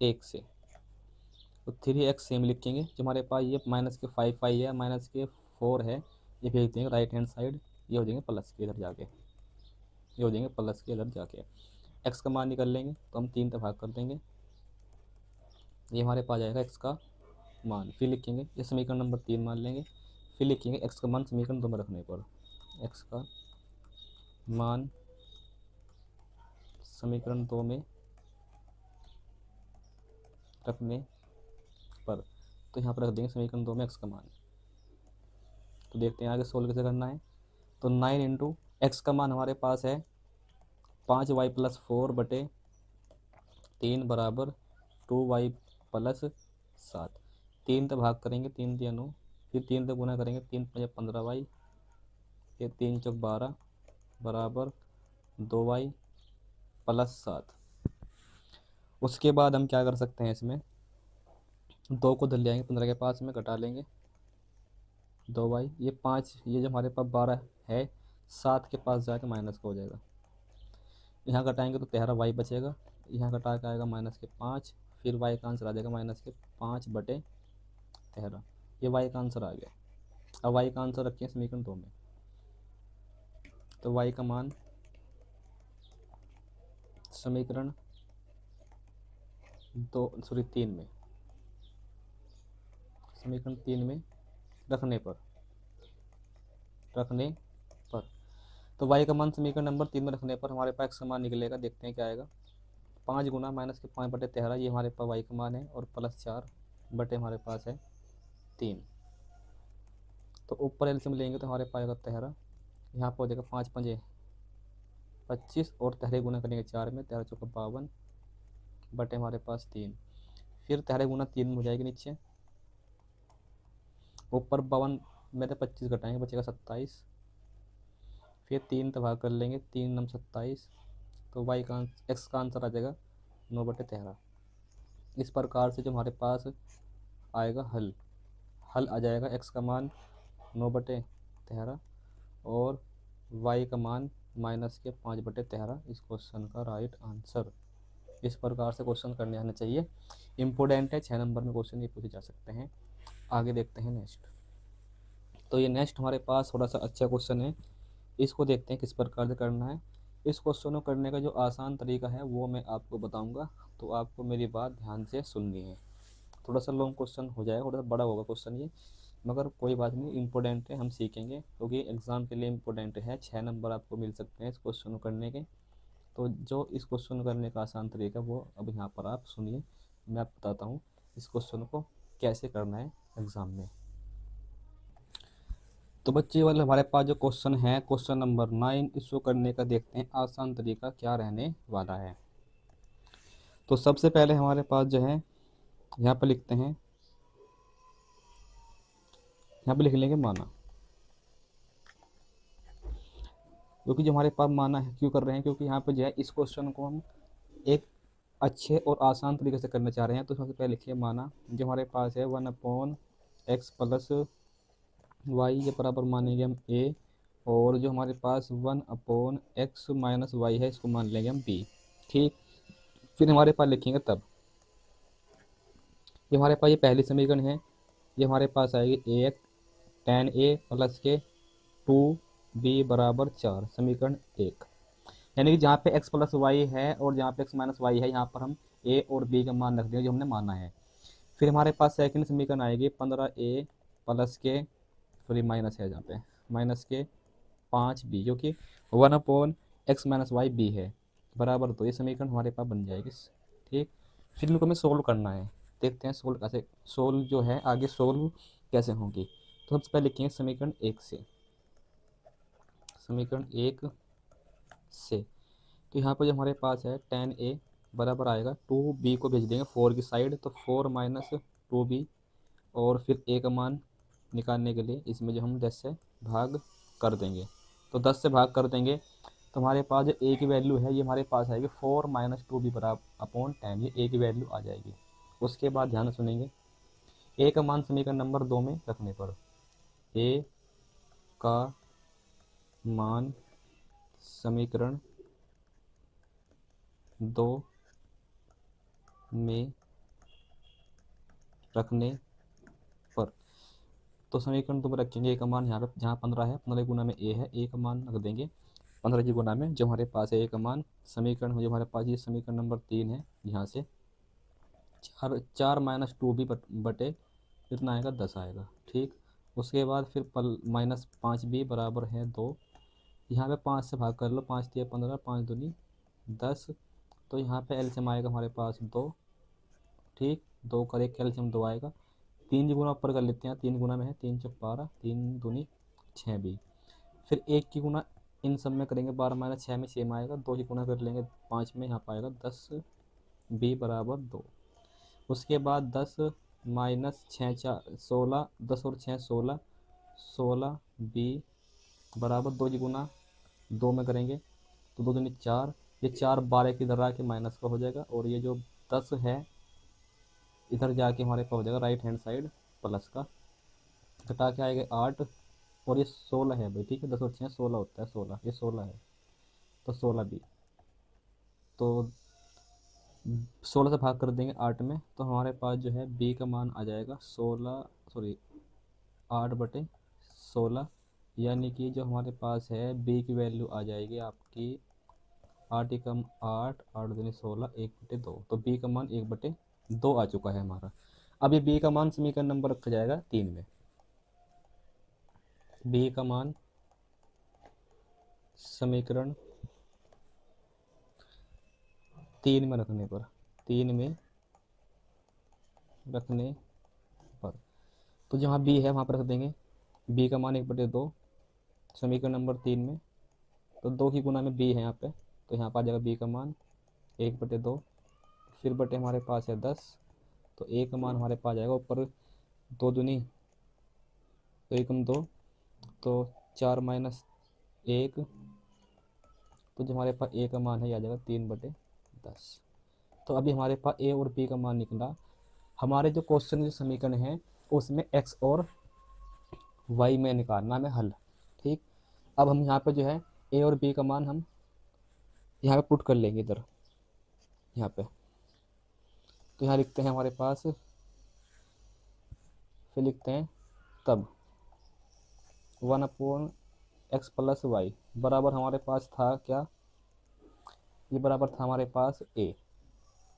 1 से, तो 3x सेम लिखेंगे, जो हमारे पास ये माइनस के 5y है, माइनस के 4 है, ये भेज देंगे राइट हैंड साइड, ये हो जाएंगे प्लस के इधर जाके, ये हो जाएंगे प्लस के इधर जाके। x का मान निकल लेंगे तो हम 3 से भाग कर देंगे, ये हमारे पास आएगा x का मान। फिर लिखेंगे ये समीकरण नंबर 3 मान लेंगे, फिर लिखेंगे x का मान समीकरण 2 में रखने पर, x का मान समीकरण 2 में रखने पर, तो यहाँ पर रख देंगे समीकरण 2 में x का मान। तो देखते हैं आगे सोल्व कैसे करना है। तो 9 इंटू एक्स का मान हमारे पास है 5y + 4/3 बराबर 2y + 7। 3 से भाग करेंगे, 3 दिया 9, फिर 3 से गुना करेंगे, 3 × 5 = 15y, फिर 3 × 12 बराबर 2y + 7। उसके बाद हम क्या कर सकते हैं, इसमें 2 को धर ले आएंगे 15 के पास में, घटा लेंगे 2y, ये 5, ये जो हमारे पास 12 है 7 के पास जाके माइनस का हो जाएगा, यहाँ घटाएंगे तो 13y बचेगा, यहाँ घटा के आएगा -5, फिर y का आंसर आ जाएगा -5/13, ये y का आंसर आ गया। अब y का आंसर रखें समीकरण 2 में, तो y का मान समीकरण 3 में, समीकरण 3 में रखने पर तो y का मान समीकरण नंबर 3 में रखने पर हमारे पास x का मान निकलेगा, देखते हैं क्या आएगा। 5 गुना -5/13, ये हमारे पास y का मान है, और +4 बटे हमारे पास है 3। तो ऊपर एलसीएम लेंगे तो हमारे पास आएगा 13, यहाँ पर हो जाएगा 5 × 5 = 25, और 13 गुना करेंगे 4 में, 13 × 4 = 52 बटे हमारे पास 3। फिर 13 गुना 3 हो जाएगी नीचे, ऊपर 52 में से 25 घटाएंगे बचेगा 27, फिर 3 तो भाग कर लेंगे, 3 नम 27, तो वाई का एक्स का आंसर आ जाएगा 9/13। इस प्रकार से जो हमारे पास आएगा हल हल आ जाएगा एक्स का मान 9/13 और वाई का मान माइनस के 5/13 इस क्वेश्चन का राइट आंसर। इस प्रकार से क्वेश्चन करने आना चाहिए, इम्पोर्टेंट है, 6 नंबर में क्वेश्चन ये पूछे जा सकते हैं। आगे देखते हैं नेक्स्ट। तो ये नेक्स्ट हमारे पास थोड़ा सा अच्छा क्वेश्चन है, इसको देखते हैं किस प्रकार से करना है। इस क्वेश्चन को करने का जो आसान तरीका है वो मैं आपको बताऊंगा, तो आपको मेरी बात ध्यान से सुननी है। थोड़ा सा लॉन्ग क्वेश्चन हो जाएगा, थोड़ा सा बड़ा होगा क्वेश्चन ये, मगर कोई बात नहीं, इम्पोर्टेंट है, हम सीखेंगे क्योंकि एग्ज़ाम के लिए इम्पोर्टेंट है। 6 नंबर आपको मिल सकते हैं इस क्वेश्चन को करने के। तो जो इस क्वेश्चन को करने का आसान तरीका वो अब यहाँ पर आप सुनिए, मैं आपको बताता हूँ इस क्वेश्चन को कैसे करना है एग्ज़ाम में। तो बच्चे वाले हमारे पास जो क्वेश्चन है क्वेश्चन नंबर 9, इसको करने का देखते हैं आसान तरीका क्या रहने वाला है। तो सबसे पहले हमारे पास जो है यहाँ पर लिखते हैं, यहाँ पे लिख लेंगे माना, क्योंकि जो हमारे पास माना है क्यों कर रहे हैं, क्योंकि यहाँ पे जो है इस क्वेश्चन को हम एक अच्छे और आसान तरीके से करना चाह रहे हैं। तो सबसे पहले लिखिए माना, जो हमारे पास है 1/x प्लस वाई, ये बराबर मानेंगे हम a, और जो हमारे पास 1/x माइनस वाई है इसको मान लेंगे हम b। ठीक, फिर हमारे पास लिखेंगे तब ये हमारे पास ये पहली समीकरण है, ये हमारे पास आएगी a tan a प्लस के 2b बराबर 4, समीकरण 1। यानी कि जहाँ पे x प्लस वाई है और जहाँ पे x माइनस वाई है यहाँ पर हम a और b का मान रख देंगे जो हमने माना है। फिर हमारे पास सेकंड समीकरण आएगी 15a प्लस के, सॉरी माइनस है जहाँ पे, माइनस के 5b, जो कि 1/x माइनस वाई बी है बराबर, तो ये समीकरण हमारे पास बन जाएगी। ठीक, फिर इनको हमें सोल्व करना है, देखते हैं सोल्व कैसे, सोल्व जो है आगे सोल्व कैसे होंगी। तो सबसे पहले लिखेंगे समीकरण 1 से, समीकरण 1 से। तो यहाँ पर जो हमारे पास है tan a बराबर आएगा 2b को भेज देंगे 4 की साइड, तो 4 माइनस 2b, और फिर a का मान निकालने के लिए इसमें जो हम 10 से भाग कर देंगे, तो 10 से भाग कर देंगे तो हमारे पास जो a की वैल्यू है ये हमारे पास आएगी 4 माइनस 2b बराबर अपॉन 10, ये a की वैल्यू आ जाएगी। उसके बाद ध्यान से सुनेंगे, a का मान समीकरण नंबर 2 में रखने पर a का मान समीकरण 2 में रखने पर, तो समीकरण 2 में रखेंगे a का मान यहाँ पे, जहाँ 15 है 15 गुना में a है, a का मान रख देंगे 15 की गुना में जो हमारे पास है a का मान, समीकरण जो हमारे पास ये समीकरण नंबर 3 है, यहाँ से 4 माइनस 2b बटे कितना आएगा 10 आएगा। ठीक, उसके बाद फिर माइनस 5b बराबर है 2, यहाँ पे 5 से भाग कर लो, 5 3 15, 5 दूनी 10, तो यहाँ पे एलसीएम आएगा हमारे पास 2। ठीक, 2 करे एलसीएम 2 आएगा, 3 गुना ऊपर कर लेते हैं, 3 गुना में है 3 चौक 12, 3 दूनी 6b, फिर 1 की गुना इन सब में करेंगे 12 माइनस 6 में 6 में आएगा, 2 की गुना कर लेंगे 5 में, यहाँ पाएगा 10b बराबर 2। उसके बाद 10 माइनस 6 4 16, 10 और 6 16, 16b बराबर 2 की गुना 2 में करेंगे तो 2 दूनी 4, ये 4 12 की इधर आके माइनस का हो जाएगा, और ये जो 10 है इधर जाके हमारे पास हो जाएगा राइट हैंड साइड प्लस का, घटा के आएगा 8, और ये 16 है भाई। ठीक है, 10 और 6 16 होता है, 16 ये 16 है, तो 16b, तो 16 से भाग कर देंगे 8 में, तो हमारे पास जो है b का मान आ जाएगा 16, सॉरी 8/16, यानी कि जो हमारे पास है b की वैल्यू आ जाएगी आपकी 8 एकम 8, 8 दूनी 16, 1/2, तो b का मान 1/2 आ चुका है हमारा। अब ये b का मान समीकरण नंबर रखा जाएगा 3 में, b का मान समीकरण 3 में रखने पर, 3 में रखने पर, तो जहाँ b है वहाँ पर रख देंगे b का मान 1/2 समीकरण नंबर 3 में, तो 2 की गुना में b है यहाँ पे, तो यहाँ पर आ जाएगा b का मान 1/2, फिर बटे हमारे पास है 10, तो ए का मान हमारे पास जाएगा ऊपर 2 दूनी तो 1 2, तो 4 माइनस 1, तो जो हमारे पास ए का मान है ये आ जाएगा 3/10। तो अभी हमारे पास ए और बी का मान निकला। हमारे जो क्वेश्चन जो समीकरण है उसमें एक्स और वाई में निकालना में हल। ठीक, अब हम यहाँ पे जो है ए और बी का मान हम यहाँ पे पुट कर लेंगे इधर, यहाँ पे। तो यहाँ लिखते हैं हमारे पास, फिर लिखते हैं तब 1/x + y बराबर हमारे पास था क्या, ये बराबर था हमारे पास ए,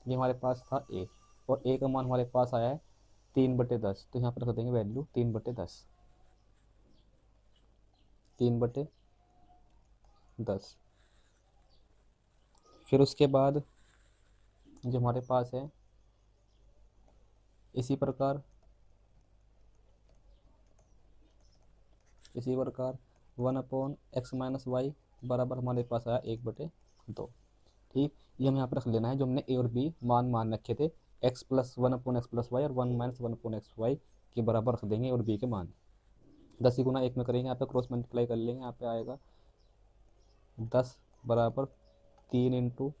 ये हमारे पास था ए, और ए का मान हमारे पास आया है 3/10। तो यहाँ पर रख देंगे वैल्यू 3/10, 3/10। फिर उसके बाद जो हमारे पास है इसी प्रकार 1/x - y बराबर हमारे पास आया 1/2। ठीक, ये हमें यहाँ पर रख लेना है जो हमने ए और बी मान रखे थे, x + 1/x + y और 1 - 1/x y के बराबर रख देंगे और बी के मान। 10 गुना 1 में करेंगे, यहाँ पे क्रॉस मल्टीप्लाई कर लेंगे, यहाँ पे आएगा 10 बराबर 3 इंटू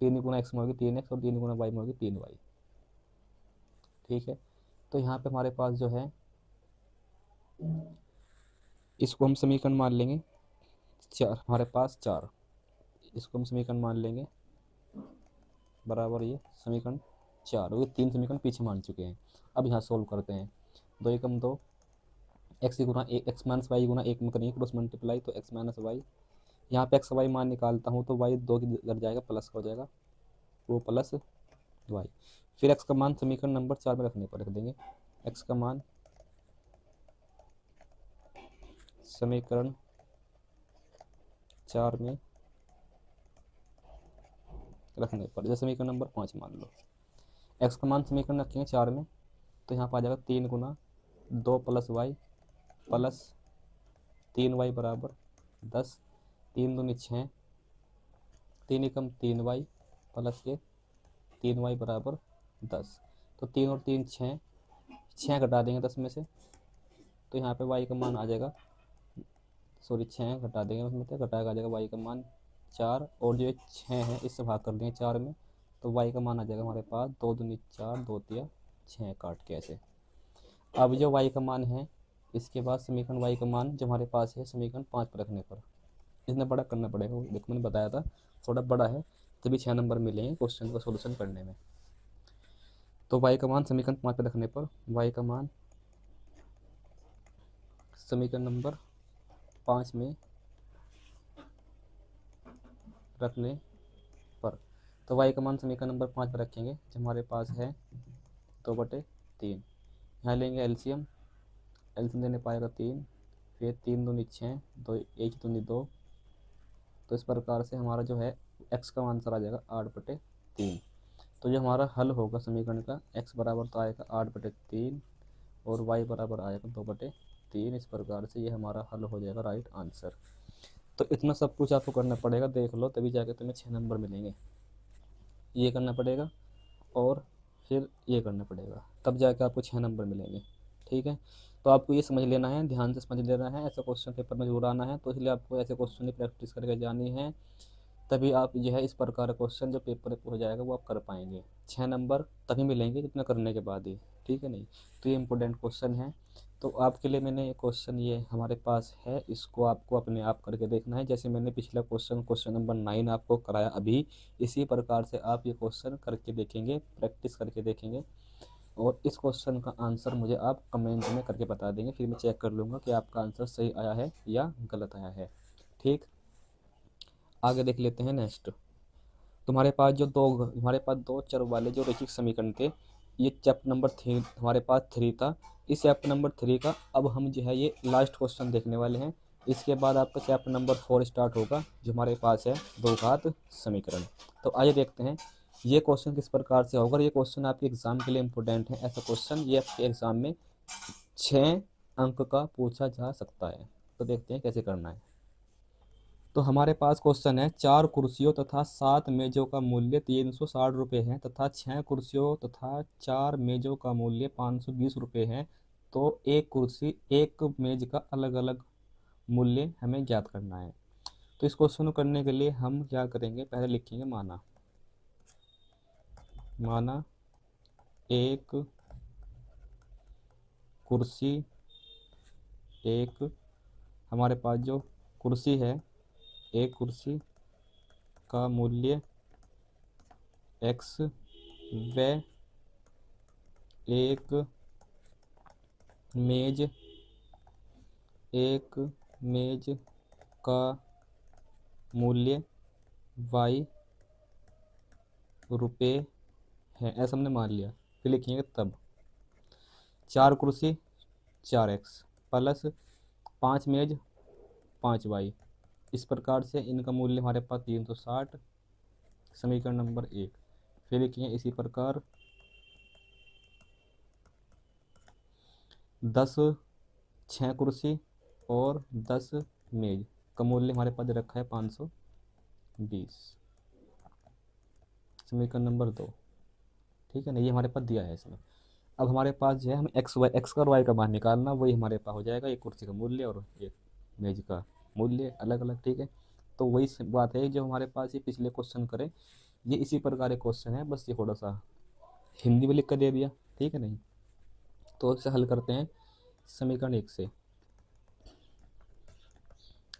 3 गुना x में होगी 3x और 3 गुना y में होगी 3y। ठीक है, तो यहाँ पे हमारे पास जो है इसको हम समीकरण मान लेंगे 4, हमारे पास 4, इसको हम समीकरण मान लेंगे बराबर ये समीकरण 4 हो गए। 3 समीकरण पीछे मान चुके हैं। अब यहाँ सोल्व करते हैं। 2 एकम 2, एक्स गुना एक्स माइनस वाई गुना 1 में करेंगे क्रॉस मल्टीप्लाई, तो x - y, यहाँ पे एक्स वाई मान निकालता हूँ तो y 2 की लग जाएगा, प्लस का हो जाएगा, वो प्लस y। फिर x का मान समीकरण नंबर 4 में रखने पर रख देंगे, x का मान समीकरण 4 में रखने पर, जैसे समीकरण नंबर 5 मान लो, x का मान समीकरण रखेंगे 4 में, तो यहाँ पर आ जाएगा 3 गुना 2 + y प्लस 3y बराबर 10, 3 दूनी 6, 3 एकम 3y प्लस के 3y बराबर 10। तो 3 और 3 6, 6 घटा देंगे 10 में से, तो यहाँ पे y का मान आ जाएगा, सॉरी 6 घटा देंगे उसमें से, घटा आ जाएगा y का मान 4, और जो 6 है इससे भाग कर देंगे 4 में, तो y का मान आ जाएगा हमारे पास 2 दूनी 4, 2 तिया 6 काट के ऐसे। अब जो y का मान है इसके बाद समीकरण y का मान जो हमारे पास है समीकरण 5 पर रखने पर, इतना बड़ा करना पड़ेगा, देखो मैंने बताया था थोड़ा बड़ा है तभी 6 नंबर मिलेंगे क्वेश्चन का सोल्यूशन करने में। तो y का मान समीकरण 5 पर रखने पर, y का मान समीकरण नंबर 5 में रखने पर, तो y का मान समीकरण नंबर 5 पर रखेंगे जो हमारे पास है 2/3। यहाँ लेंगे एलसीएम, एलसीएम देने पाएगा 3, फिर 3 दूनी 6, 2 1 दूनी 2, तो इस प्रकार से हमारा जो है x का आंसर आ जाएगा 8/3। तो जो हमारा हल होगा समीकरण का, x बराबर तो आएगा 8/3 और y बराबर आएगा 2/3। इस प्रकार से ये हमारा हल हो जाएगा राइट आंसर। तो इतना सब कुछ आपको करना पड़ेगा, देख लो तभी जाके तुम्हें 6 नंबर मिलेंगे। ये करना पड़ेगा और फिर ये करना पड़ेगा, तब जाके आपको 6 नंबर मिलेंगे। ठीक है, तो आपको ये समझ लेना है, ध्यान से समझ लेना है, ऐसा क्वेश्चन पेपर में जरूर आना है, तो इसलिए आपको ऐसे क्वेश्चन की प्रैक्टिस करके जानी है, तभी आप जो है इस प्रकार का क्वेश्चन जो पेपर हो जाएगा वो आप कर पाएंगे। 6 नंबर तभी मिलेंगे इतना करने के बाद ही, ठीक है नहीं, तो ये इंपॉर्टेंट क्वेश्चन है। तो आपके लिए मैंने क्वेश्चन ये हमारे पास है, इसको आपको अपने आप करके देखना है, जैसे मैंने पिछला क्वेश्चन नंबर 9 आपको कराया अभी, इसी प्रकार से आप ये क्वेश्चन करके देखेंगे, प्रैक्टिस करके देखेंगे, और इस क्वेश्चन का आंसर मुझे आप कमेंट में करके बता देंगे, फिर मैं चेक कर लूँगा कि आपका आंसर सही आया है या गलत आया है। ठीक, आगे देख लेते हैं नेक्स्ट। हमारे पास दो चर वाले जो रैखिक समीकरण थे, ये चैप्टर नंबर 3 हमारे पास 3 था। इस चैप्टर नंबर 3 का अब हम जो है ये लास्ट क्वेश्चन देखने वाले हैं। इसके बाद आपका चैप्टर नंबर 4 स्टार्ट होगा जो हमारे पास है दो घात समीकरण। तो आइए देखते हैं ये क्वेश्चन किस प्रकार से होगा। ये क्वेश्चन आपके एग्जाम के लिए इम्पोर्टेंट है। ऐसा क्वेश्चन ये आपके एग्जाम में 6 अंक का पूछा जा सकता है। तो देखते हैं कैसे करना है। तो हमारे पास क्वेश्चन है, 4 कुर्सियों तथा 7 मेजों का मूल्य 360 रुपये है तथा 6 कुर्सियों तथा 4 मेजों का मूल्य 520 रुपये है। तो एक कुर्सी एक मेज का अलग अलग मूल्य हमें ज्ञात करना है। तो इस क्वेश्चन को करने के लिए हम क्या करेंगे, पहले लिखेंगे माना। माना एक कुर्सी, एक हमारे पास जो कुर्सी है, एक कुर्सी का मूल्य x व एक मेज, एक मेज का मूल्य y रुपये है, ऐसा हमने मान लिया। फिर लिखेंगे तब 4 कुर्सी 4x प्लस 5 मेज 5y, इस प्रकार से इनका मूल्य हमारे पास 360, समीकरण नंबर 1। फिर लिखेंगे इसी प्रकार 10 6 कुर्सी और 10 मेज का मूल्य हमारे पास रखा है 520, समीकरण नंबर 2। ठीक है ना, ये हमारे पास दिया है इसमें। अब हमारे पास जो है, हमें एक्स का और वाई का मान निकालना, वही हमारे पास हो जाएगा, एक कुर्सी का मूल्य और एक मेज का मूल्य अलग अलग। ठीक है, तो वही बात है जो हमारे पास ये पिछले क्वेश्चन करे, ये इसी प्रकार के क्वेश्चन है, बस ये थोड़ा सा हिंदी में लिख कर दे दिया। ठीक है नहीं, तो इसे हल करते हैं समीकरण 1 से।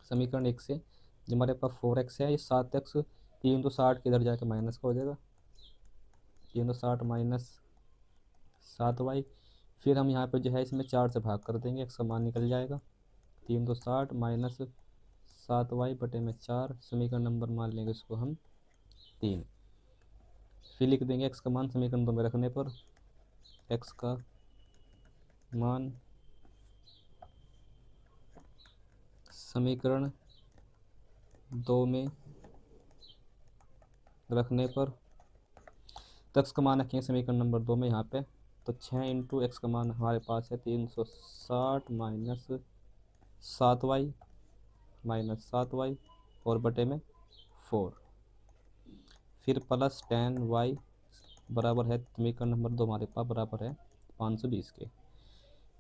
समीकरण 1 से जो हमारे पास 4x है, ये 7x 360 के इधर जाके माइनस का हो जाएगा, 360 माइनस 7y। फिर हम यहाँ पे जो है इसमें 4 से भाग कर देंगे, x का मान निकल जाएगा, 360 माइनस 7y बटे में 4, समीकरण नंबर मान लेंगे इसको हम 3। फिर लिख देंगे x का मान समीकरण 2 में रखने पर, x का मान समीकरण 2 में रखने पर, तो x का मान रखेंगे समीकरण नंबर 2 में यहाँ पे। तो 6 इंटू एक्स का मान हमारे पास है 360 माइनस 7y और बटे में 4, फिर प्लस 10y बराबर है, समीकरण नंबर 2 हमारे पास बराबर है 520 के।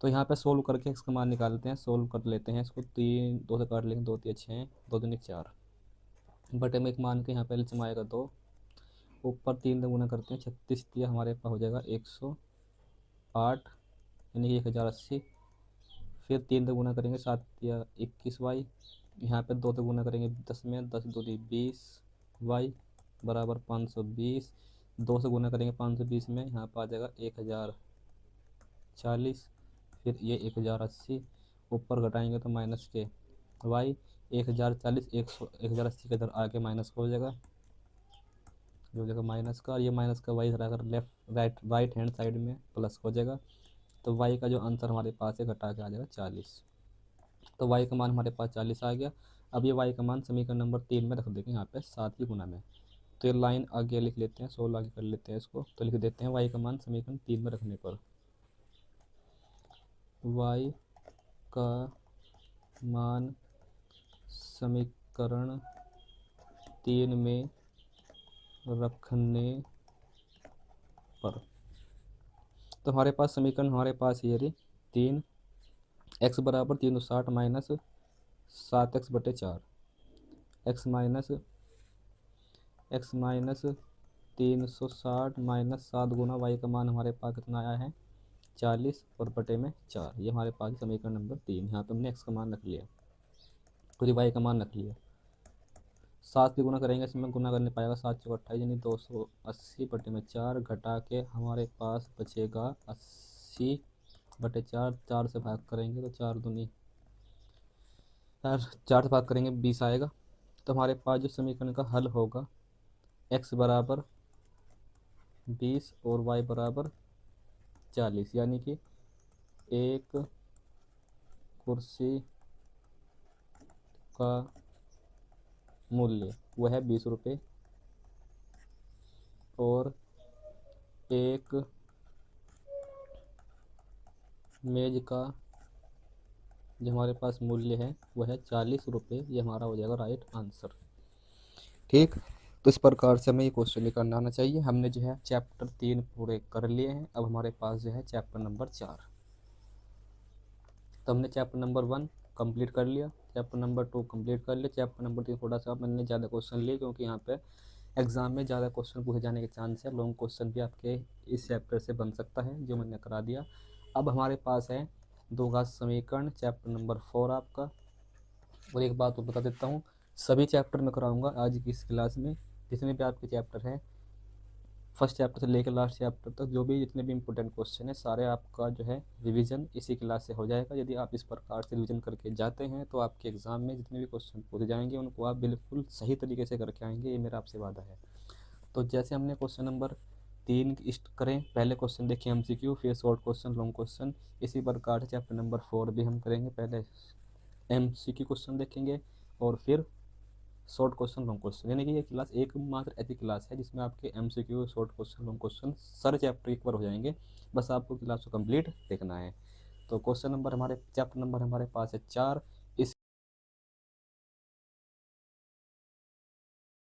तो यहाँ पे सोल्व करके एक्स का मान निकालते हैं, सोल्व कर लेते हैं इसको, 3 2 से काट लेंगे, 2 3 6, 2 3 4 बटे में एक मान के यहाँ पे एलसीएम आएगा 2, ऊपर 3 से गुना करते हैं, 36 दिया हमारे पास हो जाएगा 108, यानी कि 1080। फिर 3 से गुना करेंगे 7 या 21y, यहाँ पे 2 से गुना करेंगे 10 में, 10 दूनी 20y बराबर 520, 2 से गुना करेंगे 520 में, यहाँ पर आ जाएगा 1040, फिर ये 1080, ऊपर घटाएंगे तो माइनस के y, 1040 1080 के इधर आके माइनस का हो जाएगा, जो जगह माइनस का, और ये माइनस का y अगर राइट हैंड साइड में प्लस हो जाएगा। तो y का जो आंसर हमारे पास है घटा के आ जाएगा 40। तो y का मान हमारे पास 40 आ गया। अब ये y का मान समीकरण नंबर 3 में रख देंगे, यहाँ पे 7 की गुना में। तो ये लाइन आगे लिख लेते हैं, 16 आगे कर लेते हैं इसको, तो लिख देते हैं y का मान समीकरण 3 में रखने पर, y का मान समीकरण 3 में रखने पर, तो हमारे पास समीकरण हमारे पास ये रही 3, x बराबर 360 माइनस 7x बटे 4, x माइनस 360 माइनस 7 गुना y का मान हमारे पास कितना आया है 40 और बटे में 4, ये हमारे पास समीकरण नंबर 3। यहाँ पे हमने x का मान रख लिया, पूरी y का मान रख लिया। 7 से गुना करेंगे, इसमें गुना करने पाएगा 7 चौक 28, यानी 280 बटे में 4, घटा के हमारे पास बचेगा 80 बटे 4, 4 से भाग करेंगे तो 4 दूनी 4 से भाग करेंगे 20 आएगा। तो हमारे पास जो समीकरण का हल होगा, x बराबर 20 और y बराबर 40, यानी कि एक कुर्सी का मूल्य वह है 20 रुपये और एक मेज का जो हमारे पास मूल्य है वह है 40 रुपये। ये हमारा हो जाएगा राइट आंसर। ठीक, तो इस प्रकार से हमें ये क्वेश्चन लेकर आना चाहिए। हमने जो है चैप्टर 3 पूरे कर लिए हैं। अब हमारे पास जो है चैप्टर नंबर 4। तो हमने चैप्टर नंबर 1 कंप्लीट कर लिया, चैप्टर नंबर 2 कंप्लीट कर लिया, चैप्टर नंबर 3 थोड़ा सा मैंने ज़्यादा क्वेश्चन लिए क्योंकि यहाँ पे एग्जाम में ज़्यादा क्वेश्चन पूछे जाने के चांस है। लॉन्ग क्वेश्चन भी आपके इस चैप्टर से बन सकता है, जो मैंने करा दिया। अब हमारे पास है द्विघात समीकरण चैप्टर नंबर 4 आपका। और एक बात तो बता देता हूँ, सभी चैप्टर मैं कराऊंगा आज की इस क्लास में। जितने भी आपके चैप्टर हैं, फर्स्ट चैप्टर से लेकर लास्ट चैप्टर तक, जो भी जितने भी इंपॉर्टेंट क्वेश्चन है सारे आपका जो है रिवीजन इसी क्लास से हो जाएगा। यदि आप इस प्रकार से रिवीजन करके जाते हैं तो आपके एग्जाम में जितने भी क्वेश्चन पूछे जाएंगे उनको आप बिल्कुल सही तरीके से करके आएंगे, ये मेरा आपसे वादा है। तो जैसे हमने क्वेश्चन नंबर 3 करें, पहले क्वेश्चन देखिए MCQ, फिर शॉर्ट क्वेश्चन, लॉन्ग क्वेश्चन। इसी प्रकार से चैप्टर नंबर 4 भी हम करेंगे। पहले MCQ क्वेश्चन देखेंगे और फिर शॉर्ट क्वेश्चन, लॉन्ग क्वेश्चन। यानी कि ये क्लास एकमात्र ऐसी क्लास है जिसमें आपके MCQ, short question, long question सारे चैप्टर एक बार हो जाएंगे। बस आपको क्लास को कंप्लीट देखना है। तो क्वेश्चन नंबर हमारे चैप्टर नंबर हमारे पास है 4।